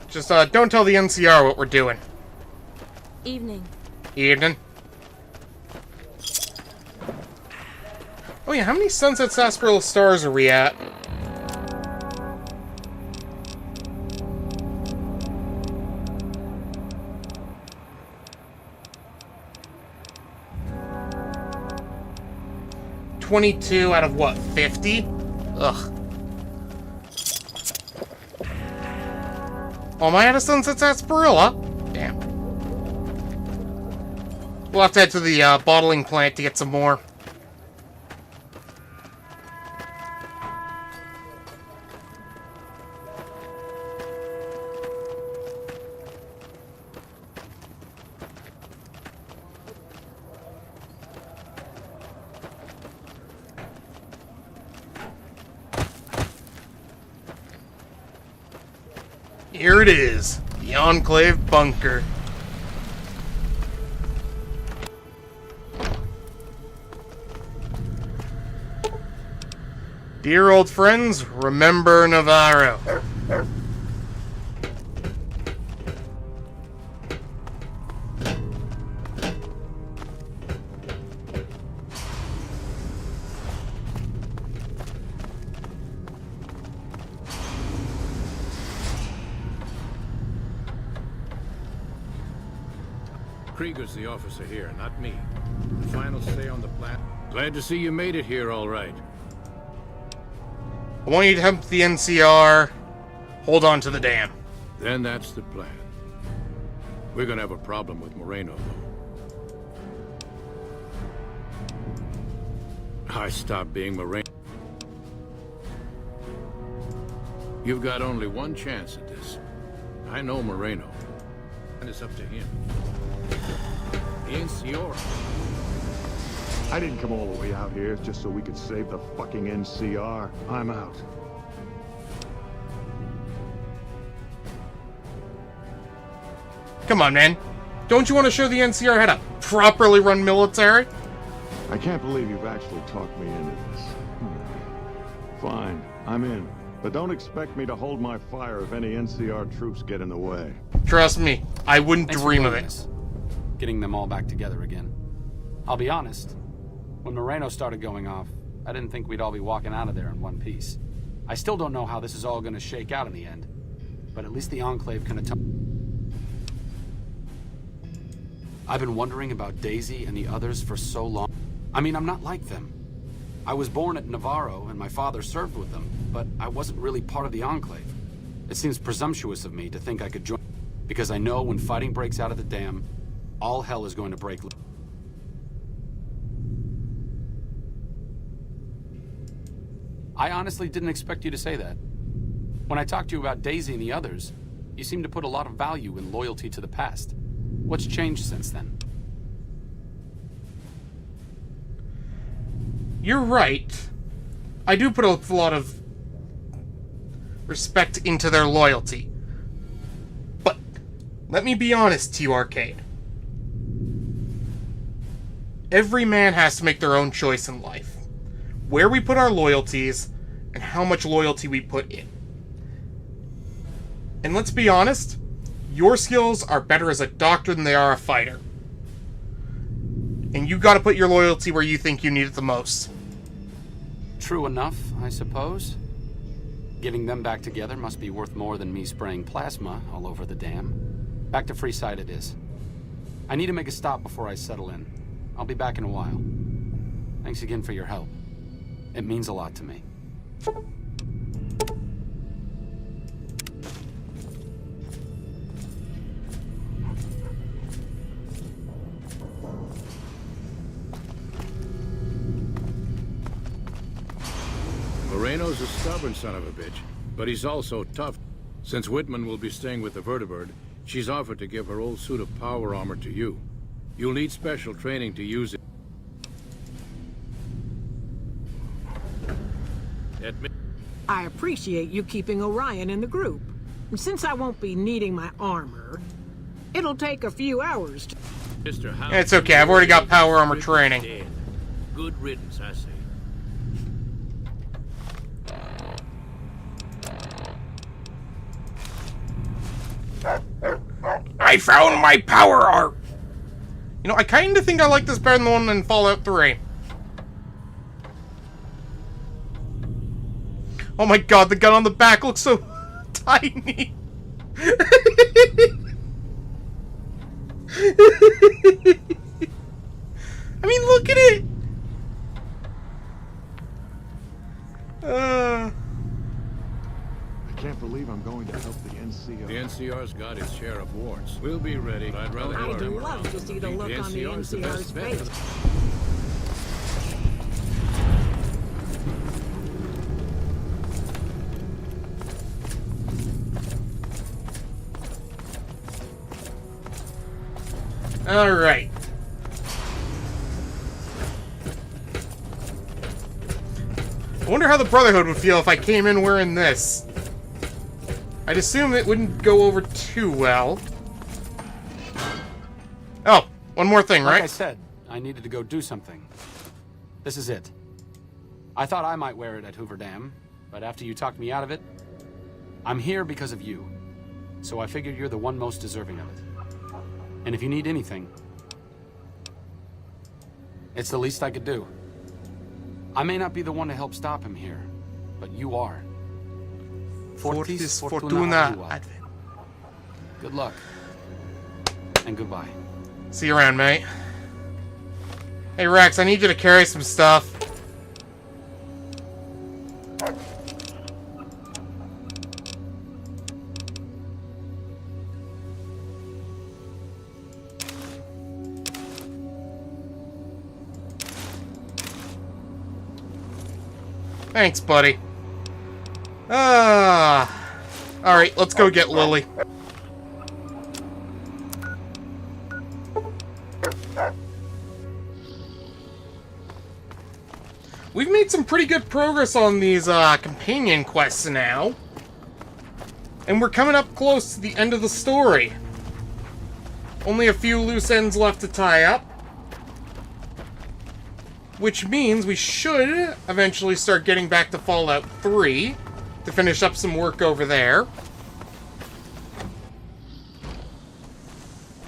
Just, don't tell the NCR what we're doing. Evening. Evening. Oh yeah, how many Sunset Sarsaparilla stars are we at? $22 out of what, 50? Ugh. Oh, am I out of Sunset Sarsaparilla? Damn. We'll have to head to the bottling plant to get some more. Here it is, the Enclave bunker. Dear old friends, remember Navarro. Krieger's the officer here, not me. The final say on the plan. Glad to see you made it here all right. I want you to help the NCR hold on to the dam. Then that's the plan. We're gonna have a problem with Moreno, though. I stopped being Moreno. You've got only one chance at this. I know Moreno. And it's up to him. The NCR. I didn't come all the way out here just so we could save the fucking NCR. I'm out. Come on, man. Don't you want to show the NCR how to properly run military? I can't believe you've actually talked me into this. Fine, I'm in. But don't expect me to hold my fire if any NCR troops get in the way. Trust me, I wouldn't dream of it. Getting them all back together again. I'll be honest. When Moreno started going off, I didn't think we'd all be walking out of there in one piece. I still don't know how this is all going to shake out in the end, but at least the Enclave can atone. I've been wondering about Daisy and the others for so long. I mean, I'm not like them. I was born at Navarro and my father served with them, but I wasn't really part of the Enclave. It seems presumptuous of me to think I could join, because I know when fighting breaks out of the dam, all hell is going to break loose. I honestly didn't expect you to say that. When I talked to you about Daisy and the others, you seemed to put a lot of value in loyalty to the past. What's changed since then? you're right. I do put a lot of respect into their loyalty. But let me be honest to you, Arcade. Every man has to make their own choice in life. Where we put our loyalties, and how much loyalty we put in. And let's be honest, your skills are better as a doctor than they are a fighter. And you gotta put your loyalty where you think you need it the most. True enough, I suppose. Getting them back together must be worth more than me spraying plasma all over the dam. Back to Freeside it is. I need to make a stop before I settle in. I'll be back in a while. Thanks again for your help. It means a lot to me. Moreno's a stubborn son of a bitch, but he's also tough. Since Whitman will be staying with the Vertibird, she's offered to give her old suit of power armor to you. You'll need special training to use it. I appreciate you keeping Orion in the group. And since I won't be needing my armor, it'll take a few hours to... Mr.House, it's okay, I've already got power armor training. Good riddance, I say. I found my power armor! You know, I kind of think I like this better than the one in Fallout 3. Oh my god, the gun on the back looks so tiny. I mean, look at it. I can't believe I'm going to help the NCR. The NCR's got its share of warts. We'll be ready, but I'd rather I'd love to see the look on the NCR's face. Alright. I wonder how the Brotherhood would feel if I came in wearing this. I'd assume it wouldn't go over too well. Oh, one more thing, right? Like I said, I needed to go do something. This is it. I thought I might wear it at Hoover Dam, but after you talked me out of it, I'm here because of you. So I figured you're the one most deserving of it. And if you need anything, it's the least I could do. I may not be the one to help stop him here, but you are. Fortis Fortuna Advent. Good luck. And goodbye. See you around, mate. Hey, Rex, I need you to carry some stuff. Thanks, buddy. Alright, let's go get Lily. We've made some pretty good progress on these companion quests now. And we're coming up close to the end of the story. Only a few loose ends left to tie up. Which means we should eventually start getting back to Fallout 3 to finish up some work over there.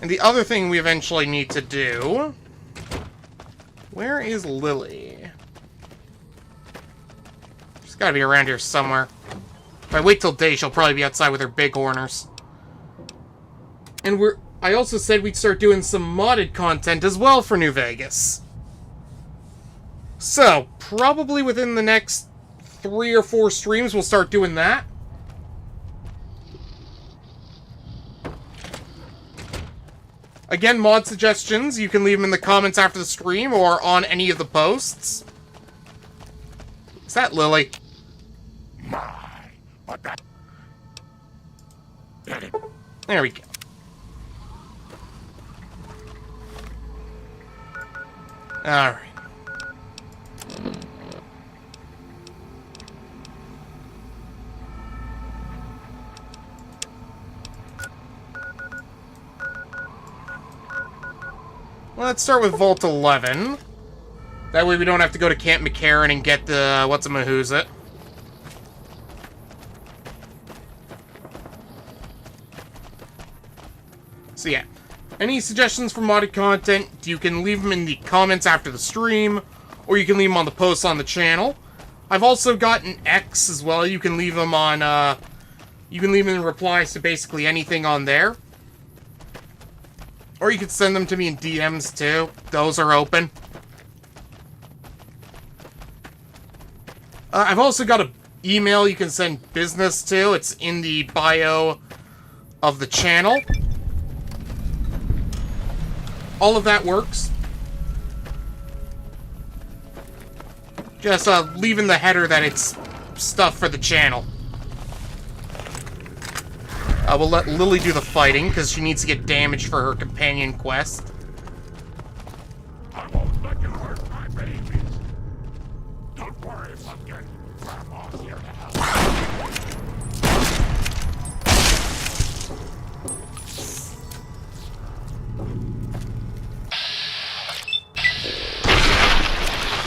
And the other thing we eventually need to do... Where is Lily? She's gotta be around here somewhere. If I wait till day, she'll probably be outside with her bighorners. And I also said we'd start doing some modded content as well for New Vegas. So, probably within the next 3 or 4 streams, we'll start doing that. Again, mod suggestions, you can leave them in the comments after the stream or on any of the posts. Is that Lily? There we go. Alright. Let's start with Vault 11. That way we don't have to go to Camp McCarran and get the what's-a-mahoo's-it. So yeah, any suggestions for modded content, you can leave them in the comments after the stream, or you can leave them on the posts on the channel. I've also got an X as well. You can leave them on, you can leave them in replies to basically anything on there. Or you can send them to me in DMs too. Those are open. I've also got an email you can send business to. It's in the bio of the channel. All of that works. Just leave in the header that it's stuff for the channel. We'll let Lily do the fighting, because she needs to get damage for her companion quest. I won't let you hurt my babies. Don't worry, Pumpkin. Grandma's here to help.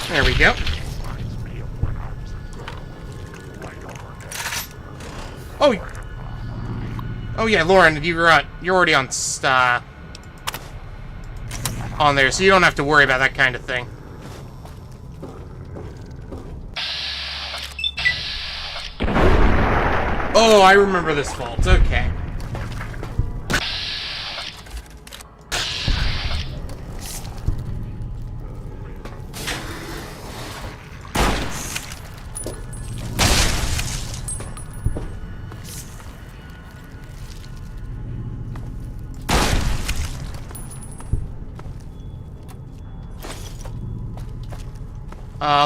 There we go. Oh yeah, Lauren, you're already on there, so you don't have to worry about that kind of thing. Oh, I remember this vault. Okay.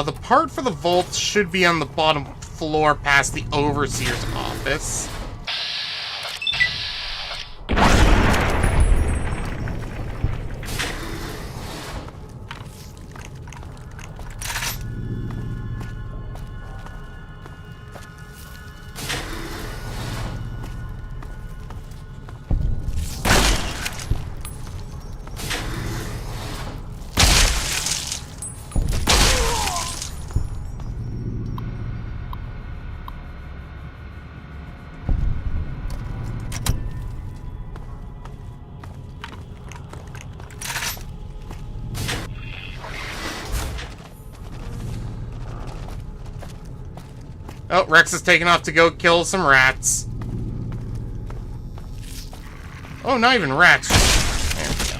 The part for the vault should be on the bottom floor past the Overseer's office. Oh, Rex is taking off to go kill some rats. Oh, not even rats. There we go.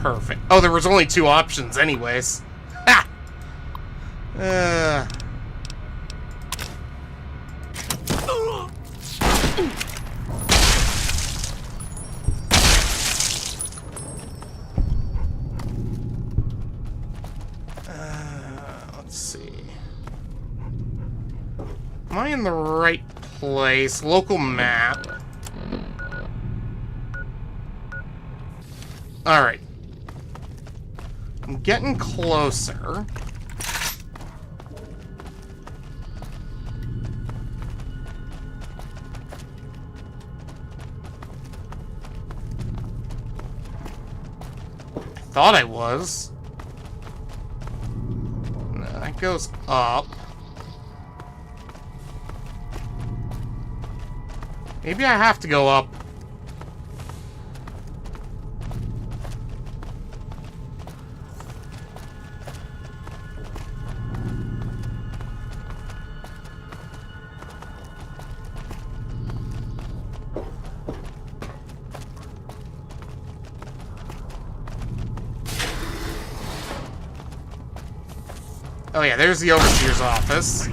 Perfect. Oh, there was only 2 options anyways. Ha! Let's see. Am I in the right place? Local map. Alright. I'm getting closer. I thought I was. No, that goes up. Maybe I have to go up. Oh yeah, there's the Overseer's office.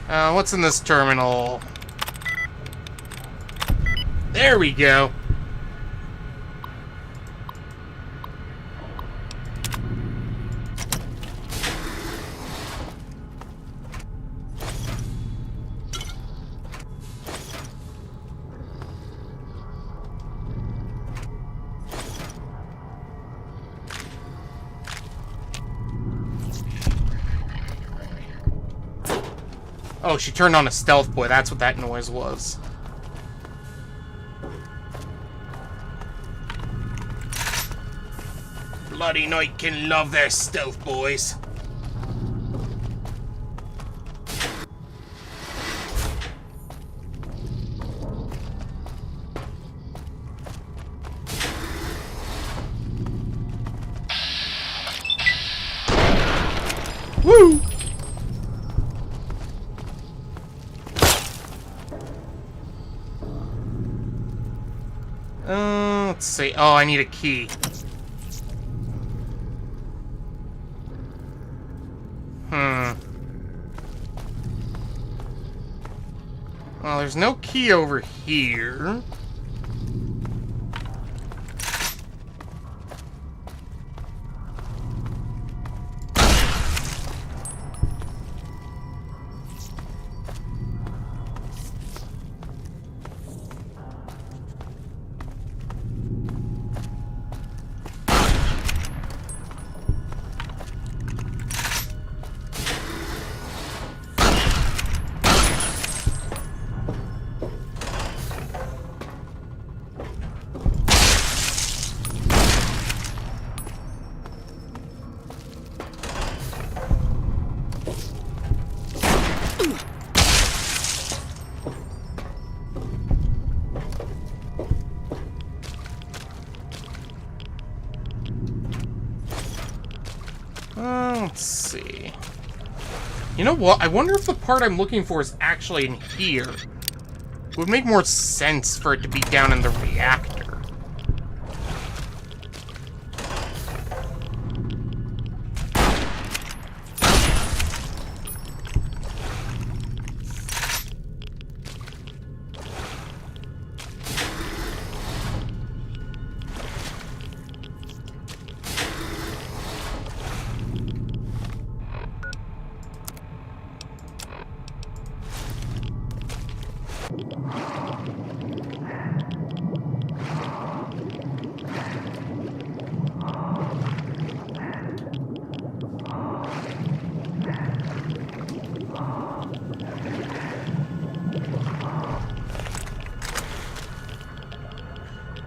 What's in this terminal? There we go. Oh, she turned on a stealth boy. That's what that noise was. Bloody Knight can love their stealth boys. Woo! Let's see. Oh, I need a key. Well, there's no key over here. Let's see. You know what? I wonder if the part I'm looking for is actually in here. It would make more sense for it to be down in the reactor.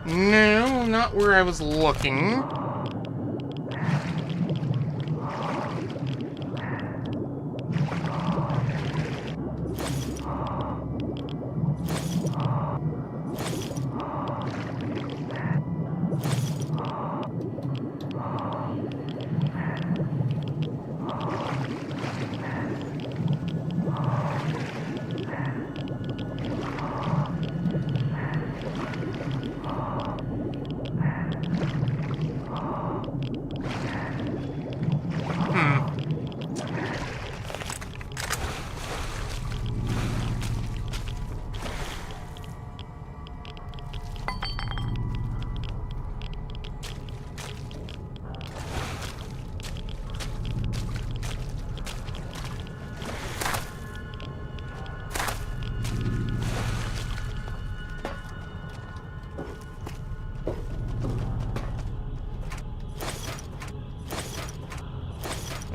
No, not where I was looking.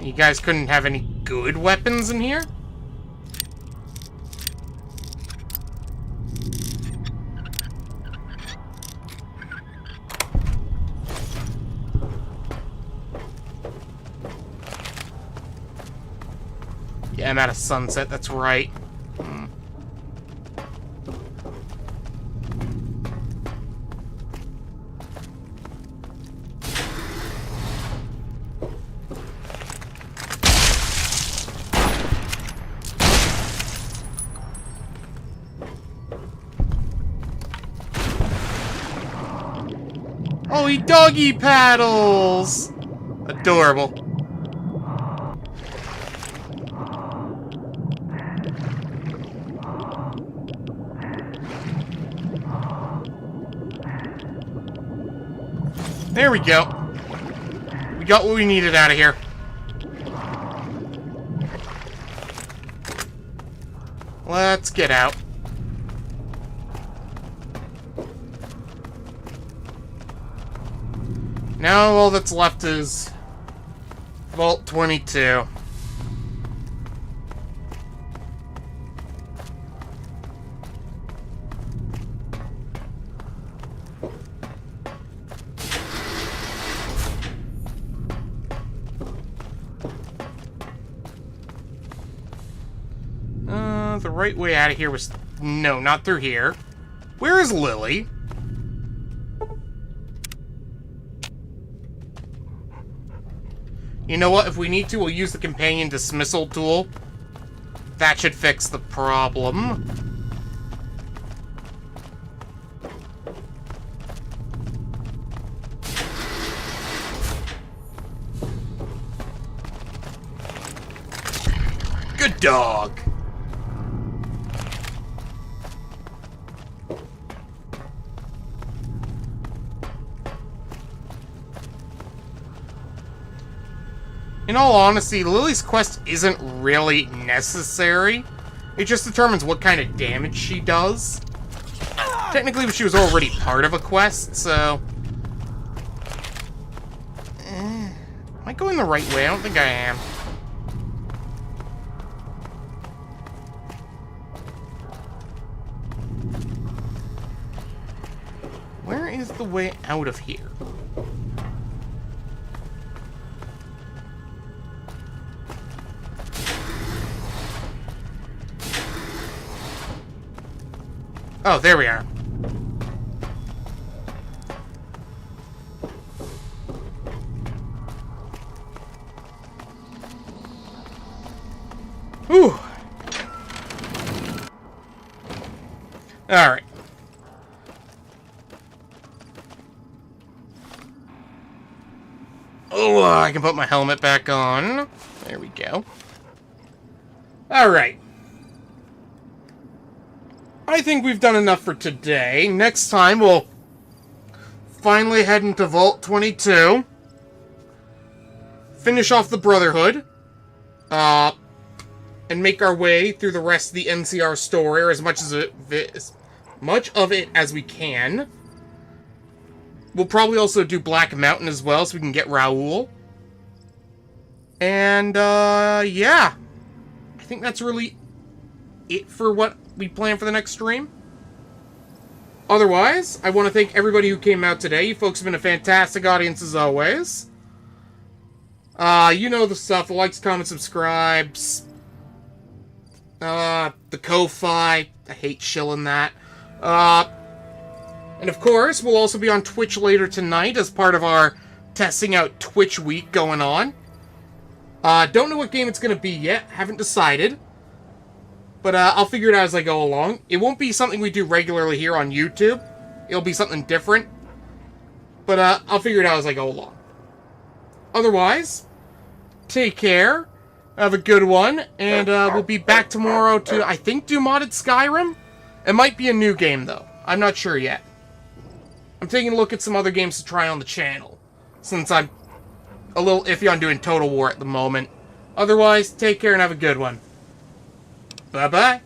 You guys couldn't have any good weapons in here? Yeah, I'm out of sunset, that's right. Oh, he doggy paddles! Adorable. There we go. We got what we needed out of here. Let's get out. Now all that's left is Vault 22. The right way out of here was... No, not through here. Where is Lily? You know what? If we need to, we'll use the companion dismissal tool. That should fix the problem. Good dog. In all honesty, Lily's quest isn't really necessary. It just determines what kind of damage she does. Technically, she was already part of a quest, so... Am I going the right way? I don't think I am. Where is the way out of here? Oh, there we are. Whew. Alright. Oh, I can put my helmet back on. There we go. Alright. I think we've done enough for today. Next time, we'll finally head into Vault 22. Finish off the Brotherhood. And make our way through the rest of the NCR story, or as much of it as we can. We'll probably also do Black Mountain as well, so we can get Raoul. And, yeah. I think that's really it for what we plan for the next stream. Otherwise, I want to thank everybody who came out today. You folks have been a fantastic audience as always. You know the stuff. The likes, comments, subscribes. The Ko-Fi. I hate shilling that. And of course, we'll also be on Twitch later tonight as part of our testing out Twitch week going on. Don't know what game it's going to be yet. Haven't decided. But I'll figure it out as I go along. It won't be something we do regularly here on YouTube. It'll be something different. But I'll figure it out as I go along. Otherwise, take care. Have a good one. And we'll be back tomorrow to, I think, do modded Skyrim. It might be a new game, though. I'm not sure yet. I'm taking a look at some other games to try on the channel, since I'm a little iffy on doing Total War at the moment. Otherwise, take care and have a good one. Bye-bye.